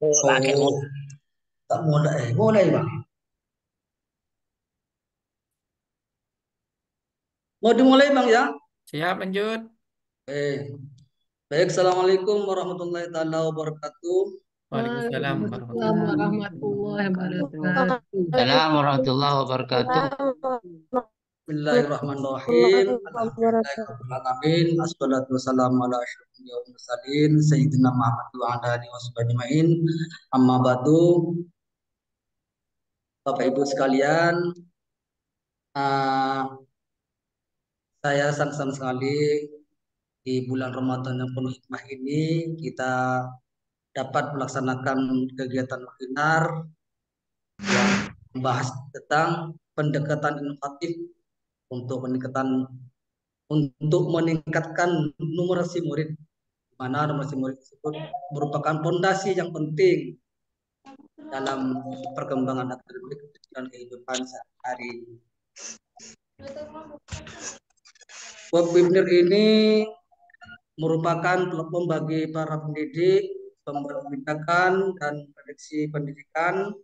Pakai Oh, motor. tak mulai. Mulai, Bang. Mau dimulai, Bang, ya? Siap, lanjut. Eh, baik. Assalamualaikum warahmatullahi taala wabarakatuh. Waalaikumsalam Waalaikumsalam warahmatullahi warahmatullahi wabarakatuh. Assalamualaikum warahmatullahi wabarakatuh. Bismillahirrahmanirrahim. Alhamdulillahirrahmanirrahim. Assalatu wassalamu ala asyrofil mursalin Sayyidina Muhammad wa ala alihi washabihi ajmain. Amma ba'du. Bapak Ibu sekalian, ah, saya senang sekali di bulan Ramadan yang penuh hikmah ini kita dapat melaksanakan kegiatan webinar yang membahas tentang pendekatan inovatif untuk meningkatkan numerasi murid, di mana numerasi murid tersebut merupakan fondasi yang penting dalam perkembangan akademik dan kehidupan sehari-hari. Webinar ini merupakan platform bagi para pendidik, pembuat kebijakan, dan prediksi pendidikan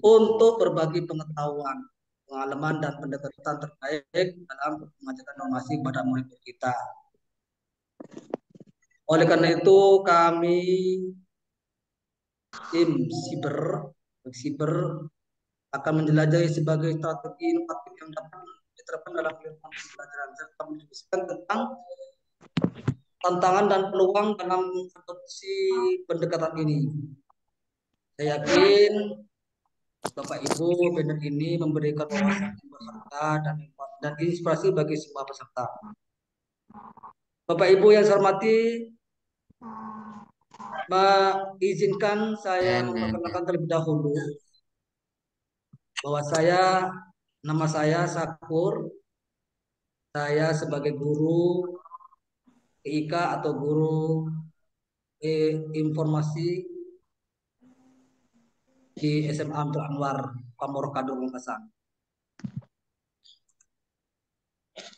untuk berbagi pengetahuan, pengalaman, dan pendekatan terbaik dalam mengajarkan inovasi pada murid kita. Oleh karena itu, kami tim siber akan menjelajahi sebagai strategi inovatif yang dapat diterapkan dalam kehidupan pembelajaran serta mendiskusikan tentang tantangan dan peluang dalam adopsi pendekatan ini. Saya yakin Bapak Ibu webinar ini memberikan wawasan yang berharga dan inspirasi bagi semua peserta. Bapak Ibu yang saya hormati, izinkan saya memperkenalkan terlebih dahulu bahwa nama saya Sakur, saya sebagai guru TIK atau guru informasi di SMA Abdul Anwar, Pamorokado, Makassar.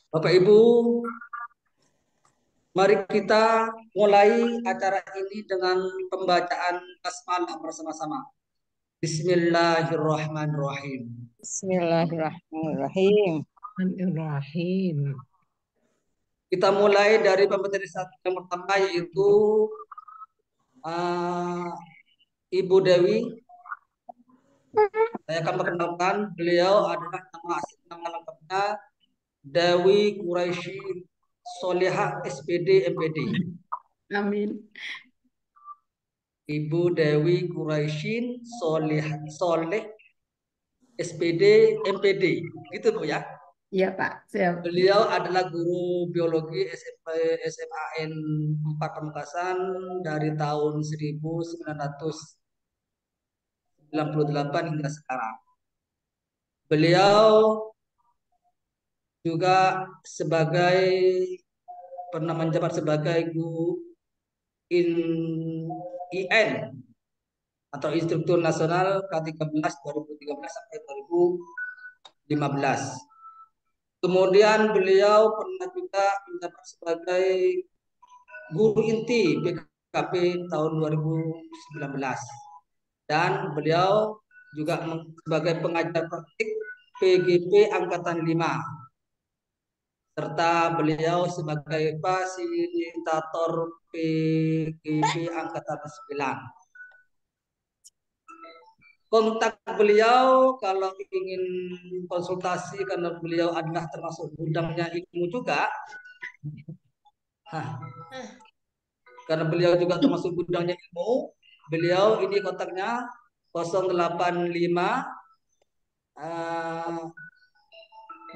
Bapak Ibu, mari kita mulai acara ini dengan pembacaan basmalah bersama-sama. Bismillahirrahmanirrahim. Bismillahirrahmanirrahim. Bismillahirrahmanirrahim. Kita mulai dari pemateri yang pertama yaitu Ibu Dewi. Saya akan perkenalkan beliau adalah nama lengkapnya Dewi Quraisy Solehah SPD MPD. Amin. Ibu Dewi Quraisyin Soleh SPD MPD. Gitu Bu ya. Iya Pak, siap. Beliau adalah guru biologi SMAN 4 Pamekasan dari tahun 1998 hingga sekarang. Beliau juga pernah menjabat sebagai guru IN atau Instruktur Nasional K13 2013 sampai 2015. Kemudian beliau pernah juga menjabat sebagai guru inti BKP tahun 2019 dan beliau juga sebagai pengajar praktik PGP Angkatan 5 serta beliau sebagai fasilitator PGP Angkatan 9. Kontak beliau kalau ingin konsultasi karena beliau adalah termasuk gudangnya ilmu juga. Karena beliau juga termasuk gudangnya ilmu. Beliau ini kontaknya 085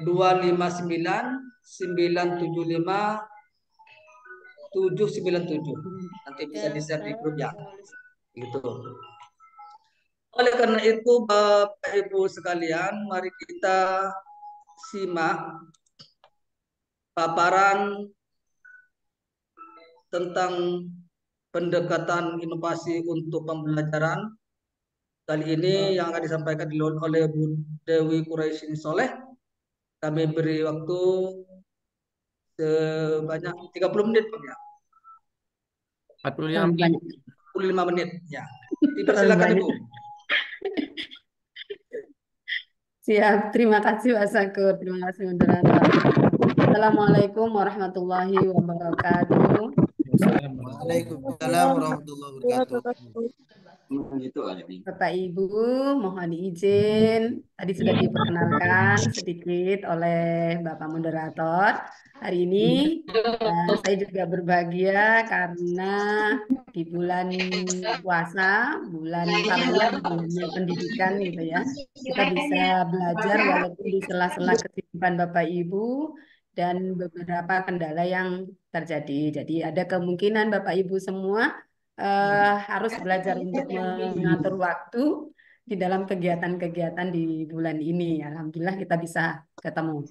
259 975 797. Nanti bisa di-share di grup ya. Gitu. Oleh karena itu Bapak Ibu sekalian, mari kita simak paparan tentang pendekatan inovasi untuk pembelajaran. Kali ini yang akan disampaikan oleh Bu Dewi Quraisyin Soleh. Kami beri waktu sebanyak 30 menit Pak ya. 45 menit. Banyak. 45 menit. Ya. Terlalu Dipersilakan banyak. Ibu. Siap. Terima kasih Pak Sakur. Terima kasih moderator. Assalamualaikum warahmatullahi wabarakatuh. Waalaikumsalam warahmatullahi wabarakatuh. Bapak Ibu, mohon izin. Tadi sudah diperkenalkan sedikit oleh Bapak Moderator. Hari ini saya juga berbahagia karena di bulan puasa, bulan tarbiyah, bulannya pendidikan gitu ya. Kita bisa belajar walaupun di sela-sela kesibukan Bapak Ibu dan beberapa kendala yang terjadi. Jadi ada kemungkinan Bapak Ibu semua harus belajar untuk mengatur waktu di dalam kegiatan-kegiatan di bulan ini. Alhamdulillah kita bisa ketemu.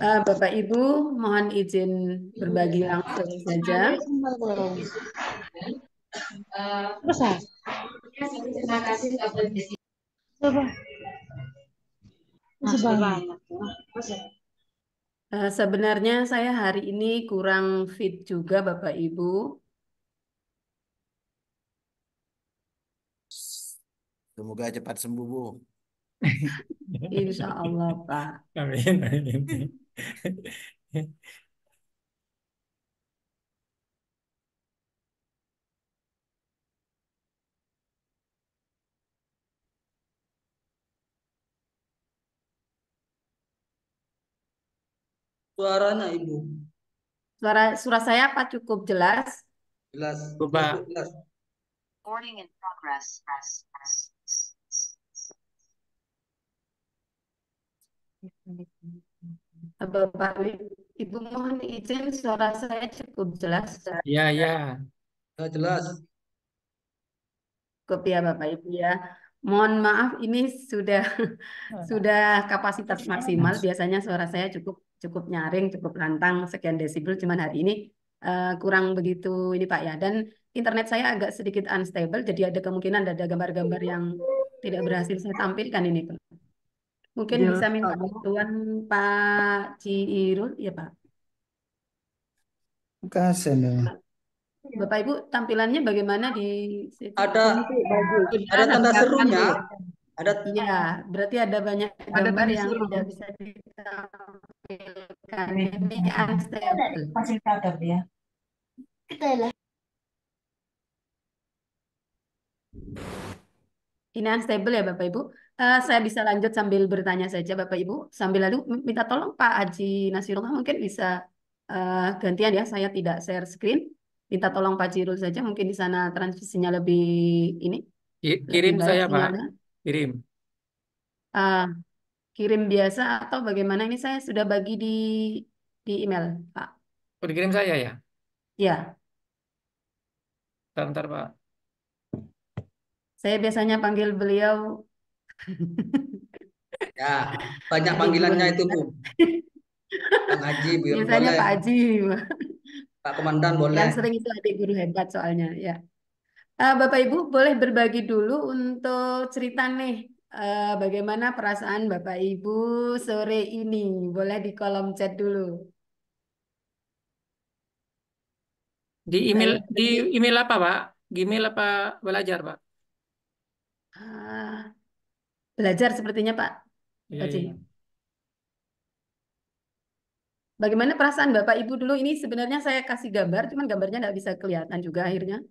Bapak Ibu, mohon izin berbagi langsung saja. Sebenarnya saya hari ini kurang fit juga Bapak Ibu. Semoga cepat sembuh, Bu. Insya Allah Pak. Amin, amin. Suaranya Ibu. Suara saya Pak cukup jelas. Jelas. Coba. Jelas. Bapak Ibu mohon izin suara saya cukup jelas. Ya, ya. Ya, jelas. Cukup ya Bapak Ibu ya. Mohon maaf ini sudah sudah kapasitas maksimal. Biasanya suara saya cukup cukup nyaring, cukup lantang sekian desibel. Cuman hari ini kurang begitu ini Pak ya. Dan internet saya agak sedikit unstable. Jadi ada kemungkinan ada gambar-gambar yang tidak berhasil saya tampilkan ini Pak. Mungkin bisa minta bantuan Pak Ciirul ya Pak. Bapak Ibu tampilannya bagaimana di situ? Ada Sudah tanda terlihat serunya. Bu. Ada Iya, berarti ada banyak gambar yang tidak bisa ditampilkan. Ini unstable. Fasilitator dia. Ini unstable ya Bapak Ibu. Saya bisa lanjut sambil bertanya saja Bapak Ibu. Sambil lalu minta tolong Pak Haji Nasirullah mungkin bisa gantian ya. Saya tidak share screen. Minta tolong Pak Jirul saja. Mungkin di sana transmisinya lebih ini lebih Kirim baik saya, Pak. sinyalnya. Kirim. Eh, kirim biasa atau bagaimana? Ini saya sudah bagi di email Pak. Oh, dikirim saya ya? Ya, Bentar, Pak. saya biasanya panggil beliau ya banyak adik panggilannya guru. itu Bu. Bang Haji biar Biasanya boleh. Pak Haji. Pak Komandan boleh. Yang sering itu adik guru hebat soalnya ya. Bapak Ibu boleh berbagi dulu untuk cerita nih bagaimana perasaan Bapak Ibu sore ini. Boleh di kolom chat dulu. Saya Di tadi email apa, Pak? Gmail apa belajar, Pak? ah, belajar sepertinya Pak Iya, Haji. iya. Bagaimana perasaan Bapak Ibu dulu ini sebenarnya saya kasih gambar, cuman gambarnya nggak bisa kelihatan juga akhirnya.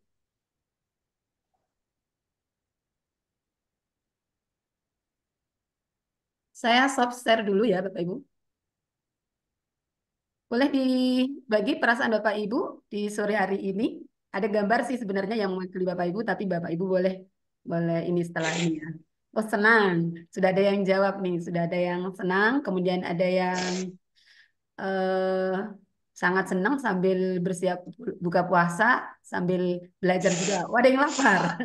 Saya stop share dulu ya Bapak Ibu. Boleh dibagi perasaan Bapak Ibu di sore hari ini. Ada gambar sih sebenarnya yang mewakili Bapak Ibu, tapi Bapak Ibu boleh boleh ini setelah ini ya. Oh senang, sudah ada yang jawab nih, sudah ada yang senang, kemudian ada yang eh, sangat senang sambil bersiap buka puasa, sambil belajar juga. Oh, ada yang lapar.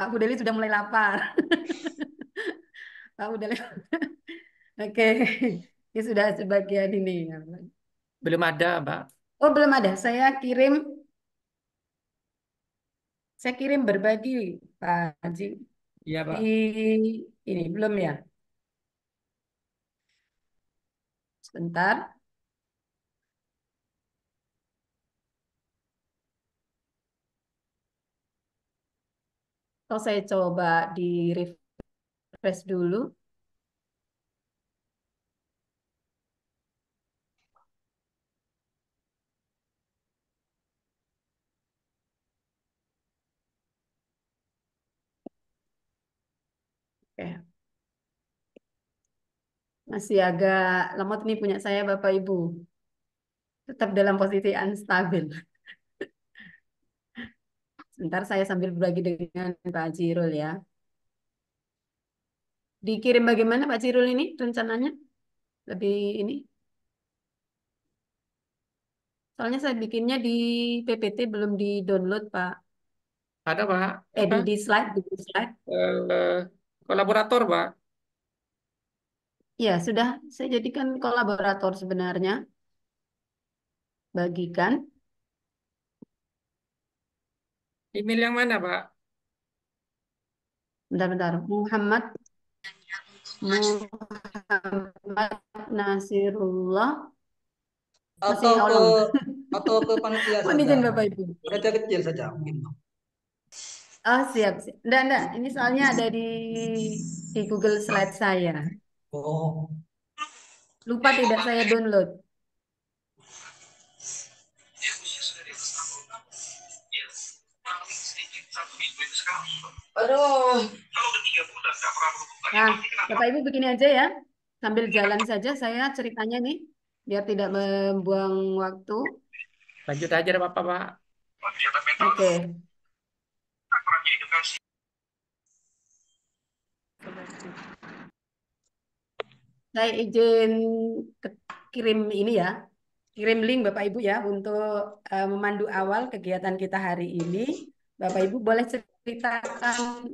Pak Budeli sudah mulai lapar. Pak Budeli, oke, ini sudah sebagian ini. Belum ada, Pak. Oh belum ada, saya kirim berbagi Pak Haji Iya, di Pak. ini belum ya? Sebentar. Kalau saya coba di refresh dulu. Oke. Masih agak lemot nih punya saya Bapak Ibu. Tetap dalam posisi unstabil. Sebentar saya sambil berbagi dengan Pak Jirul ya. Dikirim bagaimana Pak Jirul ini rencananya? Lebih ini. Soalnya saya bikinnya di PPT belum di-download Pak. Ada Pak, apa? Di slide, di slide. Kolaborator Pak. Ya, sudah saya jadikan kolaborator sebenarnya. Bagikan. Email yang mana Pak? Bentar-bentar. Muhammad Nasirullah. Masih atau ke oleng. atau ke panitia Mohon saja. izin Bapak Ibu. Panitia kecil saja mungkin. Oh, siap, siap. Enggak. Ini soalnya ada di Google Slide saya. Oh, Lupa tidak saya download. aduh. Nah, Bapak Ibu begini aja ya. Sambil jalan saja saya ceritanya nih. Biar tidak membuang waktu. Lanjut aja deh Bapak Pak. Oke. Saya izin kirim ini ya. Kirim link Bapak Ibu ya untuk memandu awal kegiatan kita hari ini. Bapak Ibu boleh ceritakan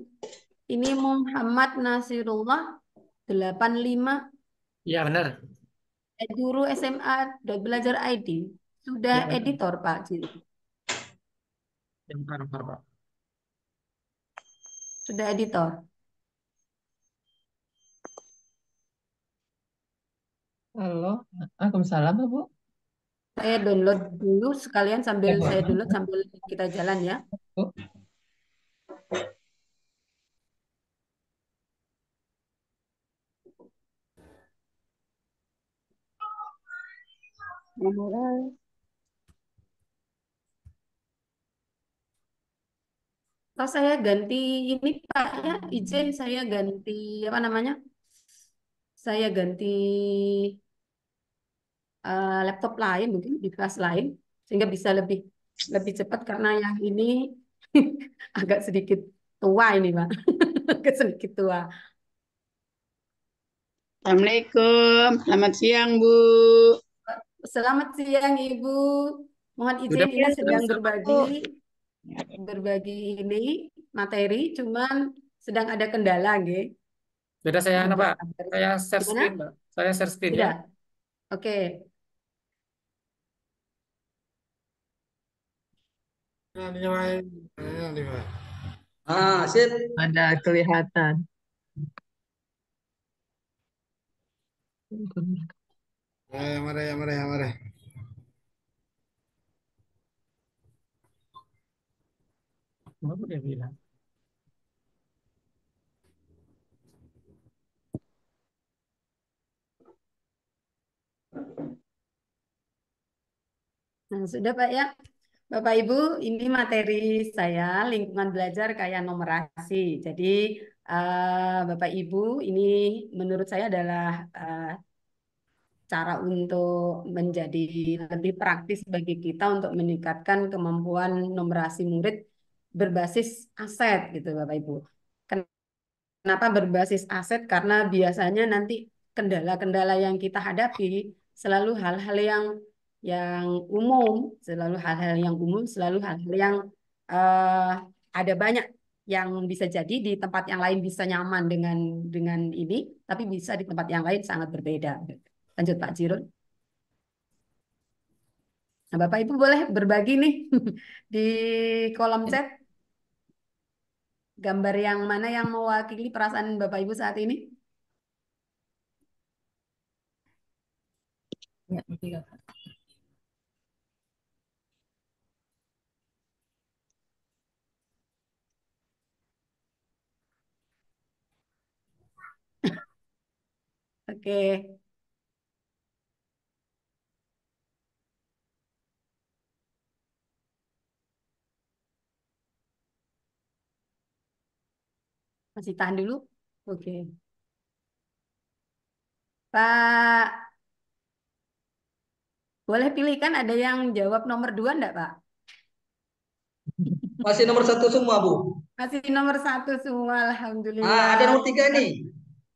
ini Muhammad Nasirullah 85 Iya benar. guru SMA belajar ID. Sudah Iya benar. editor Pak Cil. Bentar, bentar, Pak. Sudah editor. Halo, Waalaikumsalam, Bu. Saya download dulu sekalian sambil Ya, Bu. saya download sambil kita jalan ya. Bu. Memulai. Kalau saya ganti ini Pak ya, izin saya ganti apa namanya? Saya ganti laptop lain mungkin di kelas lain sehingga bisa lebih lebih cepat karena yang ini agak sedikit tua ini Pak. Agak sedikit tua. Assalamualaikum, selamat siang Bu. Selamat siang Ibu. Mohon Sudah izin Pak? ini Sudah, sedang Bu. berbagi ini materi, cuman sedang ada kendala, nggih. sudah saya Mohon Pak. bersabar. Saya share Gimana? screen Pak. Saya share screen ya. Sudah. Oke. Ah, sip. Ada kelihatan. Mari. Apa dia bilang? Nah, sudah Pak ya. Bapak Ibu, ini materi saya lingkungan belajar kayak numerasi. Jadi Bapak Ibu, ini menurut saya adalah cara untuk menjadi lebih praktis bagi kita untuk meningkatkan kemampuan numerasi murid berbasis aset gitu Bapak Ibu. Kenapa berbasis aset? Karena biasanya nanti kendala-kendala yang kita hadapi selalu hal-hal yang umum, selalu hal-hal yang eh, ada banyak yang bisa jadi di tempat yang lain bisa nyaman dengan ini, tapi bisa di tempat yang lain sangat berbeda. Lanjut Pak Jirun. Nah, Bapak Ibu boleh berbagi nih di kolom chat gambar yang mana yang mewakili perasaan Bapak Ibu saat ini. Ya, tiga. Oke. Masih tahan dulu. Oke. Pak, boleh pilihkan ada yang jawab nomor 2 enggak, Pak? Masih nomor 1 semua, Bu. Masih nomor 1 semua, Ah, Alhamdulillah. ada nomor 3 nih.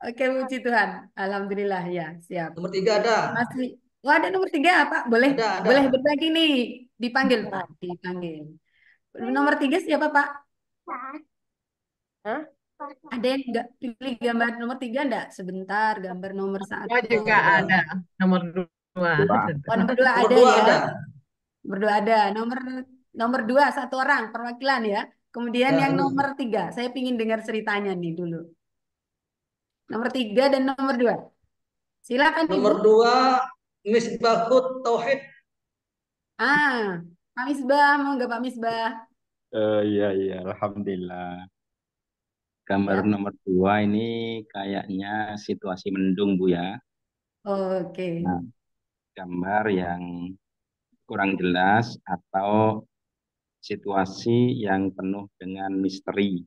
Oke, puji Tuhan. Alhamdulillah, ya, siap. Nomor 3 ada. Masih, oh ada nomor 3, Pak. Boleh, Ada. boleh berbagi nih. Dipanggil, Pak. Dipanggil. Nomor 3 siapa, Pak? Hah? Ada yang enggak pilih gambar nomor 3 enggak? Sebentar, gambar nomor Oh, 1. juga ada nomor 2. Oh, nomor 2 Nomor ada 2 ya. ada. Nomor 2 ada. Nomor 2 satu orang perwakilan ya. Kemudian Ya, yang Ibu. nomor 3, saya pingin dengar ceritanya nih dulu. Nomor 3 dan nomor 2. Silakan Ibu. Nomor 2 Misbahut Tauhid. Ah, Pak Misbah, mau nggak Pak Misbah? Iya, iya, Alhamdulillah. Gambar Ya, nomor 2 ini kayaknya situasi mendung, Bu ya. oke. Nah, gambar yang kurang jelas atau situasi yang penuh dengan misteri.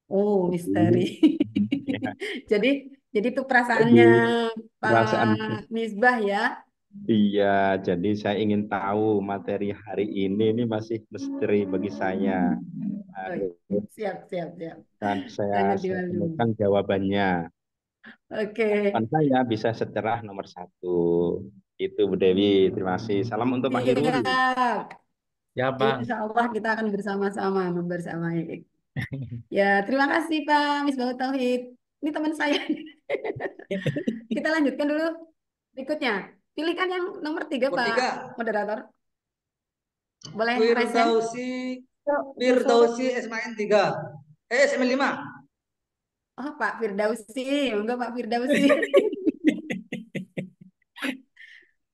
Oh, misteri. Jadi, ya, Jadi, jadi itu jadi perasaannya perasaan Pak Misbah ya. iya, jadi saya ingin tahu materi hari ini masih misteri bagi saya. Oh, Harus siap, siap, siap. dan Jangan saya dimaklumi. temukan jawabannya. Oke. Harapan saya bisa secerah nomor 1. Itu Bu Dewi. Terima kasih. Salam untuk Pak Irul. Siap. Ya, Bang. Insya Allah kita akan bersama-sama membersamai. Ya, terima kasih Pak Misbah Tauhid. Ini teman saya. Kita lanjutkan dulu berikutnya. Pilihkan yang nomor 3 Nomor Pak 3 Moderator. Boleh resen? Firdausi Firdausi SMN 3. SMN 5. Oh, Pak Firdausi. Enggak Pak Firdausi.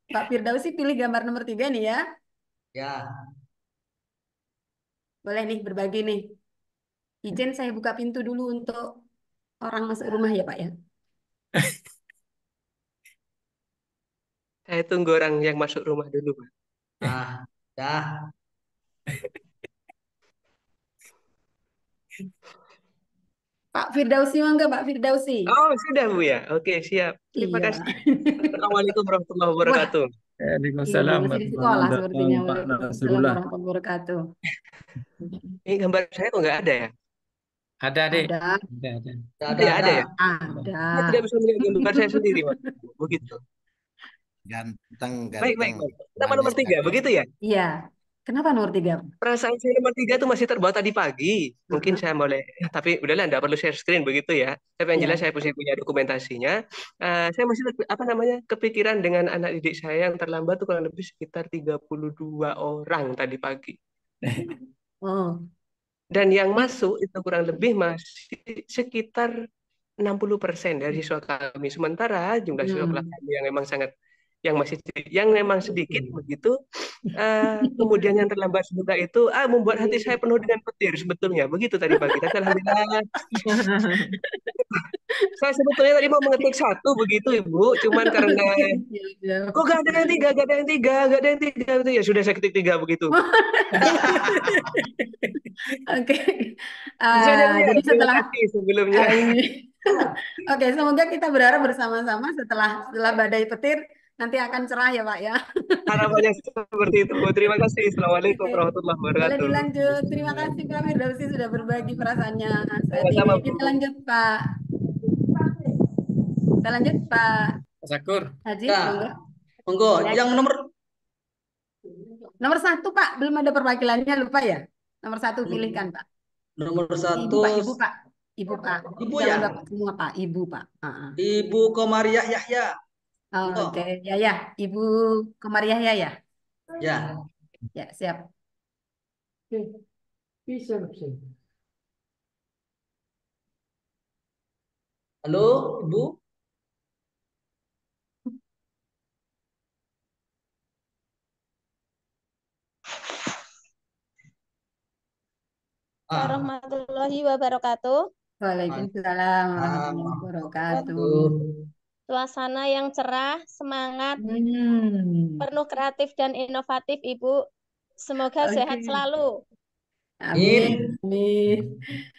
Pak Firdausi pilih gambar nomor 3 nih ya. Ya. Boleh nih berbagi nih. Izin saya buka pintu dulu untuk orang masuk rumah ya Pak ya. Saya tunggu orang yang masuk rumah dulu, Pak. Ah, ya. Pak Firdausi enggak Pak Firdausi? Oh, sudah, Bu ya? Oke, siap. Terima Iya. kasih. Assalamualaikum warahmatullahi Wah, wabarakatuh. ini Waalaikumsalam masih di warahmatullahi sekolah wabarakatuh. sepertinya. Pak Waalaikumsalam Nasrullah. warahmatullahi wabarakatuh. Ini gambar saya kok nggak ada ya? Ada, Dek. Ada, Ada. Ada, Ya, ada ada. ya? ada. Saya tidak bisa melihat gambar saya sendiri, Pak. Begitu. Ganteng, Baik, baik, ganteng. baik. Nama nomor Manis 3, cakep. begitu ya? Iya. Kenapa nomor 3? Perasaan saya nomor 3 itu masih terbawa tadi pagi. Mungkin saya boleh, tapi udahlah, nggak perlu share screen begitu ya. Tapi yang Iya. jelas saya masih punya dokumentasinya. Saya masih, apa namanya, kepikiran dengan anak didik saya yang terlambat itu kurang lebih sekitar 32 orang tadi pagi. Oh, Dan yang masuk itu kurang lebih masih sekitar 60% dari siswa kami. Sementara jumlah siswa kelas kami yang memang yang memang sedikit begitu. Kemudian yang terlambat sebentar itu membuat hati saya penuh dengan petir sebetulnya. Begitu tadi pagi. Tapi alhamdulillah saya sebetulnya tadi mau mengetik 1 begitu Ibu. Cuman karena iya. kok gak ada yang 3, gak ada yang 3, gak ada yang 3 gitu ya sudah saya ketik 3 begitu. Oke. Jadi Jadi terima setelah kasih sebelumnya. ini, oke, semoga kita berharap bersama-sama setelah badai petir nanti akan cerah ya Pak ya. Harapannya seperti itu. Terima kasih. Assalamualaikum Oke, warahmatullahi boleh wabarakatuh. dilanjut. Terima kasih Pak Firdausi sudah berbagi perasaannya saat ini. Sama-sama, Kita Bu. lanjut Pak. Kita lanjut Pak Pak Sakur. Haji, Ya. monggo. Monggo. Ya. Yang nomor Nomor 1 Pak, belum ada perwakilannya lupa ya. Nomor 1 pilihkan Pak. nomor Ibu 1 Pak, Ibu Pak. Ibu Pak. Ibu Jangan ya. Bapak semua Pak, Ibu Pak. Ibu Komariah Yahya. Monggo. Oke, ya. Ibu Komariah ya. Ya. Ya, siap. Halo, Ibu. Warahmatullahi wabarakatuh. Waalaikumsalam warahmatullahi wabarakatuh. Wabarakatuh. suasana yang cerah, semangat, penuh kreatif dan inovatif, Ibu. Semoga sehat Oke. selalu. Amin. Amin. Lagi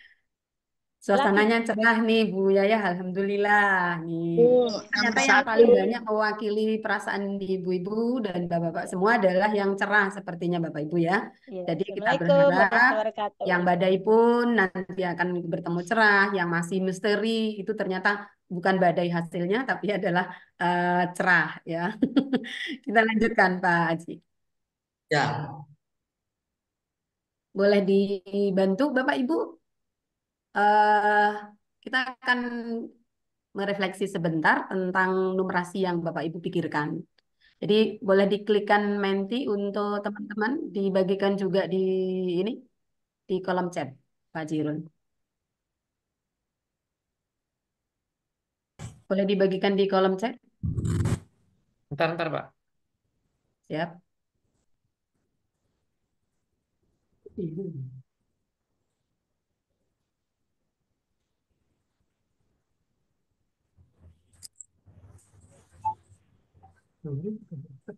Suasananya cerah nih Bu Yaya, alhamdulillah nih. Bu, Ternyata nomor yang satu. paling banyak mewakili perasaan ibu-ibu dan bapak-bapak semua adalah yang cerah sepertinya Bapak Ibu ya. Ya, Jadi kita Assalamualaikum berharap warahmatullahi wabarakatuh. yang badai pun nanti akan bertemu cerah, yang masih misteri itu ternyata bukan badai hasilnya tapi adalah cerah ya. Kita lanjutkan Pak Haji. Ya, Boleh dibantu Bapak Ibu? eh kita akan merefleksi sebentar tentang numerasi yang Bapak Ibu pikirkan. Jadi boleh diklikkan Menti untuk teman-teman, dibagikan juga di ini di kolom chat, Pak Jirun. Boleh dibagikan di kolom chat? Ntar, Pak. Siap.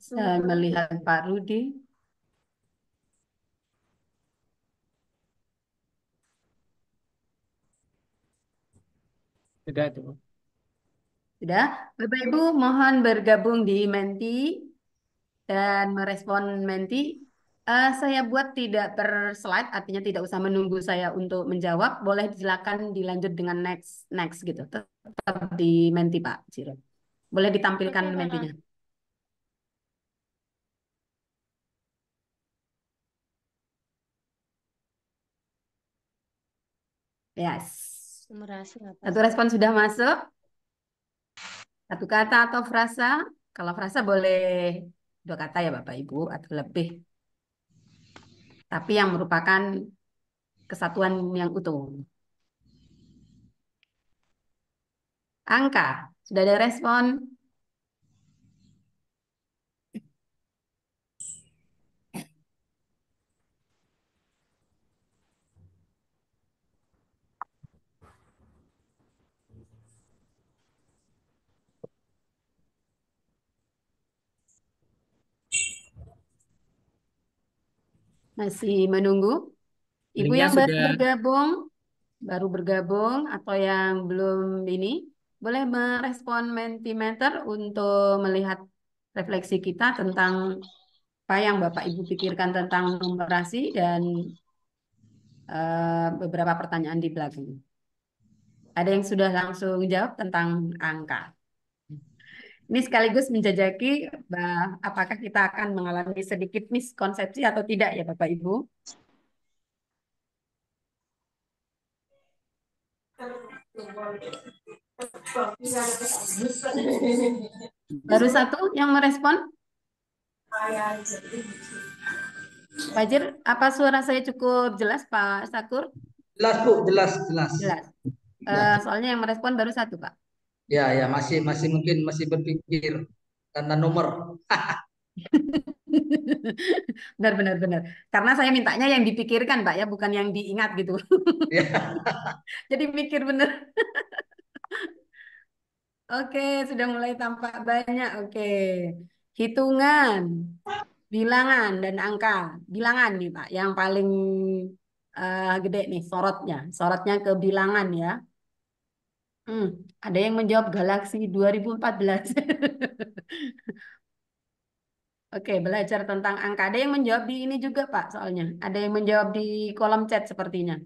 Saya melihat Pak Rudi. Sudah tuh. Sudah, Bapak Ibu mohon bergabung di Menti dan merespon Menti. Saya buat tidak per slide, artinya tidak usah menunggu saya untuk menjawab. Boleh silakan dilanjut dengan next next gitu. Tetap di Menti Pak Ciro. Boleh ditampilkan Mentinya. Yes. Numerasi apa Satu sih? respon sudah masuk. Satu kata atau frasa. Kalau frasa boleh 2 kata ya Bapak Ibu atau lebih. Tapi yang merupakan kesatuan yang utuh. Angka. Sudah ada respon? Masih menunggu? Ibu Linknya yang sudah baru bergabung atau yang belum ini, boleh merespon Mentimeter untuk melihat refleksi kita tentang apa yang Bapak Ibu pikirkan tentang numerasi dan beberapa pertanyaan di belakang. Ada yang sudah langsung jawab tentang angka. Ini sekaligus menjajaki apakah kita akan mengalami sedikit miskonsepsi atau tidak ya Bapak Ibu. Baru satu yang merespon. Fajir, apa suara saya cukup jelas Pak Sakur? jelas Bu, jelas, jelas. Jelas. Ya, Soalnya yang merespon baru satu Pak. ya, masih mungkin masih berpikir karena nomor. Benar. Karena saya mintanya yang dipikirkan Pak ya, bukan yang diingat gitu. Ya. Jadi mikir benar. Oke, sudah mulai tampak banyak. Oke. Hitungan, bilangan, dan angka. Bilangan nih Pak, yang paling gede nih sorotnya. Sorotnya ke bilangan ya. Ada yang menjawab Galaxy 2014. Oke, belajar tentang angka. Ada yang menjawab di ini juga Pak, soalnya. Ada yang menjawab di kolom chat sepertinya.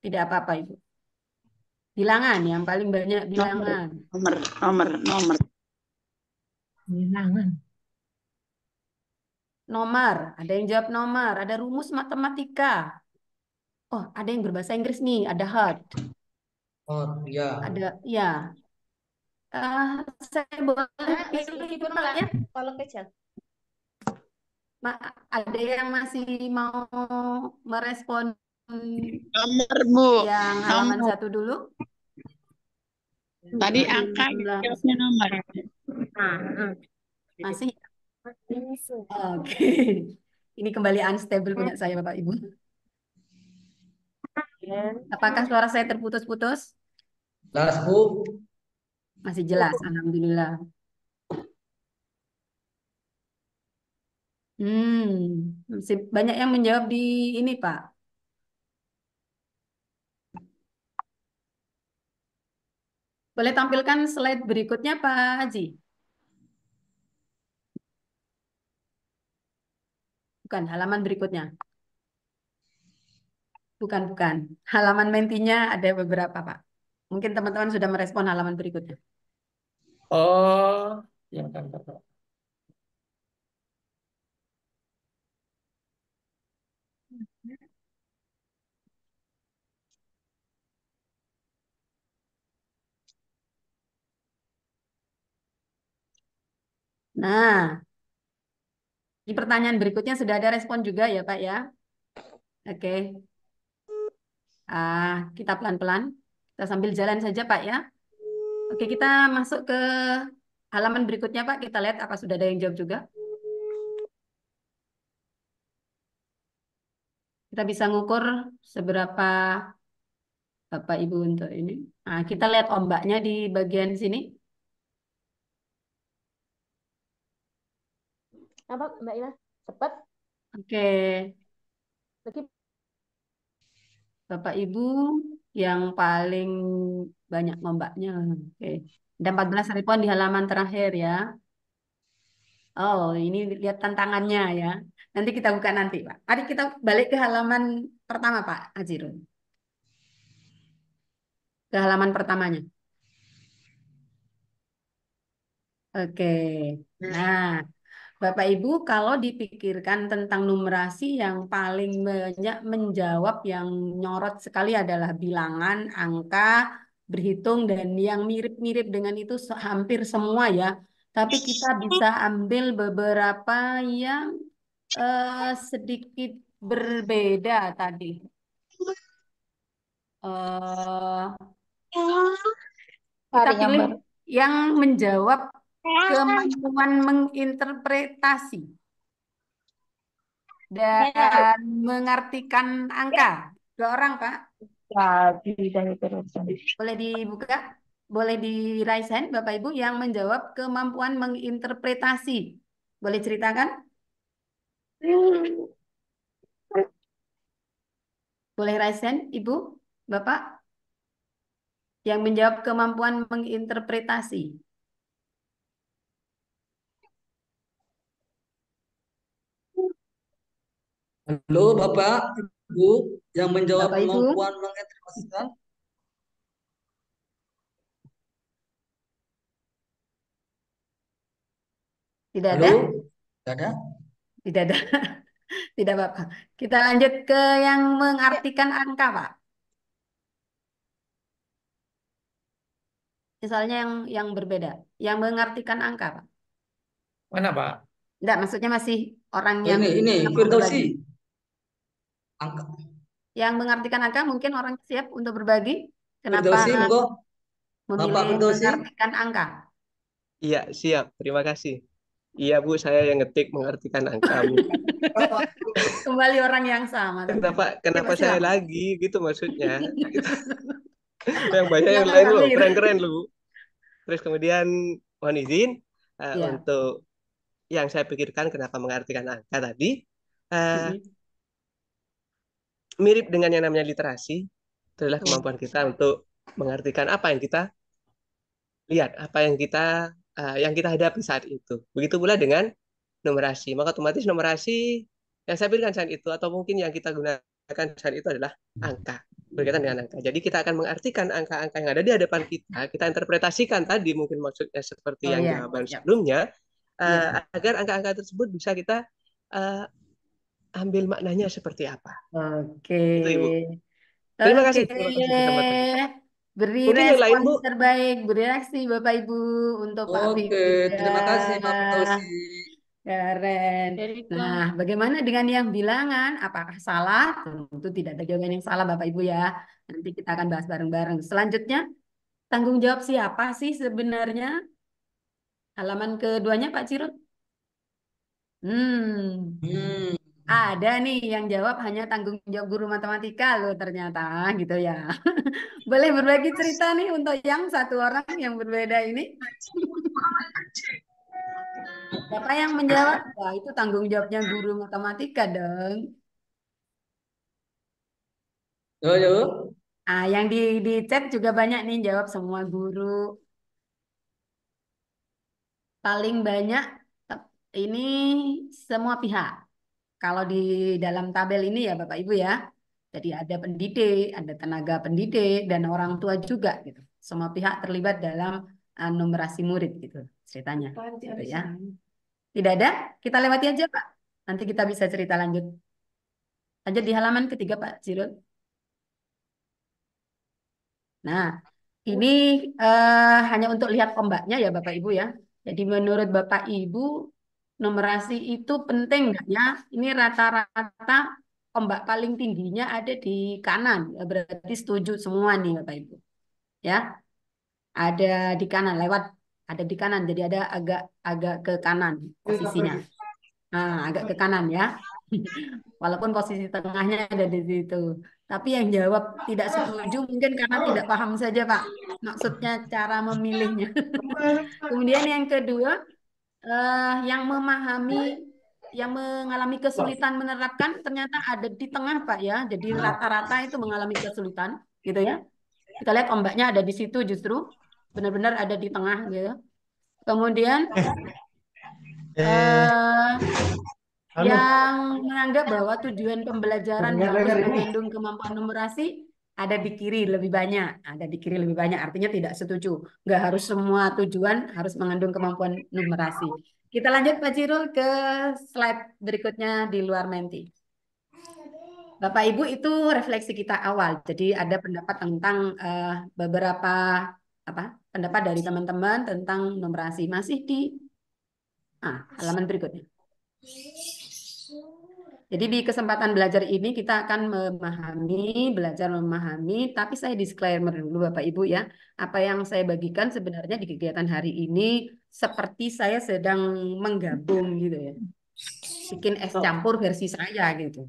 Tidak apa-apa Ibu. Bilangan, yang paling banyak bilangan. Nomor. Bilangan. Nomor, ada yang jawab nomor. Ada rumus matematika. Oh, ada yang berbahasa Inggris nih. Ada hard. Oh, ya. Ada, ya. Saya boleh pilih Pak ya? Kalau kecil. Ada yang masih mau merespon Nomor, Bu. yang halaman Nomor. 1 dulu? Tadi angka jawabnya nomor. Masih? Oke. Ini kembali unstable punya saya Bapak Ibu. Apakah suara saya terputus-putus? Jelas Bu. Masih jelas, alhamdulillah. Masih banyak yang menjawab di ini, Pak. Boleh tampilkan slide berikutnya, Pak Haji? Bukan, halaman berikutnya. Bukan. Halaman mentinya ada beberapa, Pak. Mungkin teman-teman sudah merespon halaman berikutnya. Oh, ya bentar, Pak. Nah, di pertanyaan berikutnya sudah ada respon juga ya, Pak ya. Oke. Kita pelan-pelan. Kita sambil jalan saja, Pak ya. Oke, kita masuk ke halaman berikutnya, Pak. Kita lihat apa sudah ada yang jawab juga. Kita bisa ngukur seberapa Bapak Ibu untuk ini. Kita lihat ombaknya di bagian sini. Apa, Mbak Ila? Cepat. Oke, Lagi. Bapak Ibu yang paling banyak ombaknya. Oke. Ada 14 respon di halaman terakhir ya. Oh, ini lihat tantangannya ya. Nanti kita buka nanti, Pak. Mari kita balik ke halaman pertama, Pak Ajirun. Ke halaman pertamanya. Oke. Nah, Bapak Ibu, kalau dipikirkan tentang numerasi yang paling banyak menjawab yang nyorot sekali adalah bilangan, angka, berhitung, dan yang mirip-mirip dengan itu hampir semua ya. Tapi kita bisa ambil beberapa yang sedikit berbeda tadi. Eh, kita Cari yang pilih baru. yang menjawab kemampuan menginterpretasi dan mengartikan angka. 2 orang, Pak. Jadi dari terusan. Boleh dibuka? Boleh di raise hand, Bapak Ibu, yang menjawab kemampuan menginterpretasi. Boleh ceritakan? Boleh raise hand, Ibu, Bapak, yang menjawab kemampuan menginterpretasi. Halo Bapak, Ibu yang menjawab Bapak Ibu, kemampuan menginterpretasikan. tidak ada? Halo, tidak ada. Tidak ada. Tidak, Bapak. Kita lanjut ke yang mengartikan angka, Pak. Misalnya yang berbeda, yang mengartikan angka, Pak. Mana, Pak? Enggak, maksudnya masih orang Oh, yang ini mau Firdausi. berbagi. Angka Yang mengartikan angka mungkin orang siap untuk berbagi. Kenapa Firdausi, monggo. Bapak memilih Firdausi. mengartikan angka? Iya, siap. Terima kasih. Iya, Bu, saya yang ngetik mengartikan angka, Bu. Kembali orang yang sama. Kenapa Siap, saya siap. lagi gitu maksudnya. Yang banyak yang Silakan, lain Pak loh, Mir. keren-keren lu. Terus kemudian mohon izin Ya. untuk yang saya pikirkan kenapa mengartikan angka tadi mirip dengan yang namanya literasi. Itu adalah kemampuan kita untuk mengartikan apa yang kita lihat, apa yang kita hadapi saat itu. Begitu pula dengan numerasi. Maka otomatis numerasi yang saya berikan saat itu atau mungkin yang kita gunakan saat itu adalah angka, berkaitan dengan angka. Jadi kita akan mengartikan angka-angka yang ada di hadapan kita interpretasikan tadi mungkin maksudnya seperti yang jawaban sebelumnya, agar angka-angka tersebut bisa kita ambil maknanya seperti apa. Oke. Itu, Ibu. Terima kasih kesempatan. Beri Mungkin yang lain, respon Bu. terbaik, beri reaksi Bapak Ibu untuk Pak Afif Oke, juga. terima kasih Pak Firdausi. Keren. Nah, bagaimana dengan yang bilangan? Apakah salah? Tentu tidak ada jawaban yang salah Bapak Ibu ya. Nanti kita akan bahas bareng-bareng. Selanjutnya, tanggung jawab siapa sih sebenarnya? Halaman keduanya Pak Cirut. Ada nih yang jawab hanya tanggung jawab guru matematika loh ternyata gitu ya. Boleh berbagi cerita nih untuk yang satu orang yang berbeda ini. Bapak yang menjawab, wah itu tanggung jawabnya guru matematika dong. Yo, yo. Ah, yang di chat juga banyak nih jawab semua guru. Paling banyak ini semua pihak. Kalau di dalam tabel ini ya Bapak Ibu ya. Jadi ada pendidik, ada tenaga pendidik, dan orang tua juga gitu. Semua pihak terlibat dalam numerasi murid gitu ceritanya. Gitu ya. Tidak ada? Kita lewati aja Pak. Nanti kita bisa cerita lanjut. Lanjut di halaman ketiga Pak Jirul. Nah, ini hanya untuk lihat ombaknya ya Bapak Ibu ya. Jadi menurut Bapak Ibu, numerasi itu penting nggak ya? Ini rata-rata ombak paling tingginya ada di kanan. Ya, berarti setuju semua nih Bapak Ibu. Ya, ada di kanan lewat, ada di kanan. Jadi ada agak agak ke kanan posisinya. Nah, agak ke kanan ya. Walaupun posisi tengahnya ada di situ. Tapi yang jawab tidak setuju mungkin karena tidak paham saja, Pak. Maksudnya cara memilihnya. Kemudian yang kedua, yang memahami, yang mengalami kesulitan menerapkan ternyata ada di tengah, Pak ya. Jadi rata-rata itu mengalami kesulitan, gitu ya. Kita lihat ombaknya ada di situ justru, benar-benar ada di tengah, gitu. Kemudian eh, yang menganggap bahwa tujuan pembelajaran harus mengandung kemampuan numerasi ada di kiri lebih banyak, ada di kiri lebih banyak. Artinya tidak setuju. Nggak harus semua tujuan harus mengandung kemampuan numerasi. Kita lanjut Pak Cirul ke slide berikutnya di luar menti. Bapak Ibu itu refleksi kita awal. Jadi ada pendapat tentang beberapa apa pendapat dari teman-teman tentang numerasi masih di halaman berikutnya. Jadi di kesempatan belajar ini kita akan belajar memahami, tapi saya disclaimer dulu Bapak Ibu ya. Apa yang saya bagikan sebenarnya di kegiatan hari ini seperti saya sedang menggabung gitu ya. Bikin es campur versi saya gitu.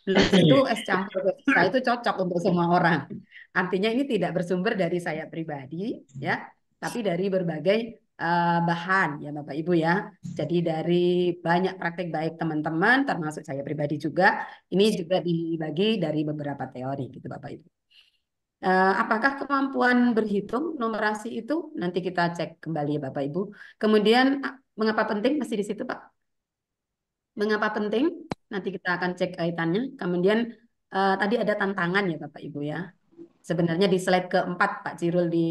Belum tentu es campur versi saya itu cocok untuk semua orang. Artinya ini tidak bersumber dari saya pribadi ya, tapi dari berbagai bahan ya Bapak Ibu ya. Jadi dari banyak praktek baik teman-teman, termasuk saya pribadi juga, ini juga dibagi dari beberapa teori gitu Bapak Ibu. Apakah kemampuan berhitung numerasi itu nanti kita cek kembali ya Bapak Ibu. Kemudian mengapa penting masih di situ Pak? Mengapa penting? Nanti kita akan cek kaitannya. Kemudian tadi ada tantangan ya Bapak Ibu ya. Sebenarnya di slide keempat Pak Cirul di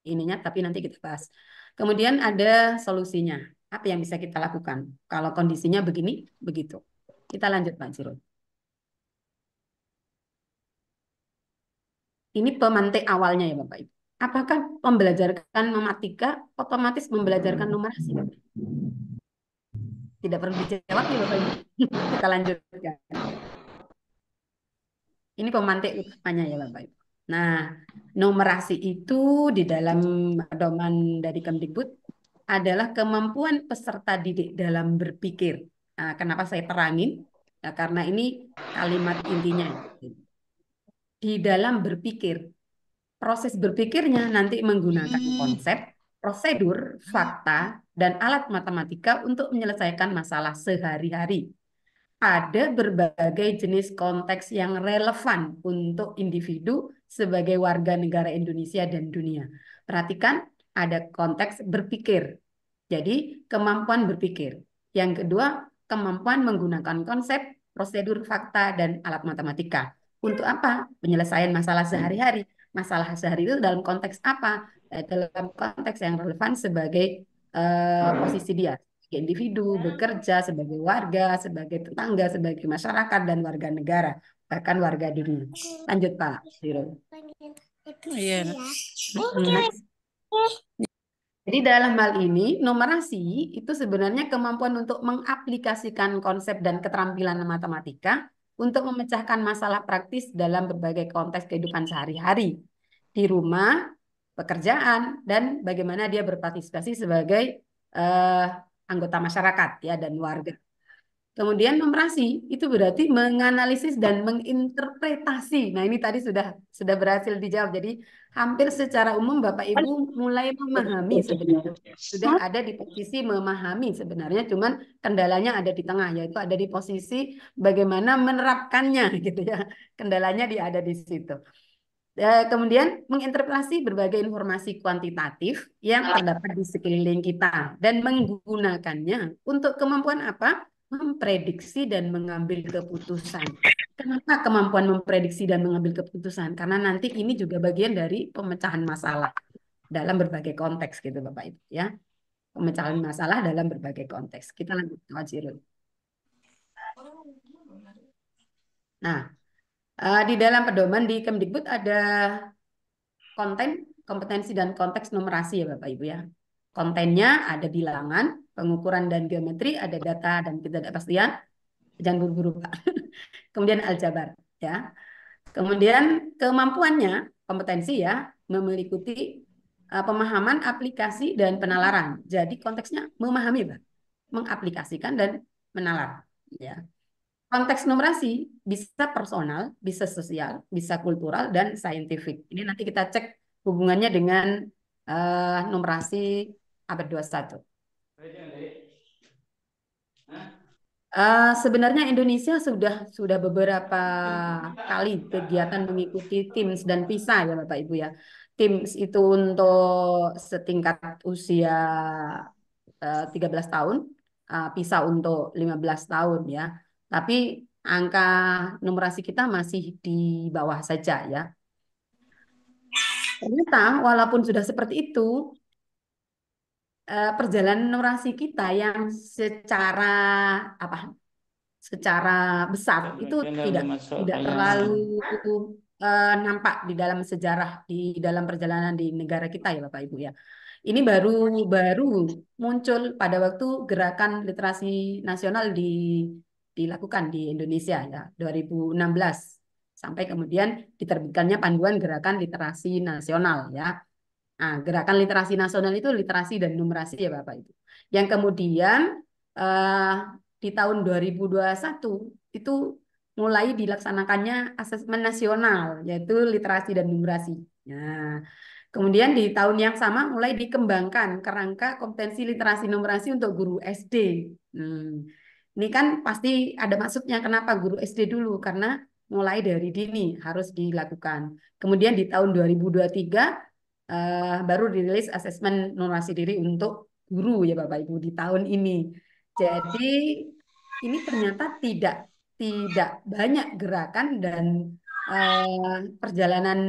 ininya, tapi nanti kita bahas. Kemudian ada solusinya. Apa yang bisa kita lakukan? Kalau kondisinya begini, begitu. Kita lanjut Pak Cirul. Ini pemantik awalnya ya Bapak Ibu. Apakah membelajarkan matematika otomatis membelajarkan numerasi? Tidak perlu dijawab nih Bapak Ibu. Kita lanjutkan. Ini pemantik utamanya ya Bapak Ibu. Nah, numerasi itu di dalam pedoman dari Kemdikbud adalah kemampuan peserta didik dalam berpikir. Nah, kenapa saya terangin? Nah, karena ini kalimat intinya. Di dalam berpikir, proses berpikirnya nanti menggunakan konsep, prosedur, fakta, dan alat matematika untuk menyelesaikan masalah sehari-hari. Ada berbagai jenis konteks yang relevan untuk individu sebagai warga negara Indonesia dan dunia. Perhatikan, ada konteks berpikir. Jadi, kemampuan berpikir. Yang kedua, kemampuan menggunakan konsep, prosedur, fakta, dan alat matematika. Untuk apa? Penyelesaian masalah sehari-hari. Masalah sehari itu dalam konteks apa? Dalam konteks yang relevan sebagai posisi dia. Sebagai individu, bekerja, sebagai warga, sebagai tetangga, sebagai masyarakat, dan warga negara. Bahkan warga dunia. Lanjut Pak Ziro. Iya. Next. Jadi dalam hal ini, numerasi itu sebenarnya kemampuan untuk mengaplikasikan konsep dan keterampilan matematika untuk memecahkan masalah praktis dalam berbagai konteks kehidupan sehari-hari. Di rumah, pekerjaan, dan bagaimana dia berpartisipasi sebagai anggota masyarakat ya dan warga. Kemudian numerasi itu berarti menganalisis dan menginterpretasi. Nah, ini tadi sudah berhasil dijawab. Jadi hampir secara umum Bapak Ibu mulai memahami sebenarnya. Sudah ada di posisi memahami sebenarnya, cuman kendalanya ada di tengah, yaitu ada di posisi bagaimana menerapkannya gitu ya. Kendalanya ada di situ. Kemudian menginterpretasi berbagai informasi kuantitatif yang terdapat di sekeliling kita dan menggunakannya untuk kemampuan apa? Memprediksi dan mengambil keputusan. Kenapa kemampuan memprediksi dan mengambil keputusan? Karena nanti ini juga bagian dari pemecahan masalah dalam berbagai konteks gitu Bapak Ibu ya. Pemecahan masalah dalam berbagai konteks. Kita lanjut ke Wajirul. Nah, di dalam pedoman di Kemdikbud ada konten, kompetensi dan konteks numerasi ya Bapak Ibu ya. Kontennya ada bilangan, pengukuran dan geometri, ada data dan ketidakpastian. Jangan buru-buru Pak. Kemudian aljabar ya. Kemudian kemampuannya, kompetensi ya, meliputi pemahaman, aplikasi dan penalaran. Jadi konteksnya memahami Pak, mengaplikasikan dan menalar ya. Konteks numerasi bisa personal, bisa sosial, bisa kultural, dan saintifik. Ini nanti kita cek hubungannya dengan numerasi abad 21. Sebenarnya Indonesia sudah beberapa kali kegiatan mengikuti TIMSS dan PISA ya Bapak Ibu ya. TIMSS itu untuk setingkat usia 13 tahun, PISA untuk 15 tahun ya. Tapi angka numerasi kita masih di bawah saja ya. Ternyata walaupun sudah seperti itu, perjalanan numerasi kita yang secara besar itu tidak terlalu nampak di dalam sejarah di dalam perjalanan di negara kita ya Bapak Ibu ya. Ini baru muncul pada waktu gerakan literasi nasional dilakukan di Indonesia ya 2016 sampai kemudian diterbitkannya panduan gerakan literasi nasional ya. Nah, gerakan literasi nasional itu literasi dan numerasi ya Bapak Ibu. Yang kemudian di tahun 2021 itu mulai dilaksanakannya asesmen nasional yaitu literasi dan numerasi. Nah, kemudian di tahun yang sama mulai dikembangkan kerangka kompetensi literasi numerasi untuk guru SD. Ini kan pasti ada maksudnya kenapa guru SD dulu karena mulai dari dini harus dilakukan. Kemudian di tahun 2023 baru dirilis asesmen numerasi diri untuk guru ya Bapak Ibu di tahun ini. Jadi ini ternyata tidak banyak gerakan dan perjalanan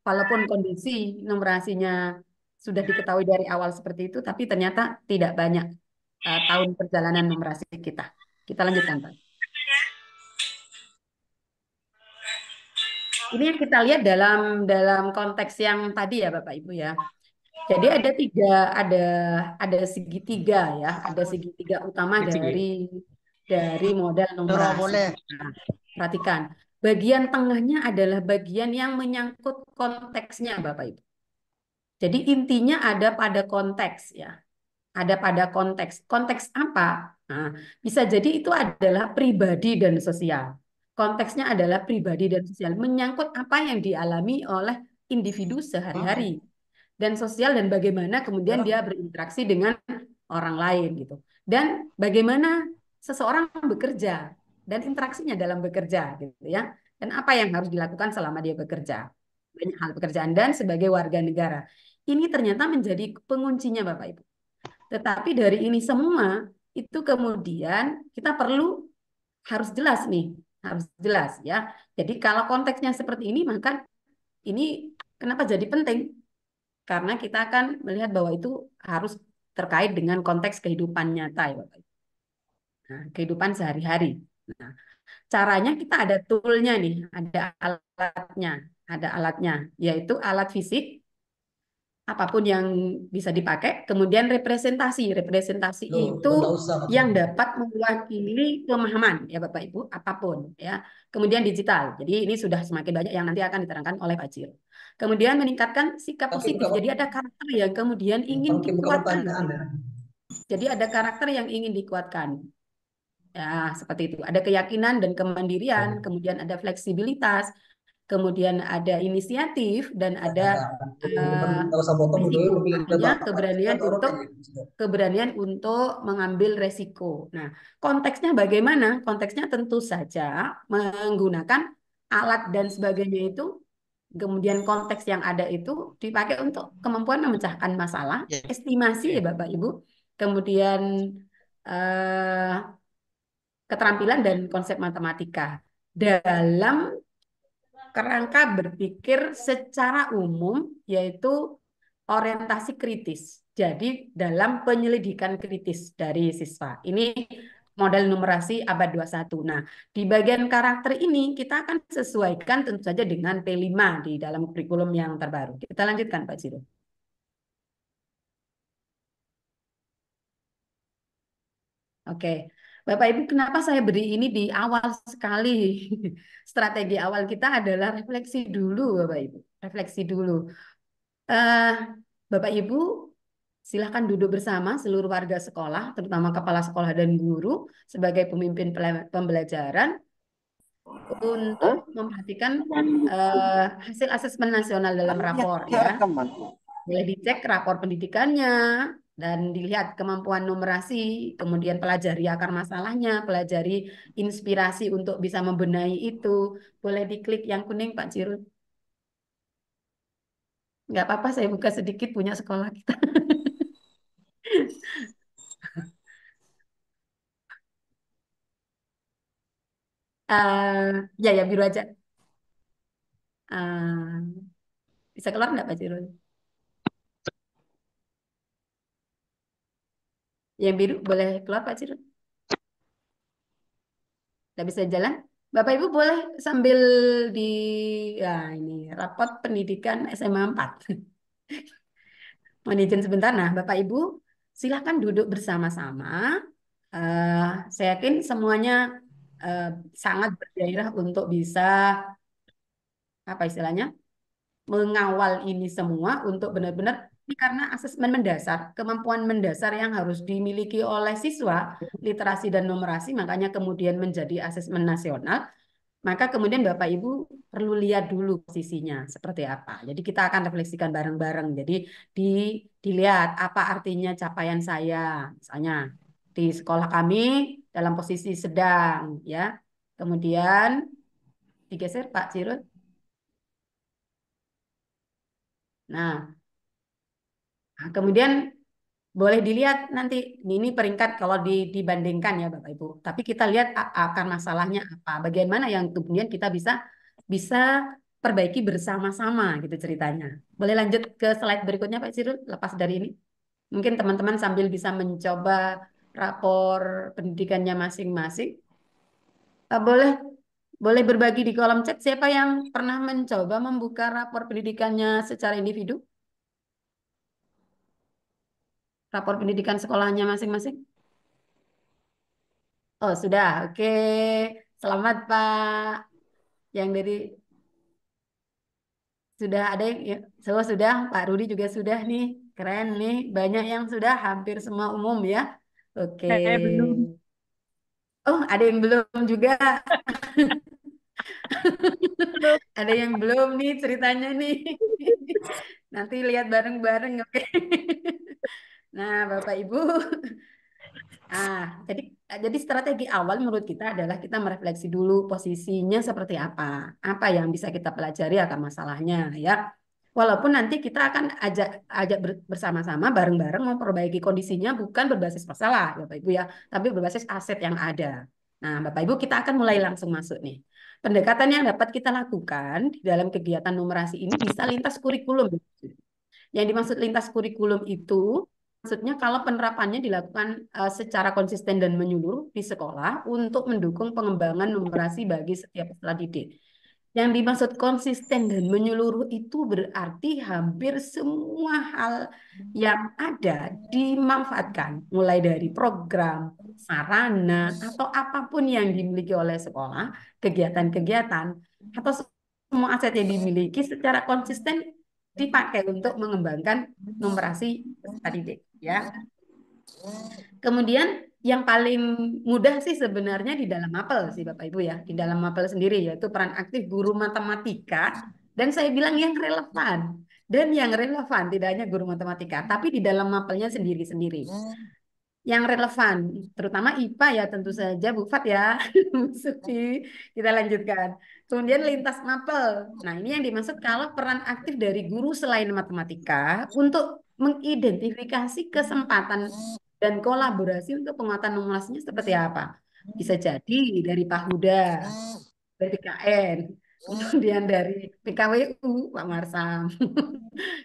walaupun kondisi numerasinya sudah diketahui dari awal seperti itu, tapi ternyata tidak banyak tahun perjalanan numerasi kita. Kita lanjutkan Pak. Ini yang kita lihat dalam konteks yang tadi ya Bapak Ibu ya. Jadi ada segitiga ya, ada segitiga utama dari model numerasi. Nah, perhatikan, bagian tengahnya adalah bagian yang menyangkut konteksnya Bapak Ibu. Jadi intinya ada pada konteks ya, ada pada konteks. Konteks apa? Nah, bisa jadi itu adalah pribadi dan sosial. Konteksnya adalah pribadi dan sosial, menyangkut apa yang dialami oleh individu sehari-hari dan sosial dan bagaimana kemudian dia berinteraksi dengan orang lain gitu. Dan bagaimana seseorang bekerja dan interaksinya dalam bekerja gitu ya. Dan apa yang harus dilakukan selama dia bekerja. Banyak hal pekerjaan dan sebagai warga negara. Ini ternyata menjadi penguncinya Bapak Ibu. Tetapi dari ini semua itu kemudian kita harus jelas nih, harus jelas ya. Jadi kalau konteksnya seperti ini maka ini kenapa jadi penting? Karena kita akan melihat bahwa itu harus terkait dengan konteks kehidupan nyata ya Bapak. Nah, kehidupan sehari-hari. Nah, caranya kita ada toolnya nih, ada alatnya, yaitu alat fisik apapun yang bisa dipakai. Kemudian representasi itu yang dapat mewakili pemahaman ya Bapak Ibu apapun ya. Kemudian digital. Jadi ini sudah semakin banyak yang nanti akan diterangkan oleh Pak Cil. Kemudian meningkatkan sikap positif. Jadi ada karakter yang kemudian ingin dikuatkan. Jadi ada karakter yang ingin dikuatkan. Ya, seperti itu. Ada keyakinan dan kemandirian, kemudian ada fleksibilitas, kemudian ada inisiatif, dan ada Kalau saya potong dulu, risiko. lebih Artinya Bapak keberanian atau untuk mengambil resiko. Nah, konteksnya bagaimana? Konteksnya tentu saja menggunakan alat dan sebagainya itu, kemudian konteks yang ada itu dipakai untuk kemampuan memecahkan masalah, Ya. estimasi ya Bapak Ibu, kemudian eh, keterampilan dan konsep matematika dalam kerangka berpikir secara umum, yaitu orientasi kritis. Jadi dalam penyelidikan kritis dari siswa. Ini model numerasi abad 21. Nah, di bagian karakter ini kita akan sesuaikan tentu saja dengan P5 di dalam kurikulum yang terbaru. Kita lanjutkan, Pak Ciro. Oke, Bapak Ibu, kenapa saya beri ini di awal sekali? Strategi awal kita adalah refleksi dulu, Bapak Ibu. Refleksi dulu. Eh, Bapak Ibu, silakan duduk bersama seluruh warga sekolah, terutama kepala sekolah dan guru, sebagai pemimpin pembelajaran untuk memperhatikan hasil asesmen nasional dalam rapor, ya. Boleh dicek rapor pendidikannya dan dilihat kemampuan numerasi, kemudian pelajari akar masalahnya, pelajari inspirasi untuk bisa membenahi itu. Boleh diklik yang kuning, Pak Cirut. Nggak apa-apa, saya buka sedikit punya sekolah kita. Ya, biru aja. Bisa keluar nggak, Pak Cirut? Yang biru boleh keluar, Pak Cirut? Nggak bisa jalan? Bapak Ibu boleh sambil di ya ini rapot pendidikan SMA 4. Mohon izin sebentar. Nah, Bapak Ibu silakan duduk bersama-sama. Saya yakin semuanya eh, sangat bergairah untuk bisa apa istilahnya mengawal ini semua untuk benar-benar ini karena asesmen mendasar, kemampuan mendasar yang harus dimiliki oleh siswa, literasi dan numerasi, makanya kemudian menjadi asesmen nasional. Maka kemudian Bapak Ibu perlu lihat dulu posisinya seperti apa. Jadi kita akan refleksikan bareng-bareng. Jadi di, dilihat apa artinya capaian saya. Misalnya di sekolah kami dalam posisi sedang, ya. Kemudian digeser Pak Cirut. Nah, kemudian boleh dilihat nanti ini peringkat kalau dibandingkan ya Bapak Ibu. Tapi kita lihat akar masalahnya apa. Bagian mana yang kemudian kita bisa bisa perbaiki bersama-sama gitu ceritanya. Boleh lanjut ke slide berikutnya Pak Sirul lepas dari ini. Mungkin teman-teman sambil bisa mencoba rapor pendidikannya masing-masing. Boleh boleh berbagi di kolom chat siapa yang pernah mencoba membuka rapor pendidikannya secara individu? Rapor pendidikan sekolahnya masing-masing? Oh, sudah. Oke. Selamat, Pak. Yang dari sudah ada yang ya, sudah, Pak Rudi juga sudah nih. Keren nih. Banyak yang sudah, hampir semua umum ya. Oke. Saya belum. Oh, ada yang belum juga. Ada yang belum nih ceritanya nih. Nanti lihat bareng-bareng, oke. Nah, Bapak Ibu, jadi strategi awal menurut kita adalah kita merefleksi dulu posisinya seperti apa yang bisa kita pelajari akar masalahnya ya. Walaupun nanti kita akan ajak bersama-sama bareng-bareng memperbaiki kondisinya bukan berbasis masalah, Bapak Ibu ya, tapi berbasis aset yang ada. Nah, Bapak Ibu kita akan mulai langsung masuk nih. Pendekatan yang dapat kita lakukan di dalam kegiatan numerasi ini bisa lintas kurikulum. Yang dimaksud lintas kurikulum itu maksudnya kalau penerapannya dilakukan secara konsisten dan menyeluruh di sekolah untuk mendukung pengembangan numerasi bagi setiap peserta didik. Yang dimaksud konsisten dan menyeluruh itu berarti hampir semua hal yang ada dimanfaatkan, mulai dari program, sarana, atau apapun yang dimiliki oleh sekolah, kegiatan-kegiatan, atau semua aset yang dimiliki secara konsisten dipakai untuk mengembangkan numerasi peserta didik. Ya. Kemudian yang paling mudah sih sebenarnya di dalam mapel sih Bapak Ibu ya, di dalam mapel sendiri yaitu peran aktif guru matematika dan saya bilang yang relevan dan yang relevan tidak hanya guru matematika tapi di dalam mapelnya sendiri-sendiri. Yang relevan, terutama IPA ya tentu saja Bu Fat ya, Bu Suci. Kita lanjutkan. Kemudian lintas mapel. Nah ini yang dimaksud kalau peran aktif dari guru selain matematika untuk mengidentifikasi kesempatan dan kolaborasi untuk penguatan numerasinya seperti apa. Bisa jadi dari Pak Huda, dari PKN, kemudian dari PKWU, Pak Marsam,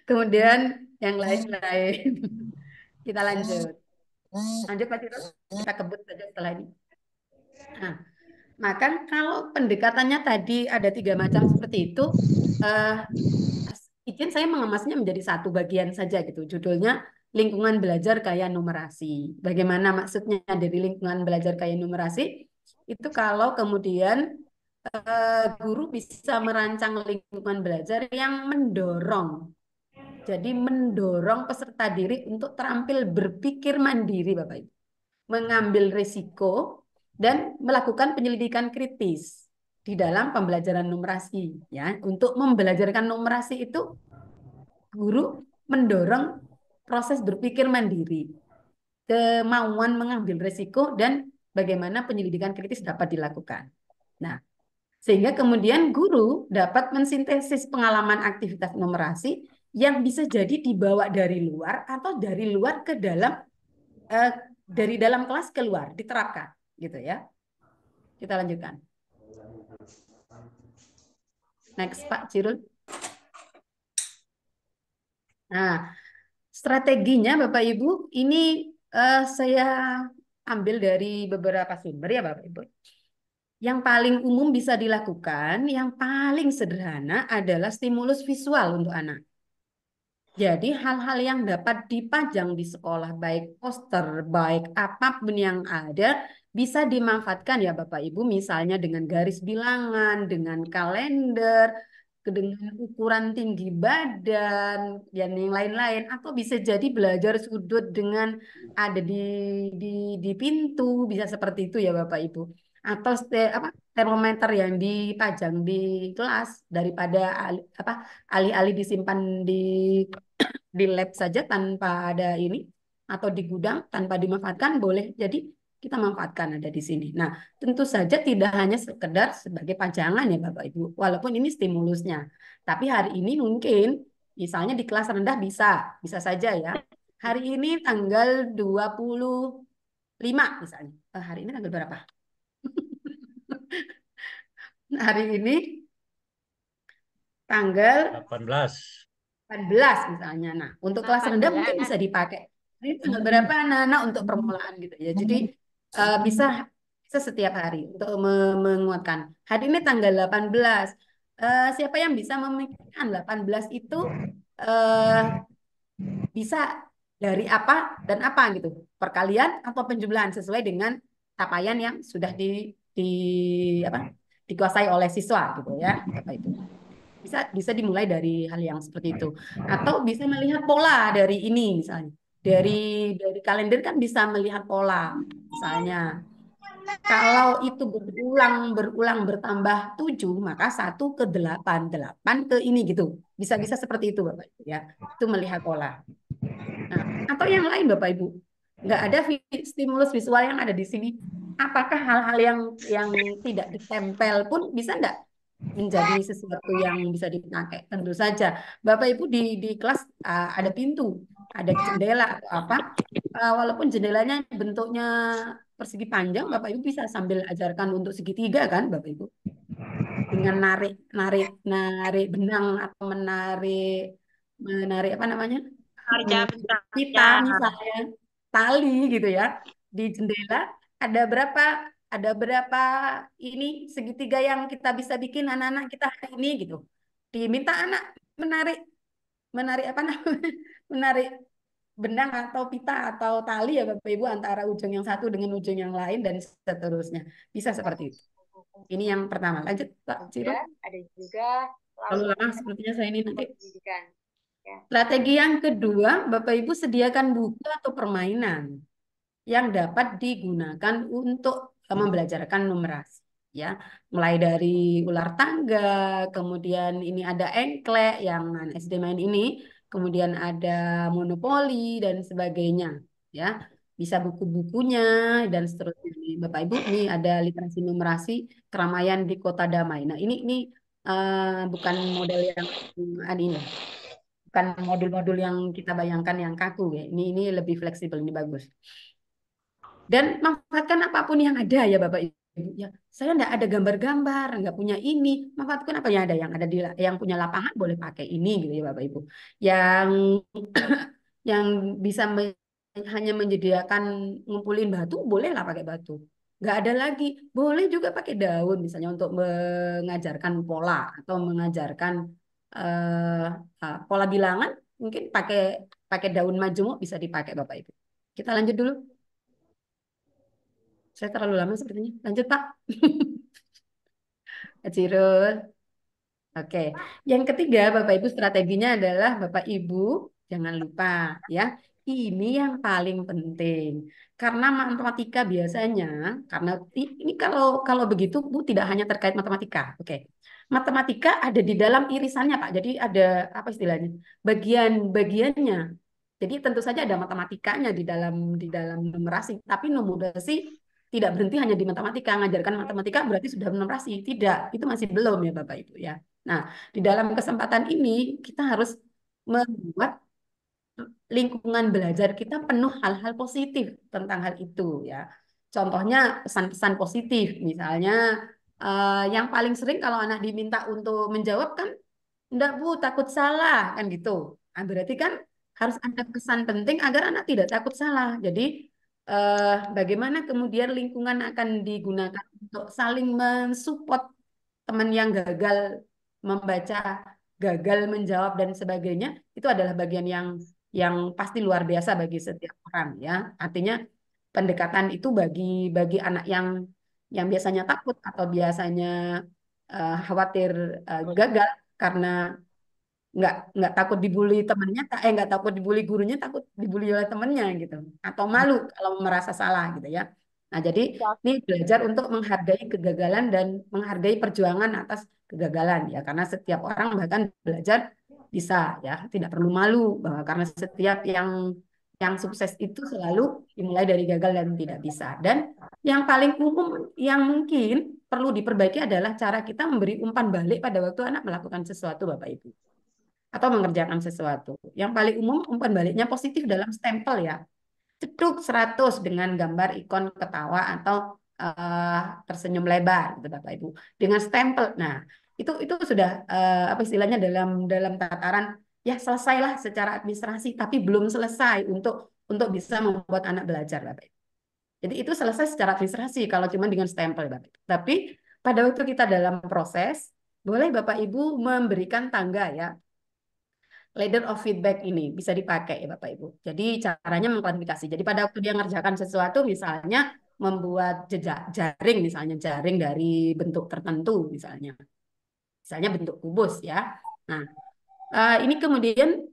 kemudian yang lain-lain. Kita lanjut. Lanjut Pak Ciro, kita kebut saja setelah ini. Nah, maka kalau pendekatannya tadi ada 3 macam seperti itu, izin saya mengemasnya menjadi satu bagian saja gitu. Judulnya lingkungan belajar kaya numerasi. Bagaimana maksudnya dari lingkungan belajar kaya numerasi? Itu kalau kemudian guru bisa merancang lingkungan belajar yang mendorong. Jadi mendorong peserta diri untuk terampil berpikir mandiri, Bapak Ibu. Mengambil risiko dan melakukan penyelidikan kritis di dalam pembelajaran numerasi. Ya, untuk membelajarkan numerasi itu guru mendorong proses berpikir mandiri, kemauan mengambil risiko dan bagaimana penyelidikan kritis dapat dilakukan. Nah, sehingga kemudian guru dapat mensintesis pengalaman aktivitas numerasi yang bisa jadi dibawa dari luar atau dari luar ke dalam dari dalam kelas keluar diterapkan gitu ya. Kita lanjutkan. Next Pak Cirul. Nah, strateginya Bapak Ibu ini saya ambil dari beberapa sumber ya Bapak Ibu. Yang paling umum bisa dilakukan, yang paling sederhana adalah stimulus visual untuk anak. Jadi hal-hal yang dapat dipajang di sekolah, baik poster, baik apapun yang ada, bisa dimanfaatkan ya Bapak Ibu, misalnya dengan garis bilangan, dengan kalender, dengan ukuran tinggi badan, dan yang lain-lain. Atau bisa jadi belajar sudut dengan ada di pintu, bisa seperti itu ya Bapak Ibu. Atau termometer yang dipajang di kelas daripada alih-alih disimpan di lab saja tanpa ada ini atau di gudang tanpa dimanfaatkan boleh jadi kita manfaatkan ada di sini. Nah, tentu saja tidak hanya sekedar sebagai pajangan ya Bapak Ibu, walaupun ini stimulusnya. Tapi hari ini mungkin misalnya di kelas rendah bisa saja ya. Hari ini tanggal 25 misalnya. Hari ini tanggal berapa? Hari ini tanggal 18 misalnya. Nah, untuk kelas rendah mungkin bisa dipakai. Ini tanggal berapa anak-anak untuk permulaan gitu ya. Jadi bisa setiap hari untuk menguatkan. Hari ini tanggal 18. Siapa yang bisa memikirkan 18 itu bisa dari apa dan apa gitu. Perkalian atau penjumlahan sesuai dengan capaian yang sudah dikuasai oleh siswa gitu ya, Bapak Ibu. Bisa dimulai dari hal yang seperti itu atau bisa melihat pola dari ini misalnya dari kalender kan bisa melihat pola misalnya kalau itu berulang bertambah 7 maka 1 ke 8 8 ke ini gitu bisa seperti itu Bapak Ibu ya itu melihat pola. Nah, atau yang lain Bapak Ibu nggak ada stimulus visual yang ada di sini apakah hal-hal yang tidak ditempel pun bisa enggak menjadi sesuatu yang bisa dipakai. Tentu saja, Bapak Ibu di kelas ada pintu, ada jendela atau apa. Walaupun jendelanya bentuknya persegi panjang, Bapak Ibu bisa sambil ajarkan untuk segitiga kan, Bapak Ibu. Dengan narik benang atau menarik apa namanya? Pita misalnya, tali gitu ya. Di jendela ada berapa ini segitiga yang kita bisa bikin anak-anak kita hari ini gitu. Diminta anak menarik apa namanya? Menarik benang atau pita atau tali ya Bapak Ibu antara ujung yang satu dengan ujung yang lain dan seterusnya. Bisa seperti itu. Ini yang pertama. Lanjut Pak Ciro. Ada juga lalu lama sepertinya saya ini nanti. Strategi yang kedua, Bapak Ibu sediakan buku atau permainan. yang dapat digunakan untuk membelajarkan numerasi. Ya, mulai dari ular tangga, kemudian ini ada engklek yang SD main ini, kemudian ada monopoli dan sebagainya. Ya, bisa buku-bukunya dan seterusnya. Nih, Bapak Ibu, nih ada literasi numerasi keramaian di kota damai. Nah, ini bukan model yang ini ya, bukan modul-modul yang kita bayangkan yang kaku ya. Ini lebih fleksibel, ini bagus. Dan manfaatkan apapun yang ada ya Bapak Ibu. Ya, saya enggak ada gambar-gambar, enggak punya ini. Manfaatkan apa yang ada? Yang ada di yang punya lapangan boleh pakai ini gitu ya Bapak Ibu. Yang yang bisa hanya menyediakan ngumpulin batu, bolehlah pakai batu. Nggak ada lagi, boleh juga pakai daun misalnya untuk mengajarkan pola atau mengajarkan pola bilangan, mungkin pakai pakai daun majemuk bisa dipakai Bapak Ibu. Kita lanjut dulu. Saya terlalu lama sepertinya. Lanjut Pak. Cirul. Oke, yang ketiga Bapak Ibu strateginya adalah Bapak Ibu jangan lupa ya, ini yang paling penting karena matematika biasanya karena ini kalau kalau begitu Bu tidak hanya terkait matematika, oke, matematika ada di dalam irisannya Pak, jadi ada apa istilahnya bagian-bagiannya, jadi tentu saja ada matematikanya di dalam numerasi, tapi numerasi tidak berhenti hanya di matematika, mengajarkan matematika berarti sudah numerasi, tidak, itu masih belum ya Bapak Ibu ya. Nah, di dalam kesempatan ini kita harus membuat lingkungan belajar kita penuh hal-hal positif tentang hal itu ya. Contohnya pesan-pesan positif, misalnya yang paling sering kalau anak diminta untuk menjawab kan, enggak Bu, takut salah kan gitu. Nah, berarti kan harus ada pesan penting agar anak tidak takut salah. Jadi bagaimana kemudian lingkungan akan digunakan untuk saling mensupport teman yang gagal membaca, gagal menjawab dan sebagainya, itu adalah bagian yang pasti luar biasa bagi setiap orang ya. Artinya pendekatan itu bagi anak yang biasanya takut atau biasanya khawatir gagal karena nggak takut dibully temannya, nggak takut dibully gurunya, takut dibully oleh temannya gitu, atau malu kalau merasa salah gitu ya. Nah, jadi ini belajar untuk menghargai kegagalan dan menghargai perjuangan atas kegagalan ya, karena setiap orang bahkan belajar bisa ya, tidak perlu malu bahwa karena setiap yang sukses itu selalu dimulai dari gagal dan tidak bisa. Dan yang paling umum yang mungkin perlu diperbaiki adalah cara kita memberi umpan balik pada waktu anak melakukan sesuatu, Bapak Ibu, atau mengerjakan sesuatu. Yang paling umum umpan baliknya positif dalam stempel ya. Ceduk 100 dengan gambar ikon ketawa atau tersenyum lebar gitu Bapak Ibu. Dengan stempel. Nah, itu sudah apa istilahnya dalam tataran ya selesailah secara administrasi tapi belum selesai untuk bisa membuat anak belajar Bapak Ibu. Jadi itu selesai secara administrasi kalau cuma dengan stempel Bapak Ibu. Tapi pada waktu kita dalam proses boleh Bapak Ibu memberikan tangga ya, ladder of feedback ini bisa dipakai ya Bapak Ibu. Jadi caranya mengklarifikasi. Jadi pada waktu dia ngerjakan sesuatu misalnya membuat jejak jaring misalnya jaring dari bentuk tertentu misalnya. Misalnya bentuk kubus ya. Nah, ini kemudian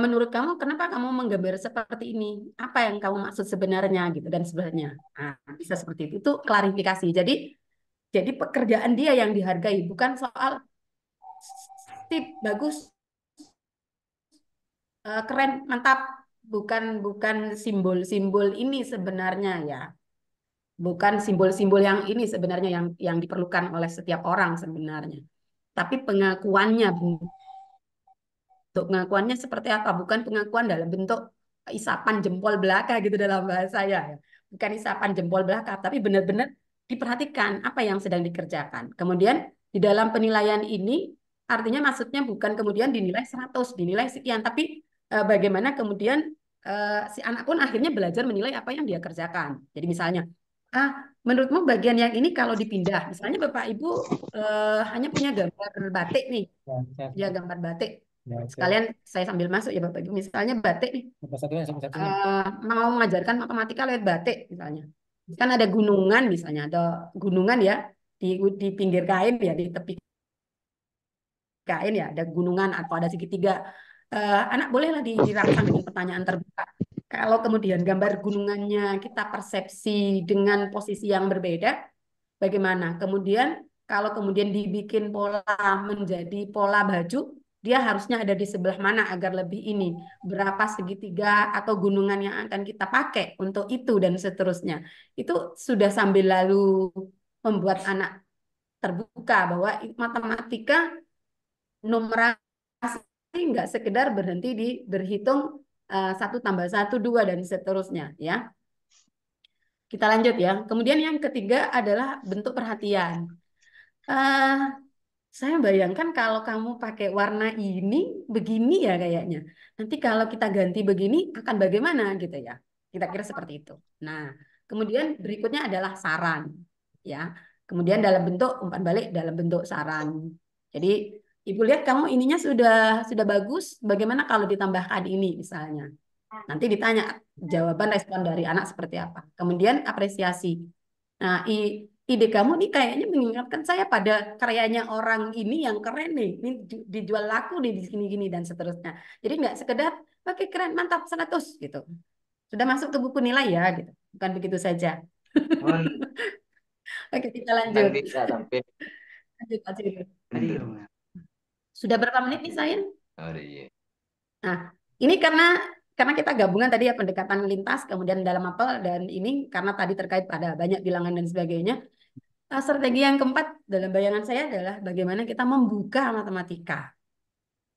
menurut kamu kenapa kamu menggambar seperti ini? Apa yang kamu maksud sebenarnya gitu dan sebenarnya. Nah, bisa seperti itu. Itu klarifikasi. Jadi pekerjaan dia yang dihargai bukan soal tip bagus, keren, mantap, bukan simbol-simbol ini sebenarnya ya, bukan simbol-simbol yang ini sebenarnya yang diperlukan oleh setiap orang sebenarnya, tapi pengakuannya, bentuk pengakuannya seperti apa, bukan pengakuan dalam bentuk isapan jempol belaka gitu dalam bahasa ya, bukan isapan jempol belaka, tapi benar-benar diperhatikan apa yang sedang dikerjakan. Kemudian di dalam penilaian ini artinya maksudnya bukan kemudian dinilai 100, dinilai sekian, tapi bagaimana kemudian si anak pun akhirnya belajar menilai apa yang dia kerjakan. Jadi misalnya, menurutmu bagian yang ini kalau dipindah, misalnya Bapak Ibu hanya punya gambar batik nih, ya gambar batik. Sekalian saya sambil masuk ya Bapak Ibu, misalnya batik nih, mau mengajarkan matematika lewat batik misalnya. Kan ada gunungan misalnya, ada gunungan ya di pinggir kain ya, di tepi kain ya, ada gunungan atau ada segitiga. Anak bolehlah dirangsang dengan pertanyaan terbuka. Kalau kemudian gambar gunungannya kita persepsi dengan posisi yang berbeda, bagaimana? Kemudian kalau kemudian dibikin pola menjadi pola baju, dia harusnya ada di sebelah mana agar lebih ini, berapa segitiga atau gunungan yang akan kita pakai untuk itu dan seterusnya. Itu sudah sambil lalu membuat anak terbuka bahwa matematika numerasi nggak sekedar berhenti di berhitung 1 tambah 1 2 dan seterusnya ya. Kita lanjut ya. Kemudian yang ketiga adalah bentuk perhatian. Eh, saya bayangkan kalau kamu pakai warna ini begini ya kayaknya. Nanti kalau kita ganti begini akan bagaimana gitu ya. Kita kira seperti itu. Nah, kemudian berikutnya adalah saran ya. Kemudian dalam bentuk umpan balik dalam bentuk saran. Jadi Ibu lihat kamu ininya sudah bagus, bagaimana kalau ditambahkan ini misalnya. Nanti ditanya jawaban respon dari anak seperti apa. Kemudian apresiasi. Nah, ide kamu nih kayaknya mengingatkan saya pada karyanya orang ini yang keren nih. Ini dijual laku nih di sini-gini dan seterusnya. Jadi nggak sekedar oke keren mantap 100 gitu. Sudah masuk ke buku nilai ya gitu. Bukan begitu saja. Oke, kita lanjut. Lanjut, lanjut. Sudah berapa menit nih saya? Nah, ini karena kita gabungan tadi ya pendekatan lintas, kemudian dalam apel dan ini karena tadi terkait pada banyak bilangan dan sebagainya. Strategi yang keempat dalam bayangan saya adalah bagaimana kita membuka matematika.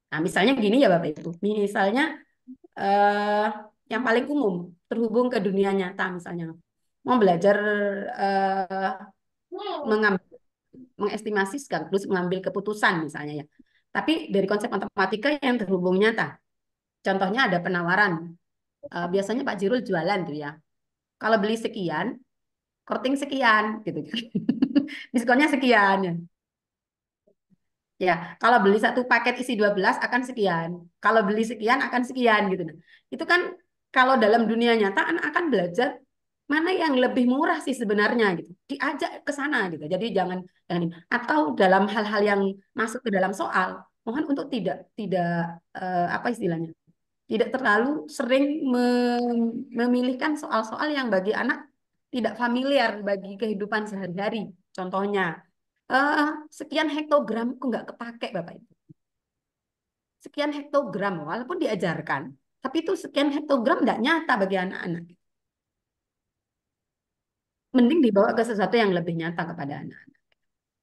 Nah, misalnya gini ya Bapak Ibu. Misalnya eh, yang paling umum terhubung ke dunia nyata misalnya mau belajar eh, mengambil mengestimasi sekaligus mengambil keputusan misalnya ya. Tapi dari konsep matematika yang terhubung nyata. Contohnya ada penawaran. Biasanya Pak Jirul jualan tuh ya. Kalau beli sekian, korting sekian gitu kan. Diskonnya sekian ya. Ya, kalau beli satu paket isi 12 akan sekian. Kalau beli sekian akan sekian gitu. Nah, itu kan kalau dalam dunia nyata anak akan belajar mana yang lebih murah sih sebenarnya gitu. Diajak ke sana gitu. Jadi jangan ini. Atau dalam hal-hal yang masuk ke dalam soal, mohon untuk tidak apa istilahnya? Tidak terlalu sering memilihkan soal-soal yang bagi anak tidak familiar bagi kehidupan sehari-hari. Contohnya, eh, sekian hektogram kok nggak kepake Bapak Ibu. Sekian hektogram walaupun diajarkan, tapi itu sekian hektogram nggak nyata bagi anak-anak. Mending dibawa ke sesuatu yang lebih nyata kepada anak-anak.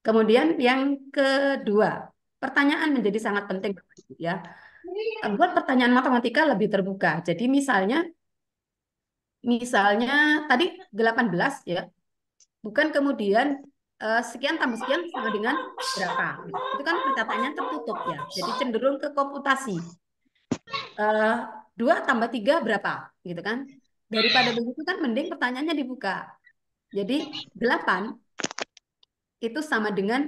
Kemudian yang kedua, pertanyaan menjadi sangat penting Bapak Ibu, ya. Buat pertanyaan matematika lebih terbuka. Jadi misalnya tadi 18 ya, bukan kemudian sekian tambah sekian sama dengan berapa. Itu kan pernyataannya tertutup ya. Jadi cenderung ke komputasi. 2 tambah 3 berapa gitu kan. Daripada begitu kan mending pertanyaannya dibuka. Jadi 8 itu sama dengan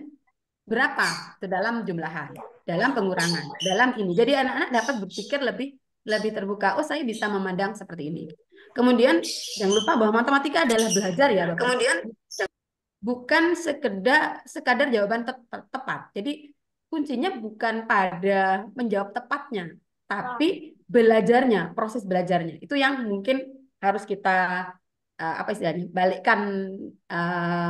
berapa ke dalam jumlahan, dalam pengurangan, dalam ini. Jadi anak-anak dapat berpikir lebih lebih terbuka. Oh, saya bisa memandang seperti ini. Kemudian jangan lupa bahwa matematika adalah belajar ya, Bapak. Kemudian bukan sekadar jawaban tepat. Jadi kuncinya bukan pada menjawab tepatnya, tapi belajarnya, proses belajarnya. Itu yang mungkin harus kita apa istilahnya, balikkan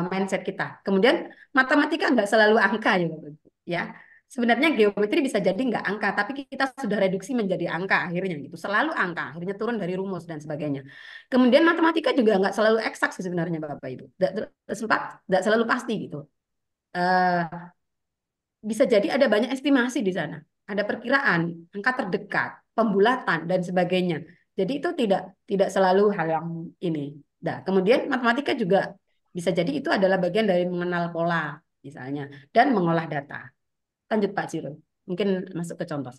mindset kita. Kemudian matematika nggak selalu angka ya, Bapak Ibu. Ya. Sebenarnya geometri bisa jadi nggak angka, tapi kita sudah reduksi menjadi angka akhirnya gitu. Selalu angka, akhirnya turun dari rumus dan sebagainya. Kemudian matematika juga nggak selalu eksak sih sebenarnya Bapak Ibu. Nggak selalu pasti gitu. Eh, Bisa jadi ada banyak estimasi di sana. Ada perkiraan, angka terdekat, pembulatan dan sebagainya. Jadi itu tidak tidak selalu hal yang ini. Nah, kemudian matematika juga bisa jadi itu adalah bagian dari mengenal pola misalnya dan mengolah data. Lanjut Pak Ciro. Mungkin masuk ke contoh.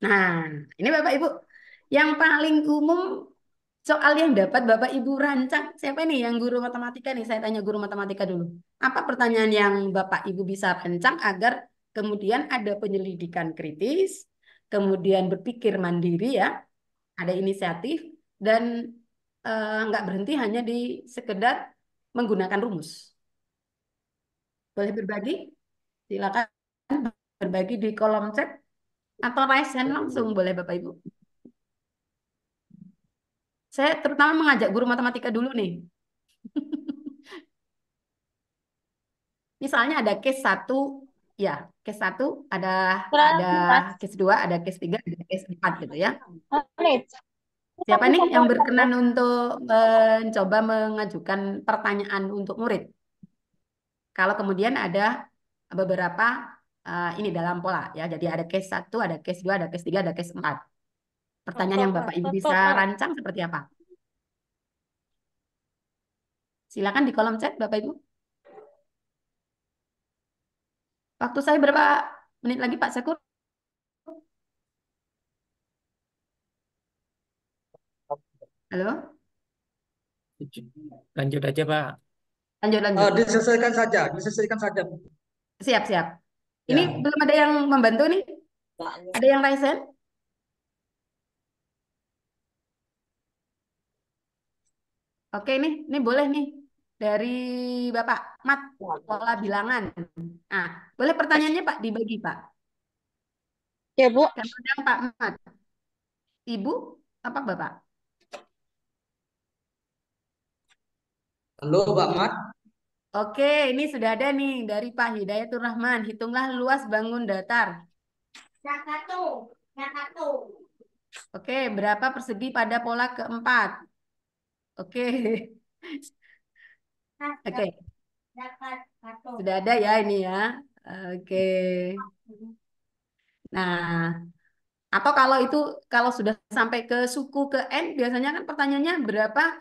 Nah, ini Bapak Ibu yang paling umum soal yang dapat Bapak Ibu rancang. Siapa nih yang guru matematika nih? Saya tanya guru matematika dulu. Apa pertanyaan yang Bapak Ibu bisa rancang agar kemudian ada penyelidikan kritis, kemudian berpikir mandiri ya, ada inisiatif dan nggak berhenti hanya di sekedar menggunakan rumus. Boleh berbagi? Silakan berbagi di kolom chat atau raise hand langsung boleh Bapak Ibu. Saya terutama mengajak guru matematika dulu nih. Misalnya ada case 1, ya, case 1 ada case 2, ada case 3, ada case 4 gitu ya. Siapa nih yang berkenan untuk mencoba mengajukan pertanyaan untuk murid? Kalau kemudian ada beberapa ini dalam pola ya. Jadi ada case 1, ada case 2, ada case 3, ada case 4. Pertanyaan yang Bapak Ibu bisa rancang seperti apa? Silakan di kolom chat Bapak Ibu. Waktu saya berapa menit lagi Pak Syukur? Halo? Lanjut aja, Pak. Lanjut. Diselesaikan saja. Siap. Ya. Ini belum ada yang membantu nih? Ada yang raise hand? Oke ini boleh nih dari Bapak Mat, pola bilangan. Nah, boleh pertanyaannya Pak dibagi Pak. Ya, Bu. Yang Pak Mat. Ibu apa Bapak? Halo Pak Mat. Oke, ini sudah ada nih dari Pak Hidayatur Rahman. Hitunglah luas bangun datar. Yang satu. Oke, berapa persegi pada pola keempat? Oke. Oke. Sudah ada ya ini ya. Oke. Nah, atau kalau sudah sampai ke suku ke N, biasanya kan pertanyaannya berapa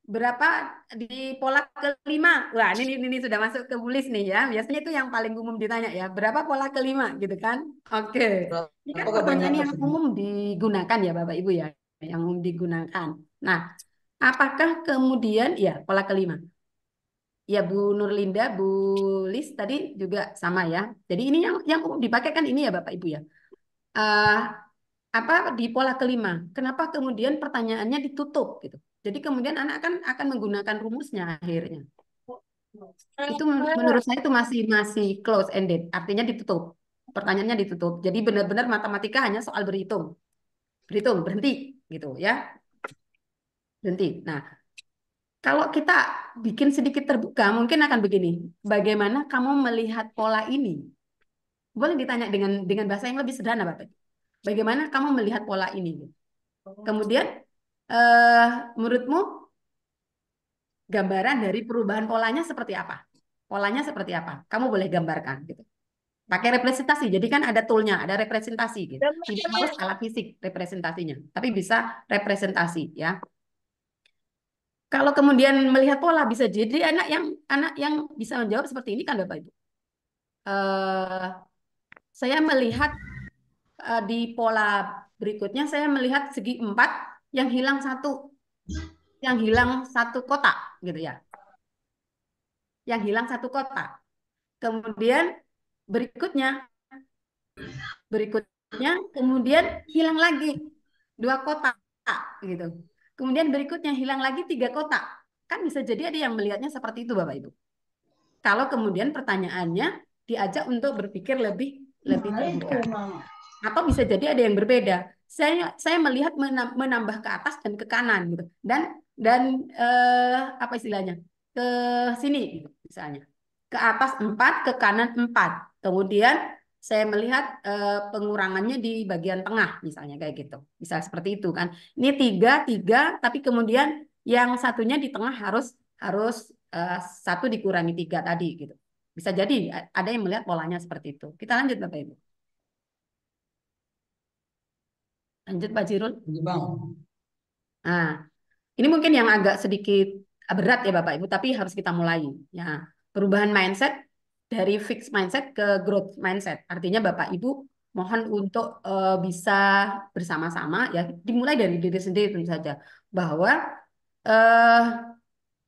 berapa di pola kelima. Wah, ini sudah masuk ke bulis nih ya. Biasanya itu yang paling umum ditanya ya. Berapa pola kelima gitu kan? Oke. Ini kan Apakah banyak pertanyaan yang persegi? umum digunakan ya Bapak Ibu ya, yang umum digunakan. Nah, apakah kemudian ya pola kelima? Ya Bu Nurlinda, Bu Lis tadi juga sama ya. Jadi ini yang umum dipakai kan ini ya Bapak Ibu ya. Apa di pola kelima? Kenapa kemudian pertanyaannya ditutup gitu? Jadi kemudian anak akan menggunakan rumusnya akhirnya. Itu menurut saya itu masih close ended, artinya ditutup. Pertanyaannya ditutup. Jadi benar-benar matematika hanya soal berhitung. Berhitung, berhenti gitu ya. Berhenti. Nah, kalau kita bikin sedikit terbuka, mungkin akan begini. Bagaimana kamu melihat pola ini? Boleh ditanya dengan bahasa yang lebih sederhana, Bapak. Bagaimana kamu melihat pola ini? Kemudian, menurutmu gambaran dari perubahan polanya seperti apa? Polanya seperti apa? Kamu boleh gambarkan gitu. Pakai representasi. Jadi kan ada toolnya, ada representasi gitu. Tidak harus alat fisik representasinya, tapi bisa representasi ya. Kalau kemudian melihat pola bisa jadi anak yang bisa menjawab seperti ini kan Bapak Ibu. Saya melihat di pola berikutnya saya melihat segi 4 yang hilang satu kotak gitu ya. Yang hilang satu kotak. Kemudian berikutnya kemudian hilang lagi 2 kotak gitu. Kemudian berikutnya hilang lagi 3 kotak. Kan bisa jadi ada yang melihatnya seperti itu Bapak Ibu. Kalau kemudian pertanyaannya diajak untuk berpikir lebih terbuka. Atau bisa jadi ada yang berbeda. Saya melihat menambah ke atas dan ke kanan gitu. Dan apa istilahnya? Ke sini gitu misalnya. Ke atas 4, ke kanan 4. Kemudian saya melihat pengurangannya di bagian tengah misalnya kayak gitu. Bisa seperti itu kan. Ini 3, tapi kemudian yang satunya di tengah harus 1 dikurangi 3 tadi gitu. Bisa jadi ada yang melihat polanya seperti itu. Kita lanjut Bapak Ibu. Lanjut Pak Jirul. Nah, ini mungkin yang agak sedikit berat ya Bapak Ibu, tapi harus kita mulai. Ya, perubahan mindset dari fixed mindset ke growth mindset. Artinya Bapak Ibu mohon untuk bisa bersama-sama ya dimulai dari diri sendiri tentu saja bahwa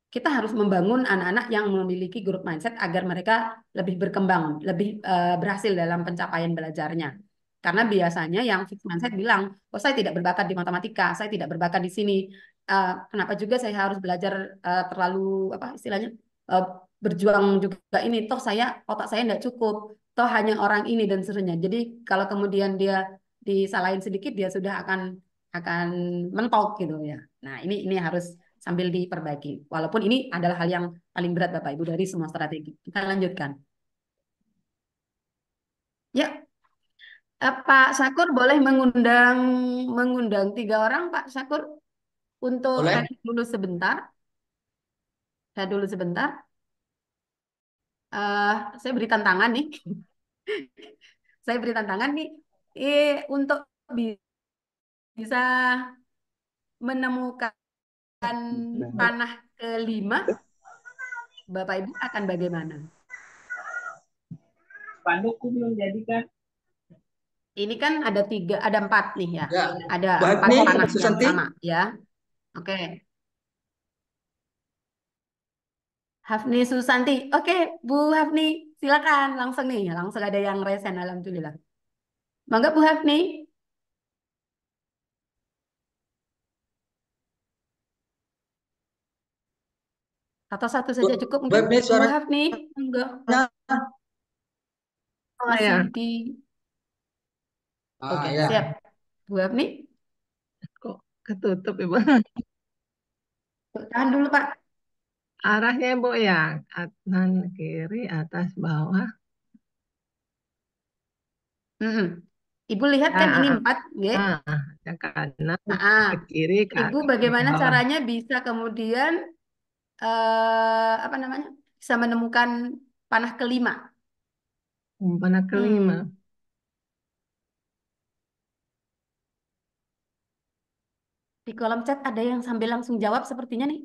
kita harus membangun anak-anak yang memiliki growth mindset agar mereka lebih berkembang, lebih berhasil dalam pencapaian belajarnya. Karena biasanya yang fixed mindset bilang, oh saya tidak berbakat di matematika, saya tidak berbakat di sini. Kenapa juga saya harus belajar terlalu apa istilahnya berjuang juga ini? Toh otak saya tidak cukup, toh hanya orang ini dan seterusnya. Jadi kalau kemudian dia disalahin sedikit, dia sudah akan akan mentok gitu ya. Nah, ini harus sambil diperbaiki. Walaupun ini adalah hal yang paling berat Bapak Ibu dari semua strategi. Kita lanjutkan. Ya, Pak Sakur boleh mengundang 3 orang Pak Sakur untuk Boleh? head dulu sebentar. Head dulu sebentar. Saya beri tantangan nih. Saya beri tantangan nih. Untuk bisa menemukan panah kelima, Bapak Ibu akan bagaimana? Pandukku belum jadi kan? Ini kan ada 4 nih ya. Ya, Ada Bu 4 Hafni, panah Bu yang Susanti. sama ya. Oke. Hafni Susanti. Oke, Bu Hafni, silakan langsung nih. Langsung ada yang resen, alhamdulillah. Mangga Bu Hafni. Atau satu Bu saja cukup Bu mungkin. Hafni, Bu suaranya Hafni, enggak. Oh Masih ya, di. Oke, ya. siap. Bu Hafni, kok ketutup Ibu? tahan dulu Pak. Arahnya Ibu ya, kanan kiri atas bawah. Mm-mm. Ibu lihat kan ini 4, ya. Yang kanan Nah, ke kiri ke Ibu atas bagaimana bawah. caranya bisa kemudian apa namanya? Bisa menemukan panah kelima? Panah kelima. Di kolom chat ada yang sambil langsung jawab sepertinya nih.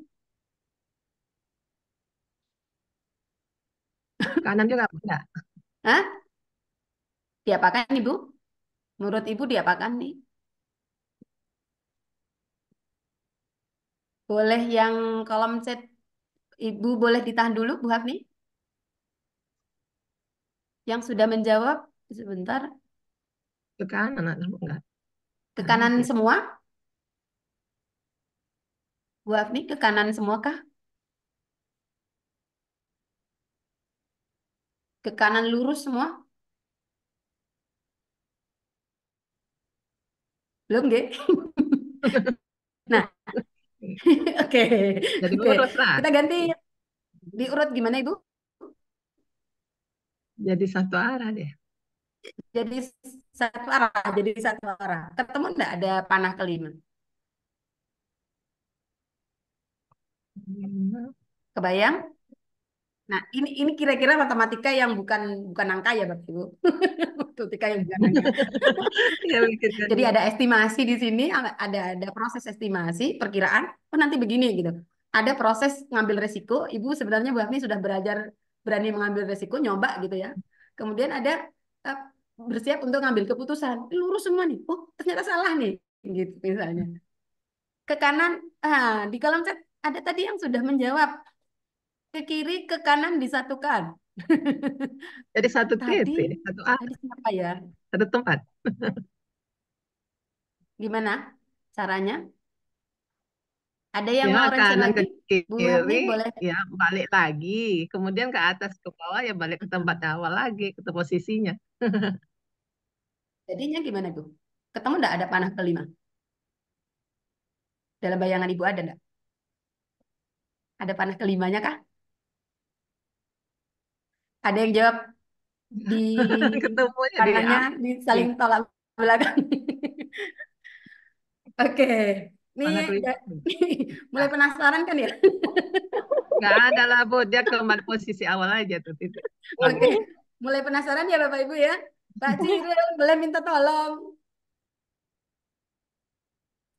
Kanan juga enggak? Hah? Diapakan Ibu? Menurut Ibu diapakan nih? Boleh yang kolom chat Ibu boleh ditahan dulu Bu Hafni? Yang sudah menjawab sebentar. Ke kanan atau enggak? Ke kanan semua? Bu Hafni ke kanan semua kah? Ke kanan lurus semua? Belum, nggih? Nah, oke. Jadi Oke. lurus lah. Kita ganti diurut gimana Ibu? Jadi satu arah deh. Jadi satu arah, jadi satu arah. Ketemu enggak ada panah kelima? Kebayang? Nah, ini kira-kira matematika yang bukan angka ya, Bapak Ibu. Matematika yang bukan angka. Ya, Jadi ada estimasi di sini, ada proses estimasi, perkiraan, oh nanti begini gitu. Ada proses ngambil resiko, Ibu sebenarnya Bu Hafni sudah belajar berani mengambil resiko, nyoba gitu ya. Kemudian ada eh, bersiap untuk ngambil keputusan. Lurus semua nih. Oh, ternyata salah nih, gitu misalnya. Ke kanan, di kolom chat ada tadi yang sudah menjawab. Ke kiri, ke kanan disatukan. Jadi satu Tadi, titik, satu arah, tadi siapa ya? satu tempat. Gimana caranya? Ada yang Ya, mau rensel kanan lagi? ke Bu Hafni kiri, boleh. ya balik lagi. Kemudian ke atas ke bawah, ya balik ke tempat awal lagi, ke posisinya. Jadinya gimana Bu? Ketemu enggak ada panah kelima? Dalam bayangan Ibu ada enggak? Ada panah kelimanya kah? Ada yang jawab di Ketemunya di kanannya, di saling akhir. tolak belakang. Oke. Nih, Mana kelima? mulai penasaran kan ya? Nggak ada lah, Bu. Dia ke posisi awal aja tuh titik. Oke. Mulai penasaran ya Bapak Ibu ya? Pak Ciril, boleh minta tolong?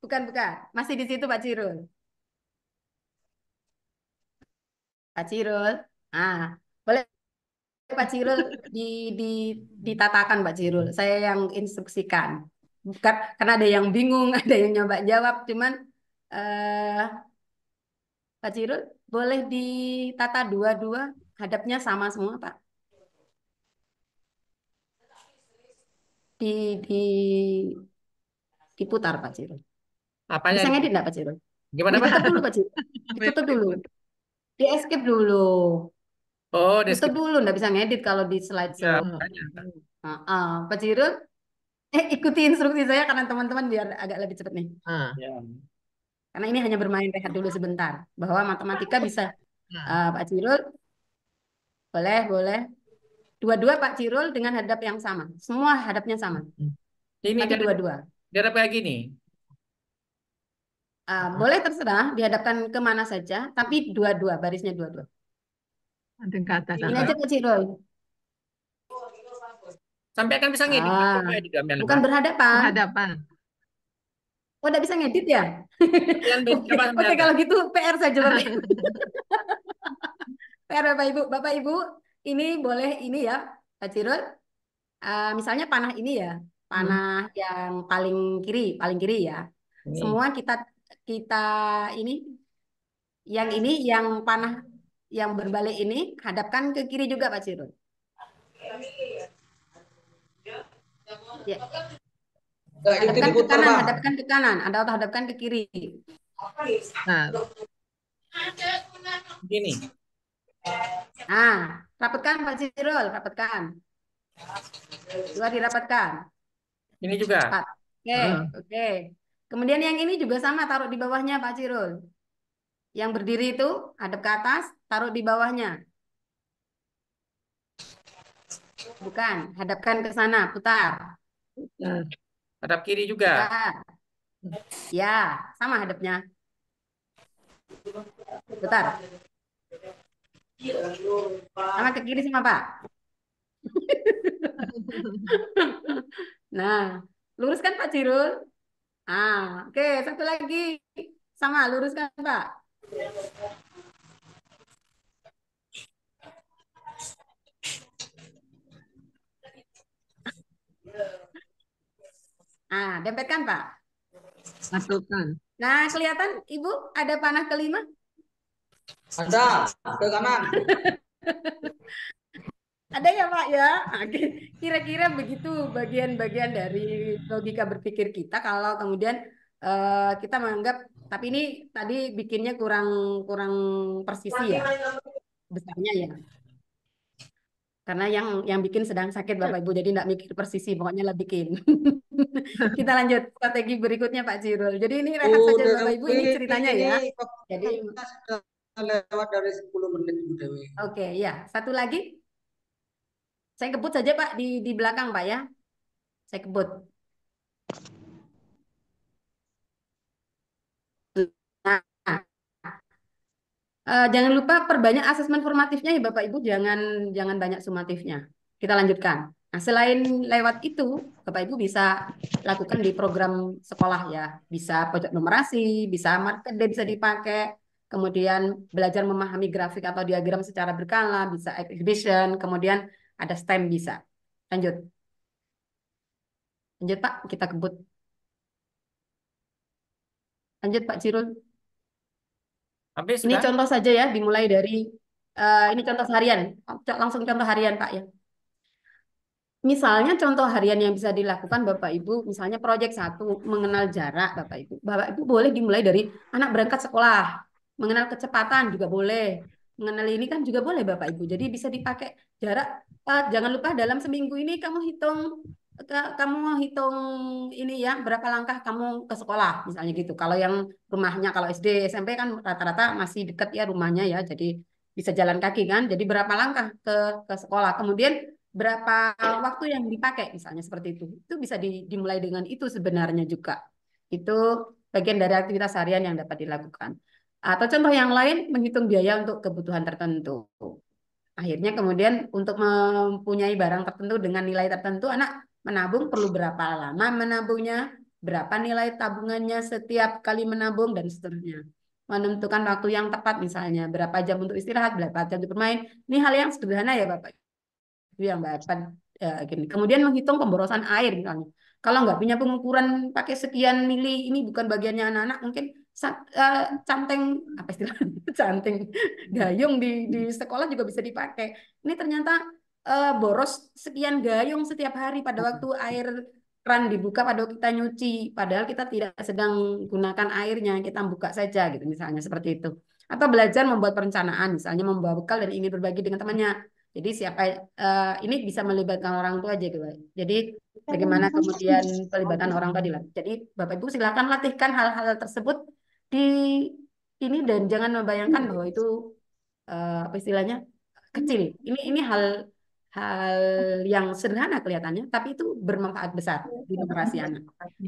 Bukan. Masih di situ Pak Cirul. Pak Cirul. Ah, boleh Pak Cirul di, di, ditatakan Pak Cirul. Saya yang instruksikan. Bukan karena ada yang bingung, ada yang nyoba jawab, cuman eh Pak Cirul boleh ditata dua-dua, hadapnya sama semua Pak. Di diputar Pak Cirul. Apanya? Bisa ngedit enggak Pak Cirul? Gimana, Pak? Ditutup dulu Pak Cirul. Ditutup dulu. Di escape dulu. Oh, di Tutup skip. dulu, enggak bisa ngedit kalau di Ya, slideshow. makanya. Pak Cirul ikuti instruksi saya karena teman-teman biar agak lebih cepat nih. Ya. Karena ini hanya bermain rehat dulu sebentar. Bahwa matematika bisa Pak Cirul boleh. Dua-dua Pak Cirul dengan hadap yang sama. Semua hadapnya sama. Ini Tapi dua-dua. dia kayak gini. Boleh terserah dihadapkan kemana saja, tapi dua-dua, barisnya dua-dua. Ada ke atas. Ini aja Pak Cirul. Sampai kan bisa ngedit. Coba edit gambar, Bukan Pak. berhadapan. Berhadapan. Oh, udah bisa ngedit ya? Coba Oke, kalau gitu PR saja Bapak Ibu. PR Bapak Ibu, ini boleh ini ya, Pak Cirul. Misalnya panah ini ya, panah yang paling kiri ya. Ini. Semua kita ini yang panah yang berbalik ini hadapkan ke kiri juga Pak Cirul. Ya. Hadapkan ke kanan, atau hadapkan ke kiri. Nah. Gini. Rapatkan Pak Cirul, rapatkan. Dua dirapatkan. Ini juga. Oke. Kemudian yang ini juga sama, taruh di bawahnya Pak Cirul. Yang berdiri itu hadap ke atas, taruh di bawahnya. Bukan, hadapkan ke sana, putar. Hadap kiri juga. Ya, sama hadapnya. Putar. Sama ke kiri sama Pak. Nah, luruskan Pak Cirul. Oke, satu lagi. Sama, luruskan Pak. Dempetkan Pak. Masukkan. Nah, kelihatan Ibu ada panah kelima? Ada, ke kanan. Ada ya Pak ya? Kira-kira begitu bagian-bagian dari logika berpikir kita kalau kemudian kita menganggap, tapi ini tadi bikinnya kurang persisi ya, besarnya ya. Karena yang bikin sedang sakit Bapak Ibu, jadi enggak mikir persisi, pokoknya lah bikin. Kita lanjut strategi berikutnya Pak Cirul. Jadi ini rehat saja Bapak Ibu, ini ceritanya ya. Jadi kita sudah lewat dari 10 menit Ibu Dewi. Oke, ya. Satu lagi. Saya kebut saja Pak di belakang Pak ya. Saya kebut. Nah, jangan lupa perbanyak asesmen formatifnya ya Bapak Ibu, jangan banyak sumatifnya. Kita lanjutkan. Nah, selain lewat itu, Bapak Ibu bisa lakukan di program sekolah ya. Bisa pojok numerasi, bisa market day bisa dipakai. Kemudian belajar memahami grafik atau diagram secara berkala, bisa exhibition, kemudian ada STEM bisa. Lanjut. Lanjut Pak, kita kebut. Lanjut Pak Cirul. Ini contoh saja ya, dimulai dari ini contoh harian. Langsung contoh harian Pak ya. Misalnya contoh harian yang bisa dilakukan Bapak Ibu, misalnya proyek 1 mengenal jarak Bapak Ibu. Bapak Ibu boleh dimulai dari anak berangkat sekolah, mengenal kecepatan juga boleh. Mengenal ini kan juga boleh Bapak Ibu. Jadi bisa dipakai jarak. Jangan lupa dalam seminggu ini kamu hitung ini ya, berapa langkah kamu ke sekolah misalnya gitu. Kalau yang rumahnya, kalau SD SMP kan rata-rata masih dekat ya rumahnya ya, jadi bisa jalan kaki kan. Jadi berapa langkah ke sekolah, kemudian berapa waktu yang dipakai misalnya seperti itu. Itu bisa dimulai dengan itu sebenarnya juga. Itu bagian dari aktivitas harian yang dapat dilakukan. Atau contoh yang lain, menghitung biaya untuk kebutuhan tertentu. Akhirnya kemudian untuk mempunyai barang tertentu dengan nilai tertentu, anak menabung perlu berapa lama menabungnya, berapa nilai tabungannya setiap kali menabung, dan seterusnya. Menentukan waktu yang tepat misalnya, berapa jam untuk istirahat, berapa jam untuk bermain. Ini hal yang sederhana ya Bapak. Itu yang Bapak gini. Kemudian menghitung pemborosan air misalnya. Kalau nggak punya pengukuran pakai sekian mili, ini bukan bagiannya anak-anak, mungkin canteng apa istilahnya canteng gayung di sekolah juga bisa dipakai. Ini ternyata boros sekian gayung setiap hari pada waktu air keran dibuka pada waktu kita nyuci, padahal kita tidak sedang gunakan airnya, kita buka saja gitu misalnya seperti itu. Atau belajar membuat perencanaan, misalnya membawa bekal dan ingin berbagi dengan temannya. Jadi siapa ini bisa melibatkan orang tua aja gitu. Jadi bagaimana kemudian pelibatan orang tadi lah. Jadi Bapak Ibu silakan latihkan hal-hal tersebut di ini dan jangan membayangkan bahwa itu apa istilahnya kecil. Ini hal hal yang sederhana kelihatannya, tapi itu bermanfaat besar di numerasi anak.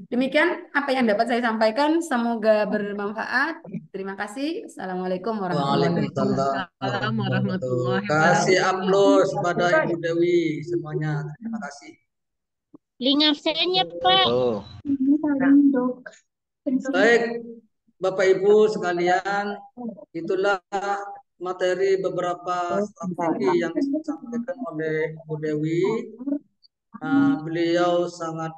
Demikian apa yang dapat saya sampaikan. Semoga bermanfaat. Terima kasih. Assalamualaikum warahmatullahi wabarakatuh. Waalaikumsalam warahmatullahi Kasih wabarakatuh. aplaus pada Ibu Dewi semuanya. Terima kasih. Link absennya, Pak. Oh. Baik, Bapak Ibu sekalian, itulah materi beberapa strategi yang disampaikan oleh Ibu Dewi. Beliau sangat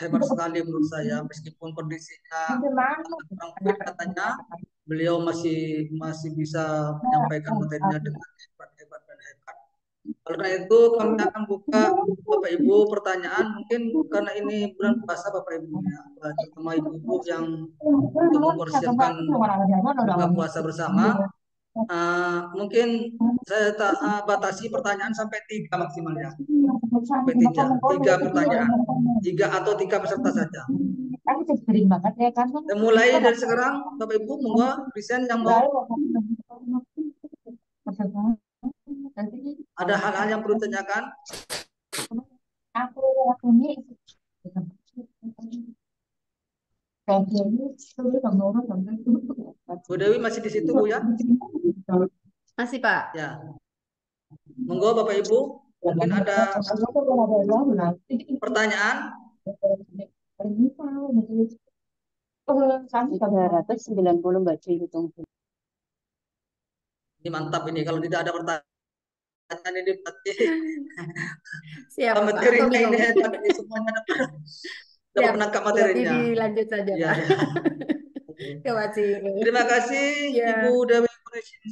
hebat sekali menurut saya, meskipun kondisinya kurang fit katanya, beliau masih bisa menyampaikan materinya dengan hebat dan hebat. Oleh karena itu kami akan buka Bapak Ibu pertanyaan, mungkin karena ini bulan puasa Bapak Ibu ya, terutama ibu-ibu yang untuk mempersiapkan buka puasa bersama. Mungkin saya batasi pertanyaan sampai 3 maksimalnya. Sampai 3 pertanyaan. 3 atau 3 peserta saja. Dan mulai dari sekarang, Bapak Ibu, monggo present yang mau. Ada hal-hal yang perlu ditanyakan? Bu Dewi masih di situ, Bu ya? Masih, Pak. Ya. Monggo Bapak Ibu, mungkin ada pertanyaan? 390 baca hitung. Ini mantap ini, kalau tidak ada pertanyaan ini berarti Siap, Pak. materinya Aku ini bingung. hebat, ini semuanya dapat Siap. menangkap Berarti materinya. dilanjut saja, Ya, Pak. ya. Terima kasih. Terima kasih Ya. Ibu Dewi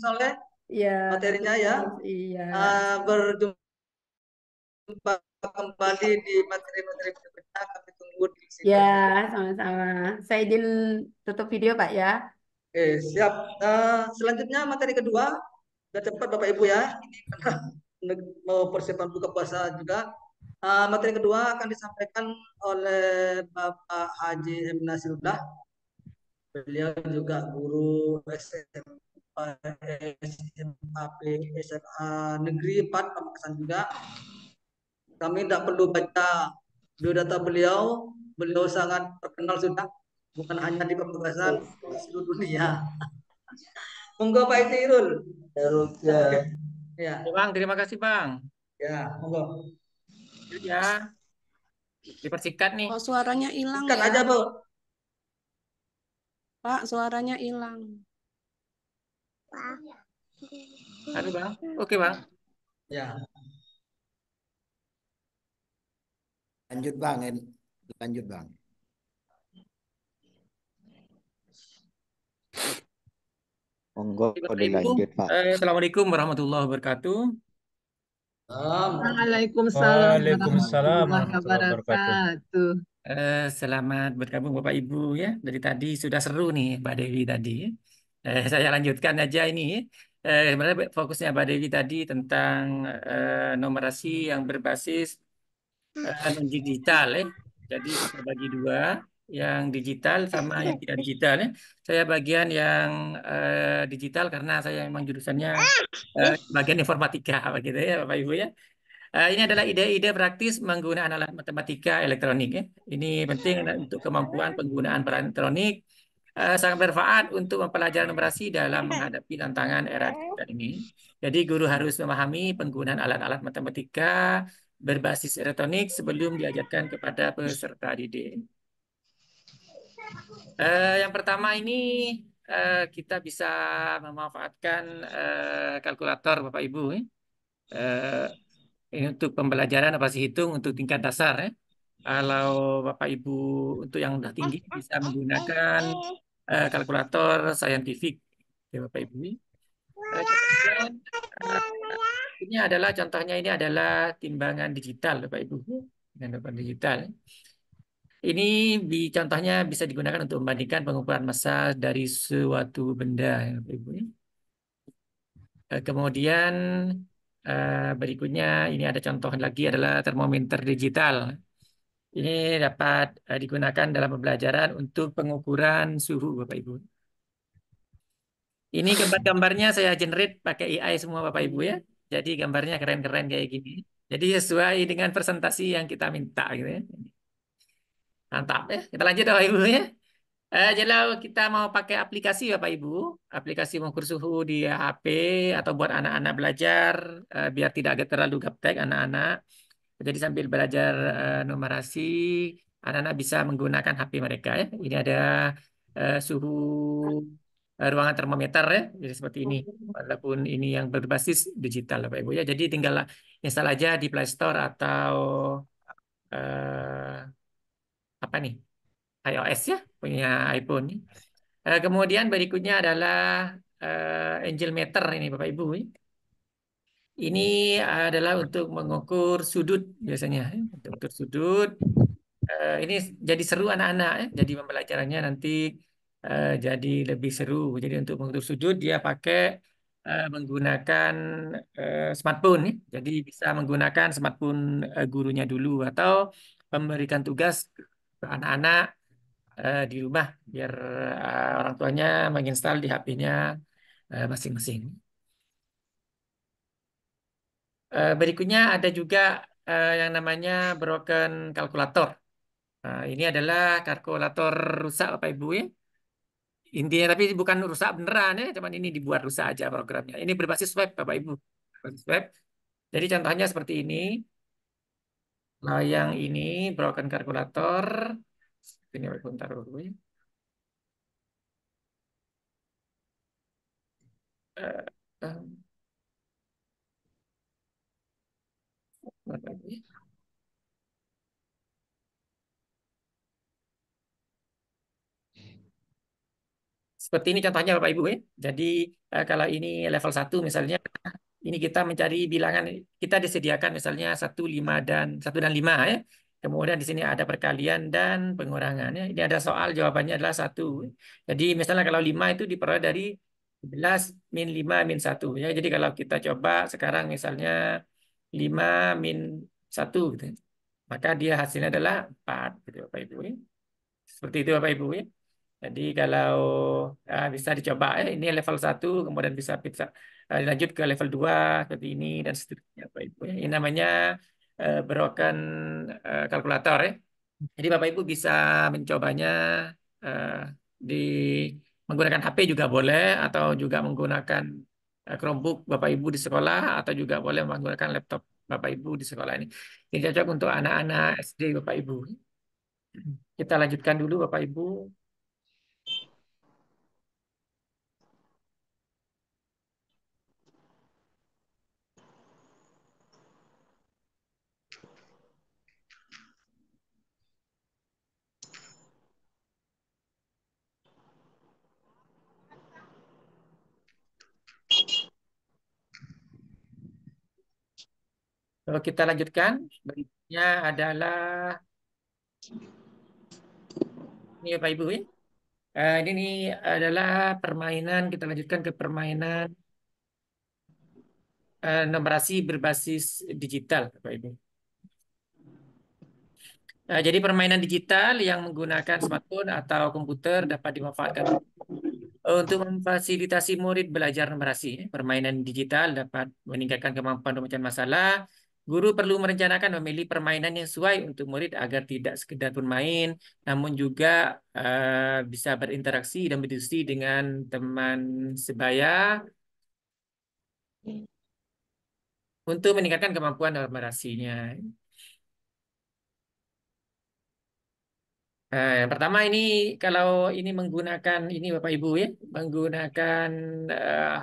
Soleh Ya, materinya ya. iya. Berjumpa kembali di materi-materi berikutnya. Kami tunggu di sini. Ya, sama-sama. Saya izin tutup video, Pak ya. Oke, siap. Selanjutnya materi kedua. Sudah cepat Bapak Ibu ya. Ini karena mau persiapan buka puasa juga. Materi kedua akan disampaikan oleh Bapak Haji M. Nasrullah. Beliau juga guru SMAP SMA Negeri 4 Pamekasan juga. Kami tidak perlu baca biodata beliau. Beliau sangat terkenal sudah, bukan hanya di Pamekasan, di seluruh dunia. Monggo Pak Itirul. Ya. Bang, terima kasih Bang. Ya, monggo. Ya, dipersingkat nih. Oh, suaranya hilang Singkat ya. aja, Bu. Pak, suaranya hilang. Halo Bang. Oke Bang. Ya. Lanjut Bang, lanjut Bang. Monggo Bapak Ibu, dilanjut Pak. Assalamualaikum warahmatullahi wabarakatuh. Waalaikumsalam Waalaikumsalam warahmatullahi warahmatullahi wabarakatuh. wabarakatuh. Selamat bergabung Bapak Ibu ya. Dari tadi sudah seru nih Mbak Dewi tadi. Saya lanjutkan aja ini. Sebenarnya fokusnya Mbak Dewi tadi tentang numerasi yang berbasis non-digital ya. Jadi kita bagi 2, yang digital sama yang tidak digital ya. Saya bagian yang digital karena saya memang jurusannya bagian informatika begitu ya Bapak Ibu ya. Ini adalah ide-ide praktis menggunakan alat matematika elektronik ya. Ini penting untuk kemampuan penggunaan peran elektronik, sangat bermanfaat untuk mempelajari numerasi dalam menghadapi tantangan era digital ini. Jadi guru harus memahami penggunaan alat-alat matematika berbasis elektronik sebelum diajarkan kepada peserta didik. Yang pertama ini kita bisa memanfaatkan kalkulator Bapak Ibu ya. Ini untuk pembelajaran operasi hitung untuk tingkat dasar ya. Kalau Bapak Ibu untuk yang udah tinggi bisa menggunakan kalkulator saintifik ya Bapak Ibu. Kemudian, contohnya ini adalah timbangan digital Bapak Ibu. Timbangan digital. Ini contohnya bisa digunakan untuk membandingkan pengumpulan massa dari suatu benda ya Bapak Ibu. Kemudian berikutnya ini ada contoh lagi adalah termometer digital. Ini dapat digunakan dalam pembelajaran untuk pengukuran suhu, Bapak Ibu. Ini gambar-gambarnya saya generate pakai AI semua, Bapak Ibu ya. Jadi gambarnya keren-keren kayak gini. Jadi sesuai dengan presentasi yang kita minta gitu ya. Mantap ya. Kita lanjut Bapak Ibu ya. Jadi kalau kita mau pakai aplikasi Bapak Ibu, aplikasi mengukur suhu di HP atau buat anak-anak belajar biar tidak terlalu gaptek anak-anak. Jadi sambil belajar numerasi, anak-anak bisa menggunakan HP mereka ya. Ini ada suhu ruangan termometer ya, jadi seperti ini. Walaupun ini yang berbasis digital Bapak Ibu ya. Jadi tinggal install aja di Play Store atau eh, apa nih? iOS ya, punya iPhone. Kemudian berikutnya adalah Angel Meter ini Bapak Ibu. Ini adalah untuk mengukur sudut biasanya, untuk mengukur sudut. Ini jadi seru anak-anak ya. Jadi pembelajarannya nanti jadi lebih seru. Jadi untuk mengukur sudut dia pakai menggunakan smartphone ya. Jadi bisa menggunakan smartphone gurunya dulu atau memberikan tugas ke anak-anak di rumah biar orang tuanya menginstal di HP-nya masing-masing. Berikutnya ada juga yang namanya broken calculator. Nah, ini adalah kalkulator rusak Bapak Ibu ya. Intinya tapi bukan rusak beneran ya, cuman ini dibuat rusak aja programnya. Ini berbasis web Bapak Ibu. Berbasis web. Jadi contohnya seperti ini. Nah, yang ini broken calculator. Ini bentar dulu ya. Eh, eh, Bapak Ibu ya. Seperti ini contohnya Bapak Ibu ya. Jadi kalau ini level 1 misalnya ini kita mencari bilangan kita disediakan misalnya 1 dan 5 ya. Kemudian di sini ada perkalian dan pengurangan ya. Ini ada soal jawabannya adalah 1. Jadi misalnya kalau 5 itu diperoleh dari 11 min 5 min 1 ya. Jadi kalau kita coba sekarang misalnya 5 min 1 gitu. Maka dia hasilnya adalah 4 gitu Bapak Ibu ya. Seperti itu Bapak Ibu ya. Jadi kalau bisa dicoba ya, ini level 1, kemudian bisa lanjut ke level 2 seperti ini dan seterusnya Bapak Ibu. Ini namanya broken kalkulator ya. Jadi Bapak Ibu bisa mencobanya eh, di menggunakan HP juga boleh atau juga menggunakan Chromebook Bapak Ibu di sekolah atau juga boleh menggunakan laptop Bapak Ibu di sekolah ini. Ini cocok untuk anak-anak SD Bapak Ibu. Kita lanjutkan dulu Bapak Ibu. Kalau kita lanjutkan, berikutnya adalah ini Bapak Ibu ya. Ini nih adalah permainan, kita lanjutkan ke permainan numerasi berbasis digital Bapak Ibu. Jadi permainan digital yang menggunakan smartphone atau komputer dapat dimanfaatkan untuk memfasilitasi murid belajar numerasi. Permainan digital dapat meningkatkan kemampuan pemecahan masalah. Guru perlu merencanakan memilih permainan yang sesuai untuk murid agar tidak sekedar bermain, namun juga bisa berinteraksi dan berdiskusi dengan teman sebaya untuk meningkatkan kemampuan numerasinya. Yang pertama ini kalau ini menggunakan ini Bapak Ibu ya, menggunakan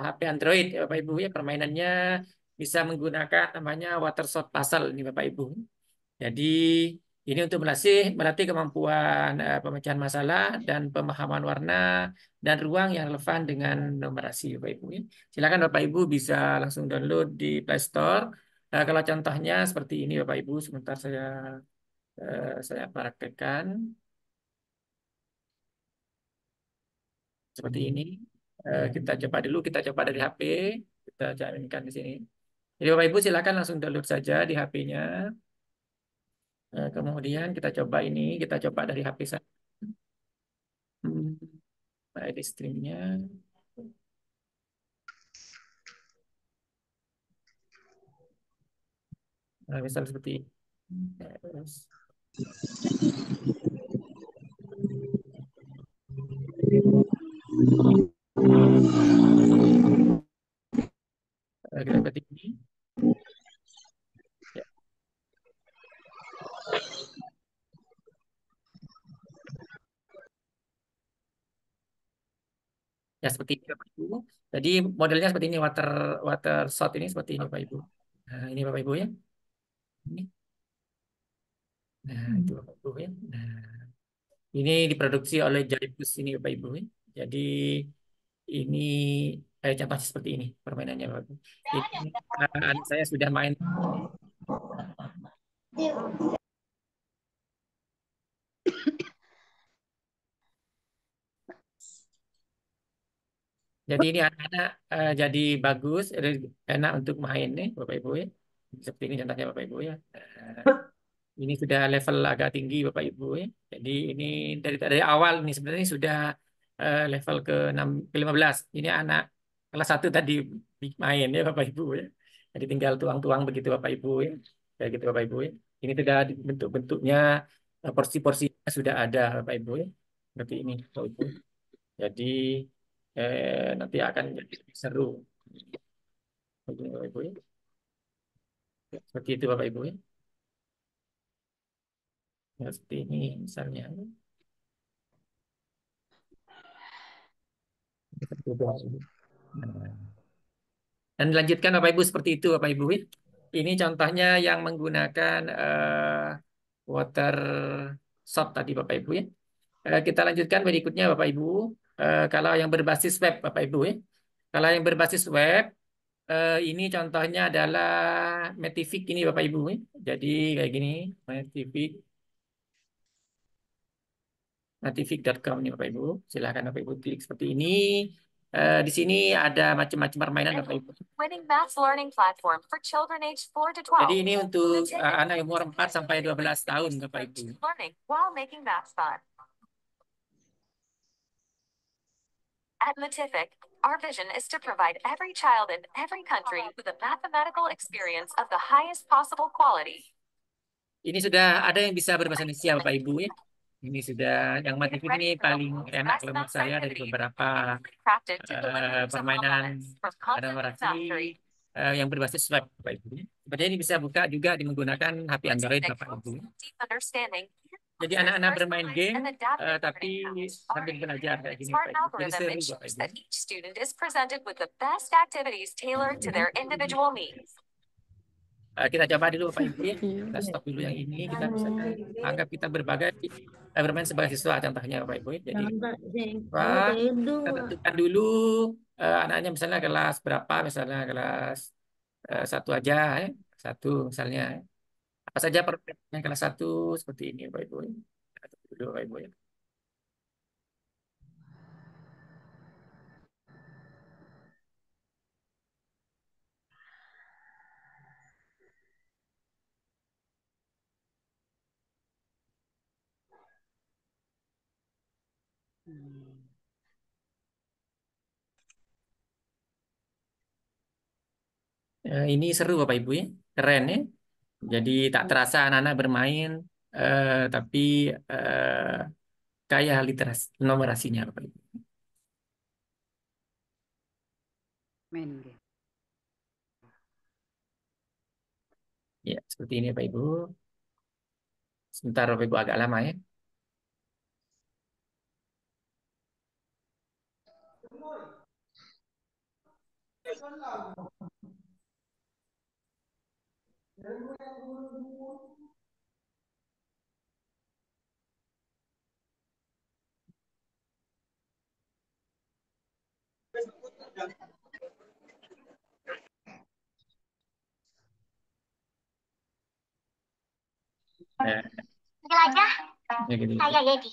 HP Android ya, Bapak Ibu ya, permainannya bisa menggunakan namanya Watershot Puzzle ini Bapak Ibu. Jadi ini untuk melatih kemampuan pemecahan masalah dan pemahaman warna dan ruang yang relevan dengan numerasi Bapak Ibu ya. Silakan Bapak Ibu bisa langsung download di Play Store. Kalau contohnya seperti ini Bapak Ibu, sebentar saya praktekkan. Seperti ini. Kita coba dulu, kita coba dari HP, kita jaminkan di sini. Jadi Bapak Ibu silakan langsung download saja di HP-nya. Kemudian kita coba ini, kita coba dari HP saya. Di streamnya. Misal seperti ini. Kita ketik ini. Ya. Ya seperti ini Bapak Ibu. Jadi modelnya seperti ini, water shot ini seperti ini Bapak Ibu. Nah, ini Bapak Ibu ya. Ini. Nah, itu Bapak Ibu ya. Nah, ini diproduksi oleh Jaipus ini Bapak Ibu ya. Jadi ini contoh seperti ini permainannya Bapak Ibu. Ini anak saya sudah main. Jadi ini anak-anak jadi bagus, enak untuk main nih Bapak Ibu ya. Seperti ini contohnya Bapak Ibu ya. Ini sudah level agak tinggi Bapak Ibu ya. Jadi ini dari awal nih sebenarnya sudah level ke-6 ke-15. Ini anak kelas 1 tadi main ya Bapak Ibu ya. Jadi tinggal tuang-tuang begitu Bapak Ibu ya. Kayak gitu Bapak Ibu ya. Ini sudah bentuk-bentuknya porsi-porsinya sudah ada Bapak Ibu ya. Seperti ini Bapak Ibu. Jadi nanti akan jadi lebih seru. Bapak Ibu ya. Seperti itu Bapak Ibu ya. Ya, seperti ini misalnya. Nah. Dan dilanjutkan Bapak Ibu seperti itu Bapak Ibu. Ini contohnya yang menggunakan water shot tadi Bapak Ibu ya. Kita lanjutkan berikutnya Bapak Ibu. Kalau yang berbasis web Bapak Ibu ya. Kalau yang berbasis web ini contohnya adalah Metific ini Bapak Ibu ya. Jadi kayak gini Metific.com ini Bapak Ibu. Silakan Bapak Ibu klik seperti ini. Di sini ada macam-macam permainan Bapak Ibu. Jadi ini untuk anak umur 4 sampai 12 tahun Bapak Ibu. At Metific, our vision is to provide every child in every country with a mathematical experience of the highest possible quality. Ini sudah ada yang bisa berbahasa Indonesia Bapak Ibu ya. Ini sudah yang Metific ini paling enak kalau menurut saya dari beberapa permainan animasi yang berbasis web Bapak Ibu. Sebenarnya ini bisa buka juga menggunakan HP Android Bapak Ibu. Jadi anak-anak bermain game tapi sambil belajar kayak gini Bapak Ibu. Jadi seru Bapak Ibu. Each student is presented with the best activities tailored to their individual needs. Kita coba dulu Pak Ibu ya. Kita stop dulu yang ini. Kita bisa anggap kita bermain sebagai siswa contohnya Pak Ibu. Jadi kita tentukan dulu anaknya misalnya kelas berapa, misalnya kelas 1 aja ya. 1 misalnya. Apa saja permainannya kelas 1 seperti ini Pak Ibu. Kita tunggu dulu Pak Ibu ya. Ini seru Bapak Ibu ya, keren ya. Jadi tak terasa anak-anak bermain, tapi kaya literasi, numerasinya Bapak Ibu. Main game. Ya, seperti ini Bapak Ibu. Sebentar Bapak Ibu agak lama ya. Jelajah, Ya, gitu. saya Yedi.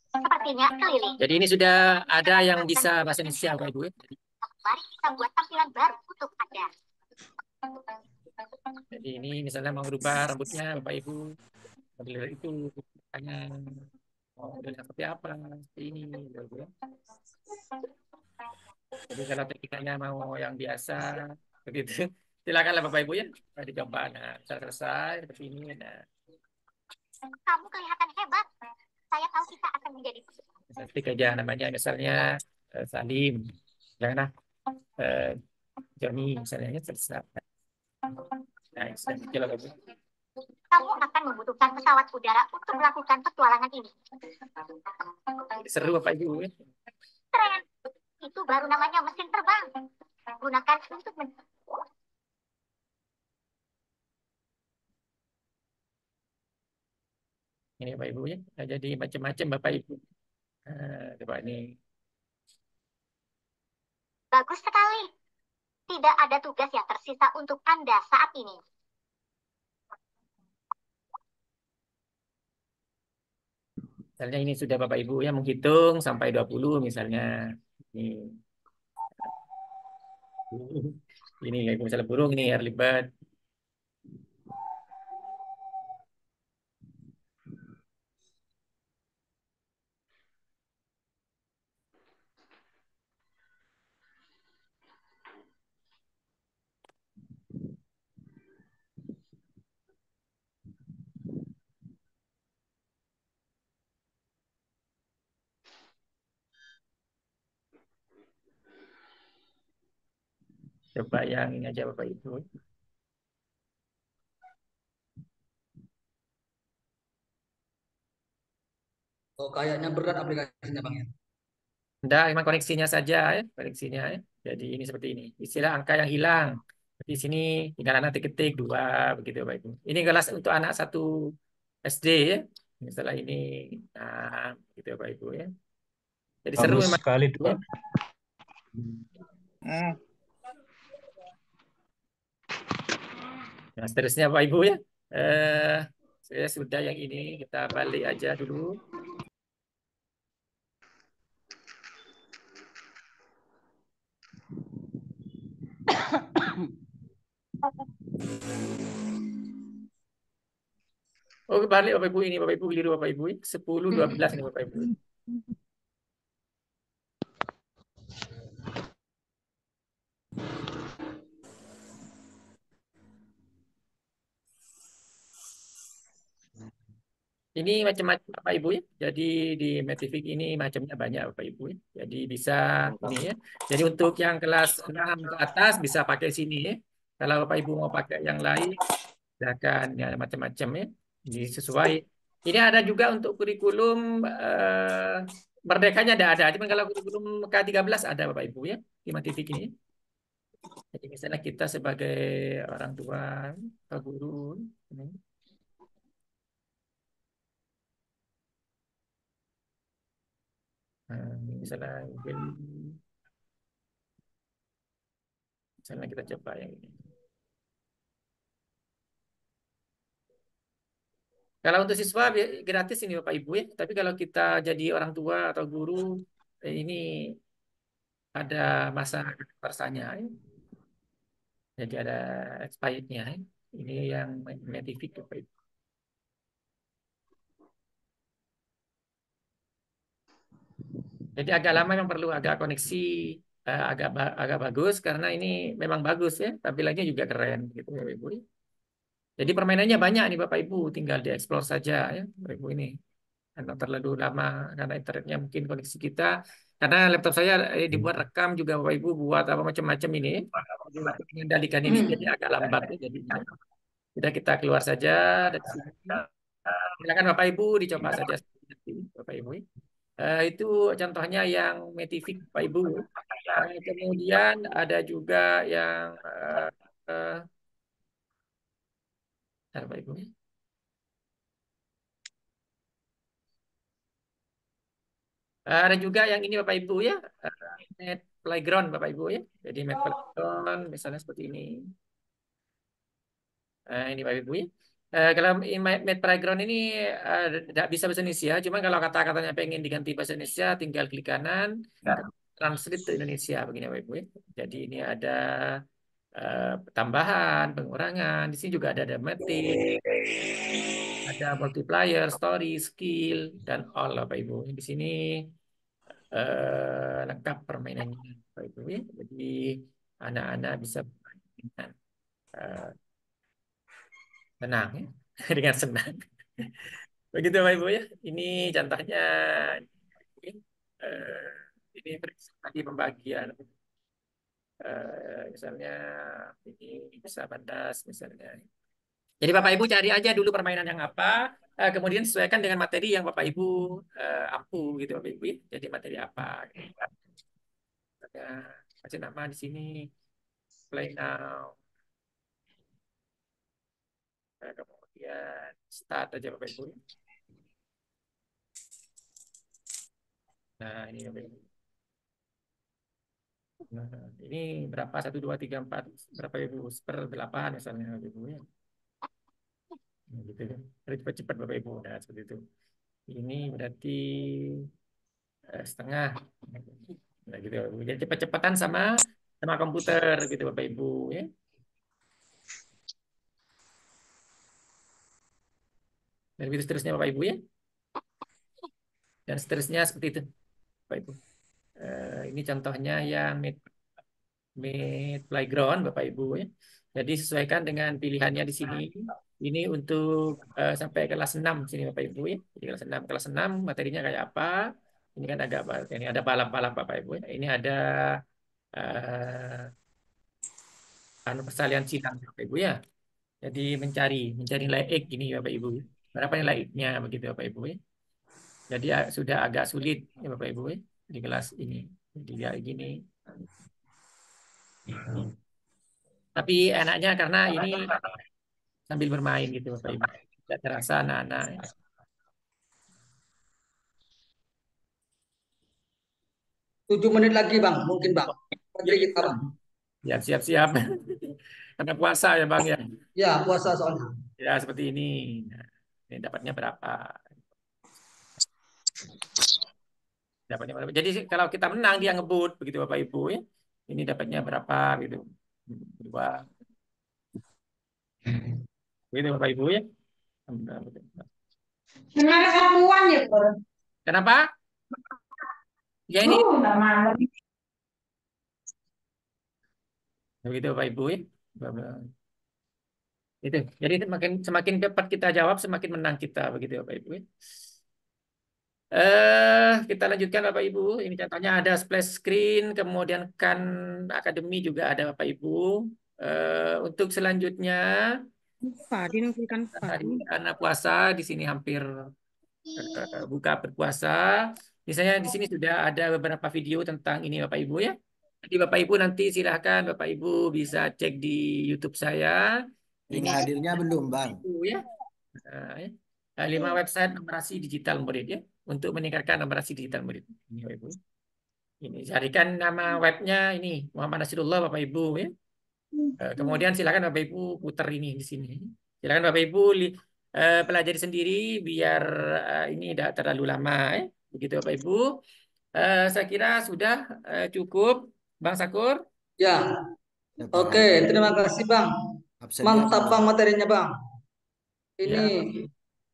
Sepertinya keliling. Jadi ini sudah ada yang bisa bahasa Indonesia Bapak Ibu. Mari kita buat tampilan baru untuk Anda. Jadi ini misalnya mau rubah rambutnya Bapak Ibu. Model itu hanya modelnya seperti apa seperti ini gitu ya. Jadi kalau teknikanya mau yang biasa begitu, silakanlah Bapak Ibu ya, dicoba. Nah, bisa selesai seperti ini. Nah, Kamu kelihatan hebat. Saya tahu kita akan menjadi ketik aja namanya misalnya Salim, janganlah eh, Joni misalnya ya, selesai. Nah, sudah Bapak Ibu. Kamu akan membutuhkan pesawat udara untuk melakukan petualangan ini. Seru Bapak Ibu ya. Keren. Itu baru namanya mesin terbang. Gunakan untuk Ini Bapak Ibu ya. Nah, jadi macam-macam Bapak Ibu. Coba ini. Bagus sekali. Tidak ada tugas yang tersisa untuk Anda saat ini. Misalnya ini sudah Bapak Ibu ya menghitung sampai 20 misalnya. Ini kayak misalnya burung ini early bird. Coba yang ini aja Bapak Ibu. Oh, kayaknya berat aplikasinya Bang ya. Enggak, memang koneksinya saja ya, koneksinya ya. Jadi ini seperti ini. Istilah angka yang hilang. Di sini tinggal anak ketik 2 begitu Bapak Ibu. Ini kelas untuk anak 1 SD ya. Misalnya ini nah gitu Bapak Ibu ya. Jadi seru Bagus memang. sekali tuh, Ya. Pak. Nah, seterusnya Bapak Ibu ya. Saya sudah yang ini kita balik aja dulu. Oh, balik Bapak Ibu ini Bapak Ibu keliru Bapak Ibu. 10 12 ini Bapak Ibu. Ini macam-macam Bapak Ibu ya. Jadi di Metific ini macamnya banyak Bapak Ibu ya. Jadi bisa ini ya. Jadi untuk yang kelas 6 ke atas bisa pakai sini ya. Kalau Bapak Ibu mau pakai yang lain, silakan ya macam-macam ya. Jadi sesuai. Ini ada juga untuk kurikulum Merdekanya ada. Cuma kalau kurikulum K13 ada Bapak Ibu ya di Metific ini. Jadi misalnya kita sebagai orang tua atau guru ini. Nah, ini misalnya kita coba yang ini. Kalau untuk siswa gratis ini Bapak Ibu ya. Tapi kalau kita jadi orang tua atau guru ini ada masa persanya ya. Jadi ada expirednya ya. Ini yang Metific Bapak Ibu. Jadi agak lama yang perlu agak koneksi agak bagus karena ini memang bagus ya. Tampilannya juga keren gitu Bapak Ibu. Jadi permainannya banyak nih Bapak Ibu, tinggal dieksplor saja ya Bapak Ibu ini. Karena terlalu lama karena internetnya mungkin koneksi kita. Karena laptop saya dibuat rekam juga Bapak Ibu buat apa macam-macam ini. Mengendalikan ini jadi agak lambat ya. Jadi kita keluar saja dari sini. Silakan Bapak Ibu dicoba saja Bapak Ibu. Itu contohnya yang Metific Bapak Ibu. Kemudian ada juga yang Bapak Ibu. Ada juga yang ini Bapak Ibu ya, Net Playground Bapak Ibu ya. Jadi Net Playground misalnya seperti ini. Ini Bapak Ibu ya. Kalau Net Playground ini tidak bisa bahasa Indonesia, cuma kalau kata-katanya pengen diganti bahasa Indonesia, tinggal klik kanan, translate ke Indonesia begini Bapak Ibu ya. Jadi ini ada tambahan, pengurangan. Di sini juga ada matic, ada ada multiplier, story, skill, dan all Bapak Ibu. Di sini lengkap permainannya Bapak Ibu ya. Jadi anak-anak bisa bermain dengan senang ya. Dengan senang. Begitu Bapak Ibu ya. Ini contohnya eh, ini tadi pembagian. Misalnya ini bisa bandas misalnya. Jadi Bapak Ibu cari aja dulu permainan yang apa, kemudian sesuaikan dengan materi yang Bapak Ibu ampu gitu Bapak Ibu ya. Jadi materi apa? Ada kasih nama di sini play now. Kemudian start aja Bapak Ibu. Nah ini Bapak Ibu. Nah, ini berapa? 1, 2, 3, 4. Berapa Ibu? Per 8 misalnya Bapak Ibu ya. Nah, gitu kan. Cepat-cepat Bapak Ibu. Nah, seperti itu. Ini berarti setengah. Nah, gitu. Jadi cepat-cepatan sama komputer gitu Bapak Ibu ya. Dan begitu seterusnya Bapak Ibu ya. Dan seterusnya seperti itu Bapak Ibu. Ini contohnya yang mid playground Bapak Ibu ya. Jadi sesuaikan dengan pilihannya di sini. Ini untuk sampai kelas 6 sini Bapak Ibu ya. Jadi kelas 6 materinya kayak apa? Ini kan agak ini ada balap-balap Bapak Ibu ya. Ini ada persalinan silang Bapak Ibu ya. Jadi mencari nilai X ini Bapak Ibu. Berapa nilai X-nya begitu Bapak Ibu ya. Jadi sudah agak sulit ya Bapak Ibu ya, di kelas ini. Jadi ya gini. Tapi enaknya karena ini sambil bermain gitu Bapak Ibu. Tidak terasa anak-anak. 7 menit lagi Bang, mungkin Bang. Materi kita Bang. Ya, siap-siap. Karena puasa ya Bang ya. Ya, puasa soalnya. Ya, seperti ini. Nah, ini dapatnya berapa? Dapatnya berapa? Jadi kalau kita menang dia ngebut begitu Bapak Ibu ya. Ini dapatnya berapa gitu. 2. Begitu Bapak Ibu ya. Kenapa? Ya ini. Begitu Bapak Ibu ya. Itu. Jadi semakin cepat kita jawab semakin menang kita begitu Bapak Ibu ya. Kita lanjutkan Bapak Ibu. Ini contohnya ada splash screen, kemudian Khan Academy juga ada Bapak Ibu. Untuk selanjutnya, karena puasa di sini hampir buka berpuasa. Misalnya di sini sudah ada beberapa video tentang ini Bapak Ibu ya. Jadi Bapak Ibu nanti silahkan Bapak Ibu bisa cek di YouTube saya. Ini hadirnya belum Bang? Ya. 5 website numerasi digital murid ya untuk meningkatkan numerasi digital murid. Ini Bapak Ibu. Ini carikan nama webnya ini Muhammad Nasrullah Bapak Ibu ya. Kemudian silakan Bapak Ibu putar ini di sini. Silakan Bapak Ibu pelajari sendiri biar ini tidak terlalu lama ya. Begitu Bapak Ibu. Saya kira sudah cukup Bang Sakur. Ya. Oke, terima kasih Bang. Mantap Bang materinya Bang. Ini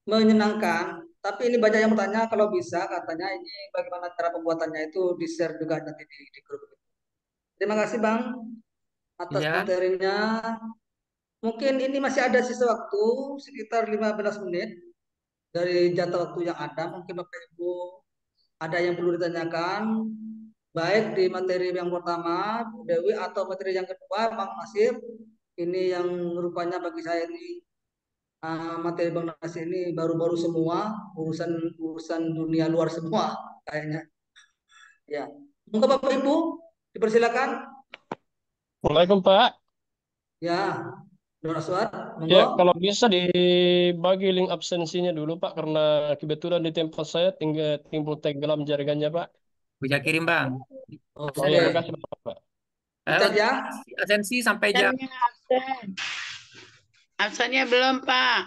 menyenangkan, tapi ini banyak yang bertanya kalau bisa katanya ini bagaimana cara pembuatannya itu di-share juga nanti di grup. Terima kasih Bang atas materinya. Mungkin ini masih ada sisa waktu sekitar 15 menit dari jatah waktu yang ada. Mungkin Bapak Ibu ada yang perlu ditanyakan baik di materi yang pertama Bu Dewi atau materi yang kedua Bang Nasir. Ini yang rupanya bagi saya ini materi Bang Nasir ini baru-baru semua, urusan dunia luar semua kayaknya. Ya, monggo Bapak Ibu dipersilakan. Waalaikumsalam Pak. Ya, Suat, ya kalau bisa dibagi link absensinya dulu Pak karena kebetulan di tempat saya timbul tenggelam jaringannya Pak. Bisa kirim Bang. Oh, terima kasih Pak. Ya. Absensi sampai jam. Absennya belum Pak.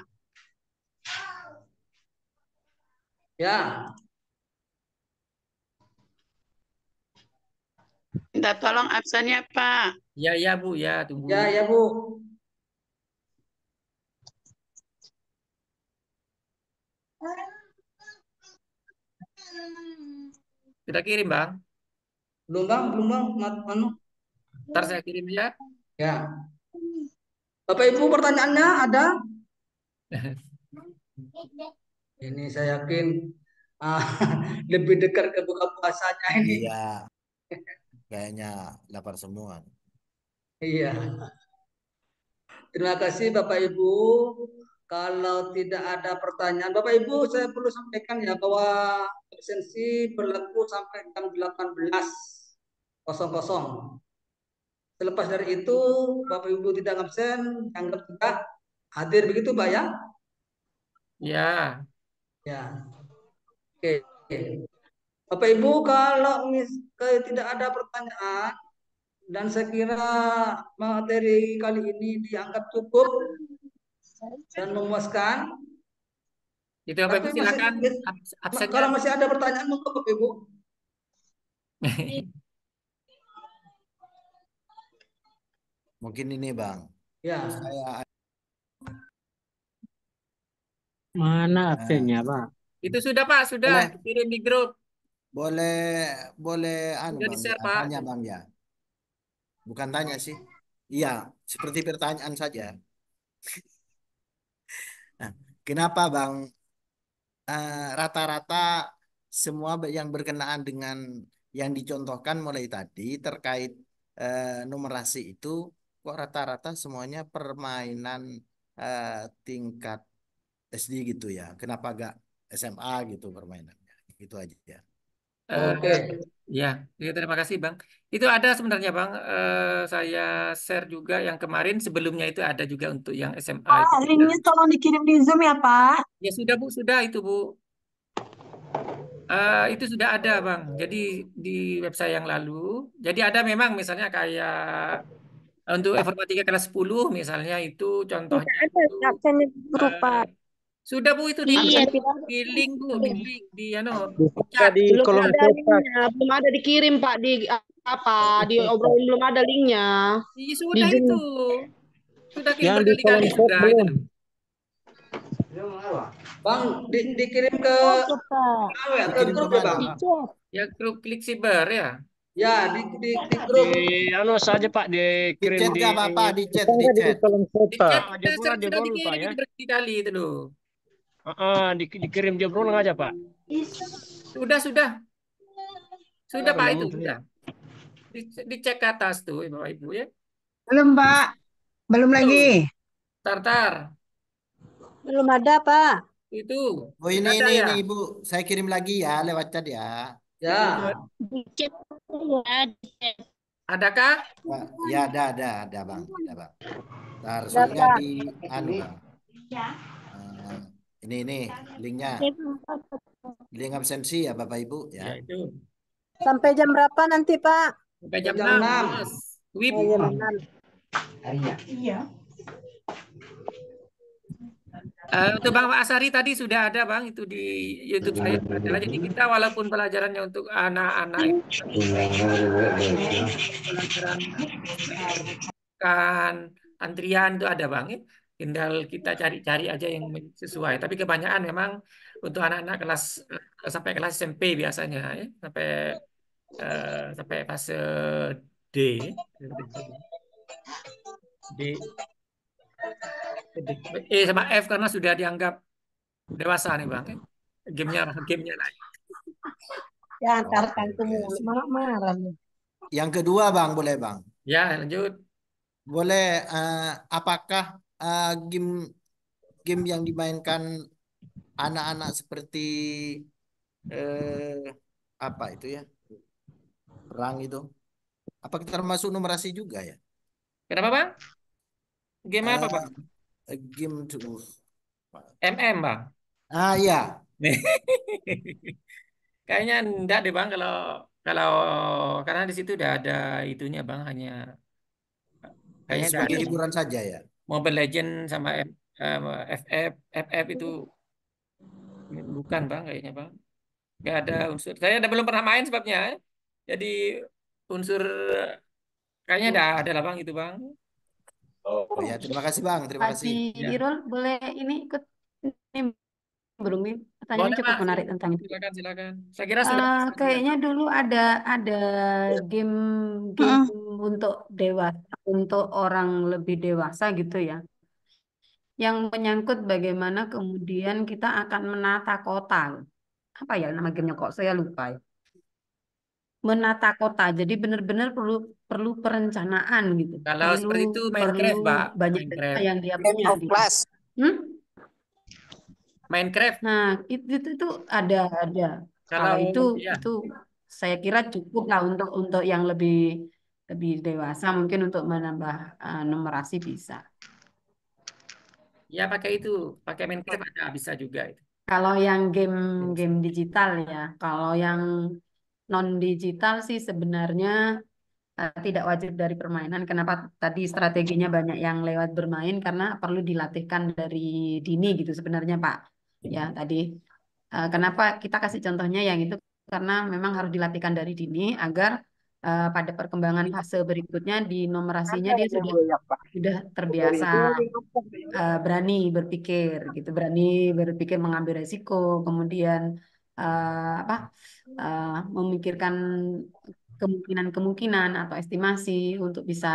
Ya. Minta tolong absennya Pak. Ya Bu, ya tunggu. Ya Bu. Sudah kirim, Bang. Belum bang, Anu. Ntar saya kirim ya. Ya. Bapak Ibu pertanyaannya ada? Ini saya yakin ah, lebih dekat ke buka puasanya ini. Iya, kayaknya lapar semua. Iya. Terima kasih Bapak Ibu. Kalau tidak ada pertanyaan, Bapak Ibu saya perlu sampaikan ya bahwa absensi berlaku sampai jam 18.00. Selepas dari itu Bapak Ibu tidak absen, anggap tidak hadir begitu Pak ya? Ya. Ya. Oke. Bapak Ibu kalau tidak ada pertanyaan dan saya kira materi kali ini dianggap cukup dan memuaskan. Itu Bapak Ibu Tapi silakan kalau absennya. masih ada pertanyaan untuk Bapak Ibu. Mungkin ini Bang. Ya. Saya Mana absennya, Pak? Itu sudah Pak, sudah dikirim di grup. boleh anu Sudah Bang, di-share, ya, Pak. tanya Bang ya. Bukan tanya sih. Iya, seperti pertanyaan saja. Nah, kenapa Bang rata-rata semua yang berkenaan dengan yang dicontohkan mulai tadi terkait numerasi itu kok rata-rata semuanya permainan tingkat SD gitu ya? Kenapa gak SMA gitu permainannya? Gitu aja. Oke. Ya, terima kasih Bang. Itu ada sebenarnya Bang, saya share juga yang kemarin sebelumnya itu ada juga untuk yang SMA Pak, itu. linknya tolong dikirim di Zoom ya, Pak. Ya sudah Bu, sudah itu Bu. Itu sudah ada Bang. Jadi di website yang lalu. Jadi ada memang misalnya kayak untuk informatika kelas 10 misalnya itu contohnya Ada itu absennya di grup, Pak. sudah Bu itu Iya, di link Bu, di link di Buka di Belum kolom ada chat, Pak. linknya, belum ada dikirim, Pak, di di obrolan belum ada linknya. Iya sudah Zoom. itu. Sudah kirim Yang di kolom berkali-kali chat sudah itu. belum. Bang, dikirim ke ke grup ya Bang? Ya grup klik siber ya. Ya, di grup. Di anu saja Pak, dikirim chat di gak apa-apa, di chat, Bukan di di chat. kolom chat, Di Pak. chat dia sudah dia sudah belum Pak dikirim ya. itu berkali-kali itu loh. Dikirim dia belum aja Pak. Sudah. Sudah Pak itu Belum. sudah. Dicek ke atas tuh Bapak Ibu ya. Belum, Pak. Belum lagi. Tar. Belum ada, Pak. Itu. Oh ini Ada ya? Ibu, saya kirim lagi ya lewat chat ya. Ya. Dicek ya, dicek. Adakah? Ya ada Bang, ada Bang. Ntar Ada, soalnya Pak. di anu Bang. Ini linknya. Link absensi ya Bapak Ibu ya. Ya itu. Sampai jam berapa nanti, Pak? Sampai jam Jam 6. 6. Wib. Jam 6. Iya. Untuk Bang Asari tadi sudah ada Bang itu di YouTube saya adalah jadi kita walaupun pelajarannya untuk anak-anak itu pelajaran kan antrian itu ada Bang ya. Tinggal kita cari-cari aja yang sesuai. Tapi kebanyakan memang untuk anak-anak kelas sampai kelas SMP biasanya ya, sampai fase D. D sama F karena sudah dianggap dewasa nih Bang. Gamenya lain. Ya, antarkan mulu. Marah-marah. Yang kedua Bang, boleh Bang? Ya, lanjut. Boleh, apakah game yang dimainkan anak-anak seperti apa itu ya? Perang itu. Apakah termasuk numerasi juga ya? Kenapa Bang? Game apa Bang? Game tuh. MM Bang. Iya. Kayaknya enggak deh Bang kalau karena di situ udah ada itunya Bang hanya kayaknya Sebagai ada hiburan saja ya. Mobile Legend sama FF itu bukan Bang kayaknya Bang. Nggak ada unsur. Saya belum pernah main sebabnya. Jadi unsur kayaknya ada lah Bang itu Bang. Oh ya, terima kasih Bang, terima kasih. Pak Dirul boleh ini ikut ini belum Pertanyaannya Boleh cukup Pak, menarik tentang itu. silakan, silakan. Saya kira sudah bisa juga. Kayaknya dulu ada game untuk dewasa, untuk orang lebih dewasa gitu ya, yang menyangkut bagaimana kemudian kita akan menata kota. Apa ya nama gamenya kok saya lupa ya. Menata kota. Jadi benar-benar perlu perlu perencanaan gitu. Kalau Perlu seperti itu perlu Minecraft, Pak. banyak data Minecraft. yang dia Game punya of gitu. class. Hmm? Minecraft. Nah, itu ada. Kalau Kalau ya, itu saya kira cukup lah untuk yang lebih lebih dewasa mungkin untuk menambah numerasi bisa. ya pakai itu, pakai Minecraft ada bisa juga itu. Kalau yang game digital ya, kalau yang non digital sih sebenarnya tidak wajib dari permainan. Kenapa tadi strateginya banyak yang lewat bermain karena perlu dilatihkan dari dini gitu sebenarnya Pak. Ya tadi kenapa kita kasih contohnya yang itu karena memang harus dilatihkan dari dini agar pada perkembangan fase berikutnya di numerasinya dia sudah terbiasa berani berpikir gitu, berani berpikir mengambil resiko, kemudian apa memikirkan kemungkinan-kemungkinan atau estimasi untuk bisa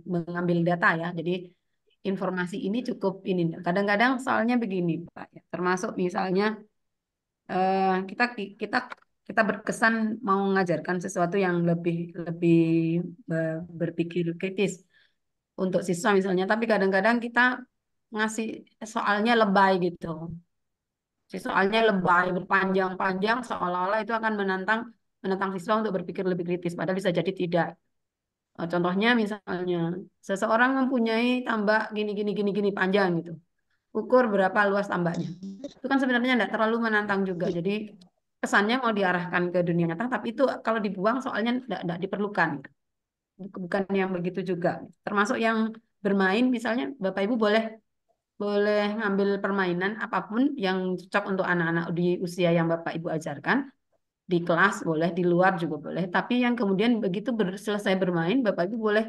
mengambil data ya. Jadi informasi ini cukup ini. Kadang-kadang soalnya begini, Pak, ya. Termasuk misalnya kita kita kita berkesan mau mengajarkan sesuatu yang lebih lebih berpikir kritis untuk siswa misalnya, tapi kadang-kadang kita ngasih soalnya lebay gitu. Si soalnya lebay berpanjang-panjang seolah-olah itu akan menantang menantang siswa untuk berpikir lebih kritis, padahal bisa jadi tidak. Contohnya misalnya seseorang mempunyai tambak gini gini gini gini panjang gitu. Ukur berapa luas tambaknya. Itu kan sebenarnya tidak terlalu menantang juga. Jadi kesannya mau diarahkan ke dunia nyata, tapi itu kalau dibuang soalnya tidak diperlukan. Bukan yang begitu juga. Termasuk yang bermain, misalnya Bapak Ibu boleh boleh ngambil permainan apapun yang cocok untuk anak-anak di usia yang Bapak Ibu ajarkan. Di kelas boleh, di luar juga boleh. Tapi yang kemudian begitu selesai bermain, Bapak Ibu boleh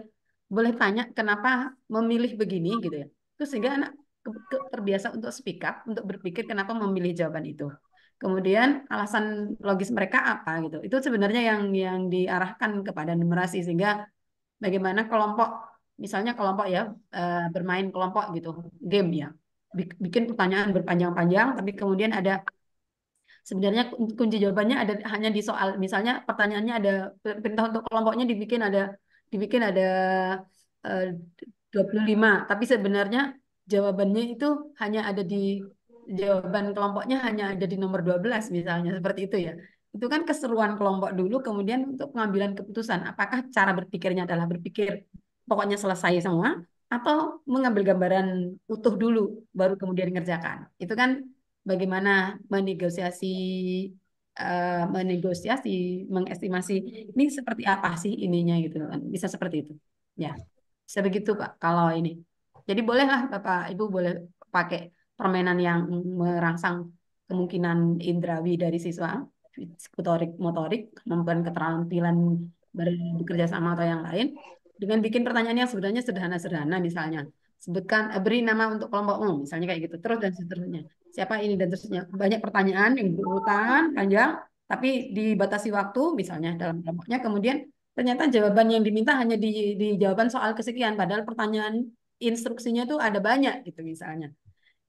boleh tanya kenapa memilih begini gitu ya. Terus sehingga anak terbiasa untuk speak up, untuk berpikir kenapa memilih jawaban itu. Kemudian alasan logis mereka apa gitu. Itu sebenarnya yang diarahkan kepada numerasi sehingga bagaimana kelompok, misalnya kelompok ya bermain kelompok gitu, game ya, bikin pertanyaan berpanjang-panjang, tapi kemudian ada sebenarnya kunci jawabannya ada hanya di soal, misalnya pertanyaannya ada perintah untuk kelompoknya dibikin ada 25, tapi sebenarnya jawabannya itu hanya ada di jawaban kelompoknya hanya ada di nomor 12 misalnya seperti itu ya. Itu kan keseruan kelompok dulu kemudian untuk pengambilan keputusan apakah cara berpikirnya adalah berpikir pokoknya selesai semua atau mengambil gambaran utuh dulu baru kemudian ngerjakan. Itu kan bagaimana menegosiasi mengestimasi ini seperti apa sih ininya gitu kan. Bisa seperti itu. Ya. Bisa begitu Pak kalau ini. Jadi bolehlah Bapak Ibu boleh pakai permainan yang merangsang kemungkinan indrawi dari siswa, motorik, motorik, kemampuan keterampilan bekerja sama atau yang lain, dengan bikin pertanyaan yang sebenarnya sederhana-sederhana misalnya. Sebutkan, beri nama untuk kelompokmu, misalnya kayak gitu, terus dan seterusnya. Siapa ini dan seterusnya. Banyak pertanyaan yang berurutan, panjang, tapi dibatasi waktu, misalnya dalam kelompoknya, kemudian ternyata jawaban yang diminta hanya di jawaban soal kesekian, padahal pertanyaan instruksinya tuh ada banyak gitu misalnya.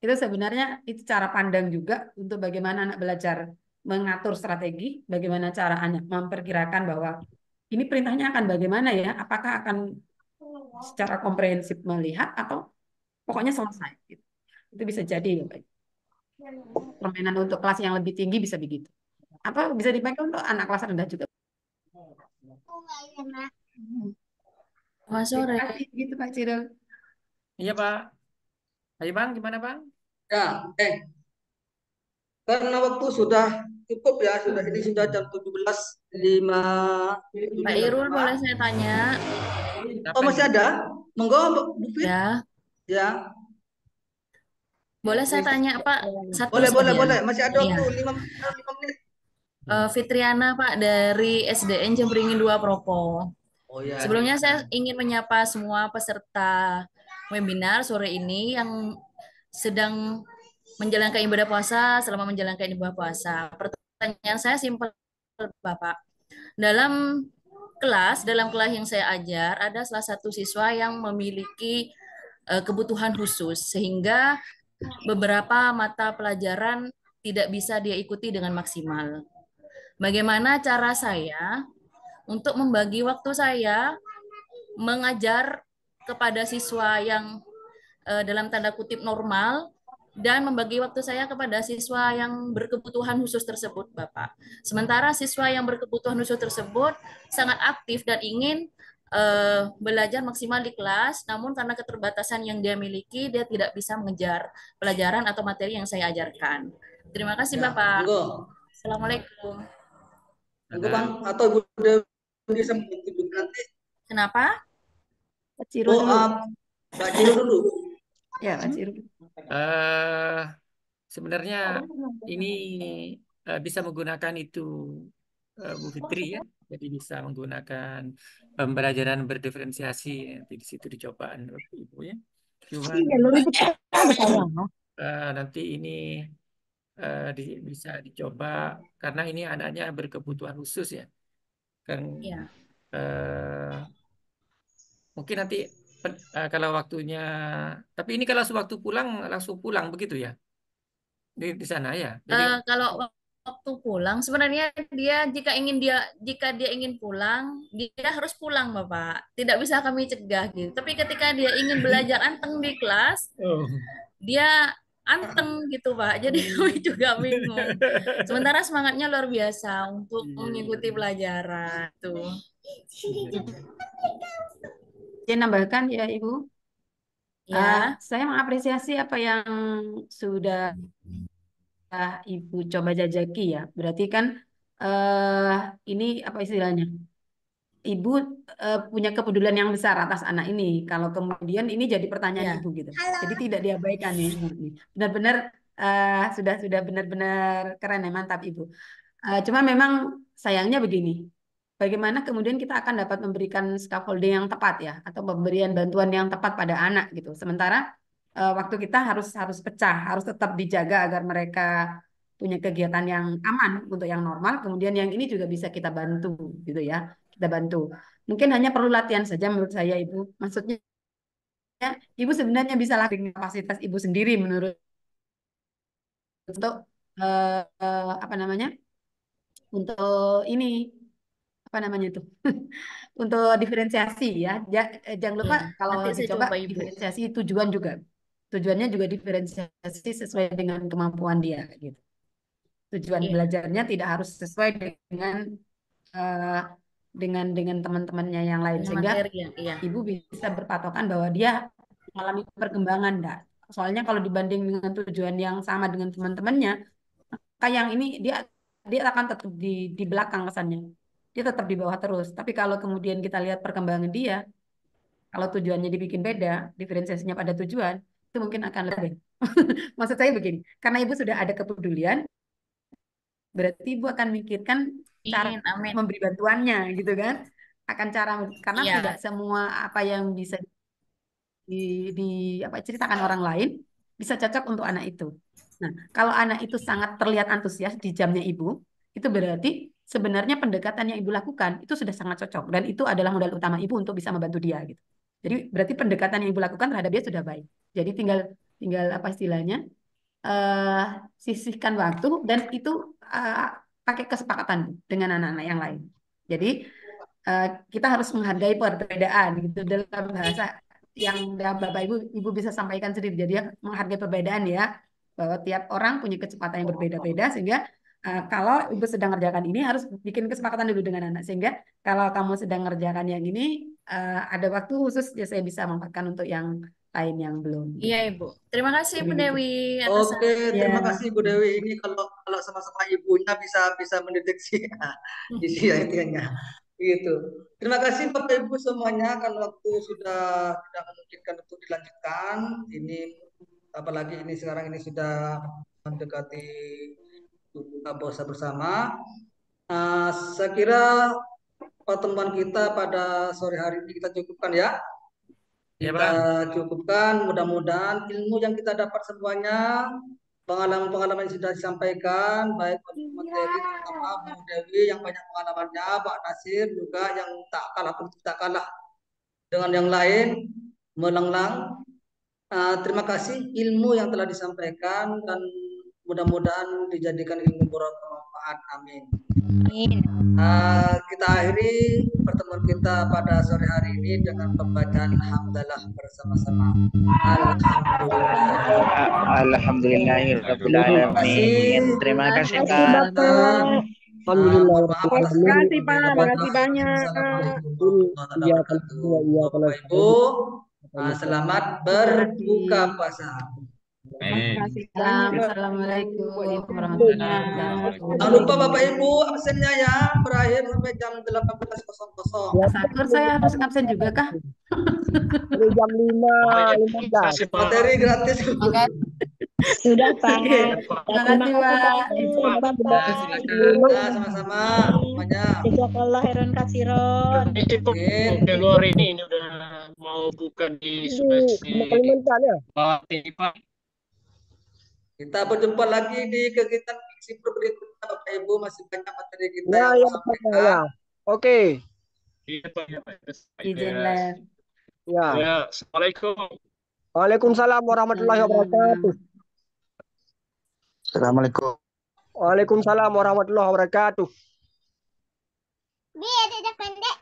Itu sebenarnya itu cara pandang juga untuk bagaimana anak belajar mengatur strategi, bagaimana cara anak memperkirakan bahwa ini perintahnya akan bagaimana ya, apakah akan secara komprehensif melihat atau pokoknya selesai. Gitu. Itu bisa jadi ya Pak. Permainan untuk kelas yang lebih tinggi bisa begitu. Atau bisa dipakai untuk anak kelas rendah juga. Selamat sore. Gitu Pak Ciro. Iya Pak. Ayo Bang, gimana Bang? Ya, karena waktu sudah cukup ya, ini sudah jam 17.05. Pak Irul boleh saya tanya? Oh masih ada? Monggo Bu Fit. Ya. Ya. Boleh saya tanya Pak? Satu Boleh. Masih ada Iya. waktu 5 menit. Fitriana Pak dari SDN Jemberingin 2 Propo. Oh ya. Sebelumnya saya ingin menyapa semua peserta webinar sore ini yang sedang menjalankan ibadah puasa selama menjalankan ibadah puasa. Pertanyaan saya simpel, Bapak. Dalam kelas yang saya ajar, ada salah satu siswa yang memiliki kebutuhan khusus, sehingga beberapa mata pelajaran tidak bisa dia ikuti dengan maksimal. Bagaimana cara saya untuk membagi waktu saya mengajar kepada siswa yang dalam tanda kutip normal dan membagi waktu saya kepada siswa yang berkebutuhan khusus tersebut, Bapak. Sementara siswa yang berkebutuhan khusus tersebut sangat aktif dan ingin belajar maksimal di kelas, namun karena keterbatasan yang dia miliki, dia tidak bisa mengejar pelajaran atau materi yang saya ajarkan. Terima kasih, Ya, Bapak. monggo. Assalamualaikum. Monggo Bang, atau Ibu Dewi bisa menunjuk nanti. Kenapa? Pak Ciro dulu. Mbak Ciro dulu. Ya, Pak Ciro. Sebenarnya ini bisa menggunakan itu Bu Fitri ya. Jadi bisa menggunakan pembelajaran berdiferensiasi nanti di situ dicobaan Ibu ya. Cuma nanti ini bisa dicoba karena ini anaknya berkebutuhan khusus ya. Kan mungkin nanti kalau waktunya, tapi ini kalau sewaktu pulang langsung pulang begitu ya di sana ya. Jadi Kalau waktu pulang sebenarnya jika dia ingin pulang, dia harus pulang, Bapak. Tidak bisa kami cegah gitu. Tapi ketika dia ingin belajar anteng di kelas, dia anteng gitu, Pak. Jadi kami juga bingung. Sementara semangatnya luar biasa untuk mengikuti pelajaran tuh. Saya nambahkan ya Ibu. Ya. Saya mengapresiasi apa yang sudah Ibu coba jajaki ya. Berarti kan ini apa istilahnya? Ibu punya kepedulian yang besar atas anak ini. Kalau kemudian ini jadi pertanyaan Ibu gitu. Jadi tidak diabaikan nih. Benar-benar sudah benar-benar keren ya, mantap Ibu. Cuma memang sayangnya begini. Bagaimana kemudian kita akan dapat memberikan scaffolding yang tepat ya, atau pemberian bantuan yang tepat pada anak gitu. Sementara waktu kita harus pecah, harus tetap dijaga agar mereka punya kegiatan yang aman untuk yang normal. Kemudian yang ini juga bisa kita bantu gitu ya, kita bantu. Mungkin hanya perlu latihan saja menurut saya Ibu. Maksudnya Ibu sebenarnya bisa latih kapasitas Ibu sendiri menurut untuk apa namanya? Untuk ini apa namanya itu untuk diferensiasi ya. Jangan lupa kalau Nanti saya dicoba coba, Ibu. diferensiasi tujuannya juga diferensiasi sesuai dengan kemampuan dia gitu. Tujuan belajarnya tidak harus sesuai dengan teman-temannya yang lain, Dengan sehingga materi, iya. Ibu bisa berpatokan bahwa dia mengalami perkembangan enggak. Soalnya kalau dibanding dengan tujuan yang sama dengan teman-temannya, maka yang ini dia akan tetap di belakang kesannya. Dia tetap di bawah terus. Tapi kalau kemudian kita lihat perkembangan dia, kalau tujuannya dibikin beda, diferensiasinya pada tujuan, itu mungkin akan lebih. Maksud saya begini, karena Ibu sudah ada kepedulian, berarti Ibu akan mikirkan cara memberi bantuannya, gitu kan? Karena Iya. tidak semua apa yang bisa ceritakan orang lain bisa cocok untuk anak itu. Nah, kalau anak itu sangat terlihat antusias di jamnya Ibu, itu berarti sebenarnya pendekatan yang Ibu lakukan itu sudah sangat cocok dan itu adalah modal utama Ibu untuk bisa membantu dia gitu. Jadi berarti pendekatan yang Ibu lakukan terhadap dia sudah baik. Jadi tinggal apa istilahnya? Sisihkan waktu dan itu pakai kesepakatan dengan anak-anak yang lain. Jadi kita harus menghargai perbedaan gitu dalam bahasa yang Bapak Ibu bisa sampaikan sendiri. Jadi ya, menghargai perbedaan ya, bahwa tiap orang punya kecepatan yang berbeda-beda, sehingga kalau Ibu sedang ngerjakan ini harus bikin kesepakatan dulu dengan anak, sehingga kalau kamu sedang ngerjakan yang ini ada waktu khusus ya saya bisa manfaatkan untuk yang lain yang belum. Iya Ibu. Terima kasih Bu Begitu. Dewi atas Oke, terima Ya. kasih Bu Dewi. Ini kalau sama-sama ibunya bisa mendeteksi isi intinya. Gitu. Terima kasih Bapak Ibu semuanya, kan waktu sudah tidak memungkinkan untuk dilanjutkan. Ini apalagi ini sekarang ini sudah mendekati buka puasa bersama. Saya kira pertemuan kita pada sore hari ini kita cukupkan ya. Ya, Kita cukupkan, mudah-mudahan ilmu yang kita dapat semuanya pengalaman-pengalaman yang sudah disampaikan, baik untuk materi terutama Bu Dewi yang banyak pengalamannya, Pak Nasir juga yang tak kalah dengan yang lain, melenglang. Terima kasih ilmu yang telah disampaikan dan mudah-mudahan dijadikan ilmu bermanfaat. Amin. Kita akhiri pertemuan kita pada sore hari ini dengan pembacaan hamdalah bersama-sama. Alhamdulillahirrahmanirrahim. Terima kasih Pak. Alhamdulillah. Makasih Pak, makasih banyak. Bapak Ibu, selamat berbuka puasa. Assalamualaikum warahmatullahi wabarakatuh. Jangan lupa Bapak Ibu absennya ya, berakhir sampai jam 18.00. Sakur saya harus absen juga kah? Jam 5.15. Materi gratis. Sudah Pak. Terima kasih Pak. Sama-sama semuanya. Jazakallah khairan katsiran. Udah luar ini udah mau buka di Sulawesi. Pak. Kita berjumpa lagi di kegiatan fiksi berikutnya Bapak Ibu, masih banyak materi kita Ya, yang ya, mau sampaikan. ya. Oke. Iya Pak. Izin live. Ya. Ya, Assalamualaikum. Waalaikumsalam warahmatullahi wabarakatuh. Assalamualaikum. Waalaikumsalam warahmatullahi wabarakatuh. Dia tidak pendek.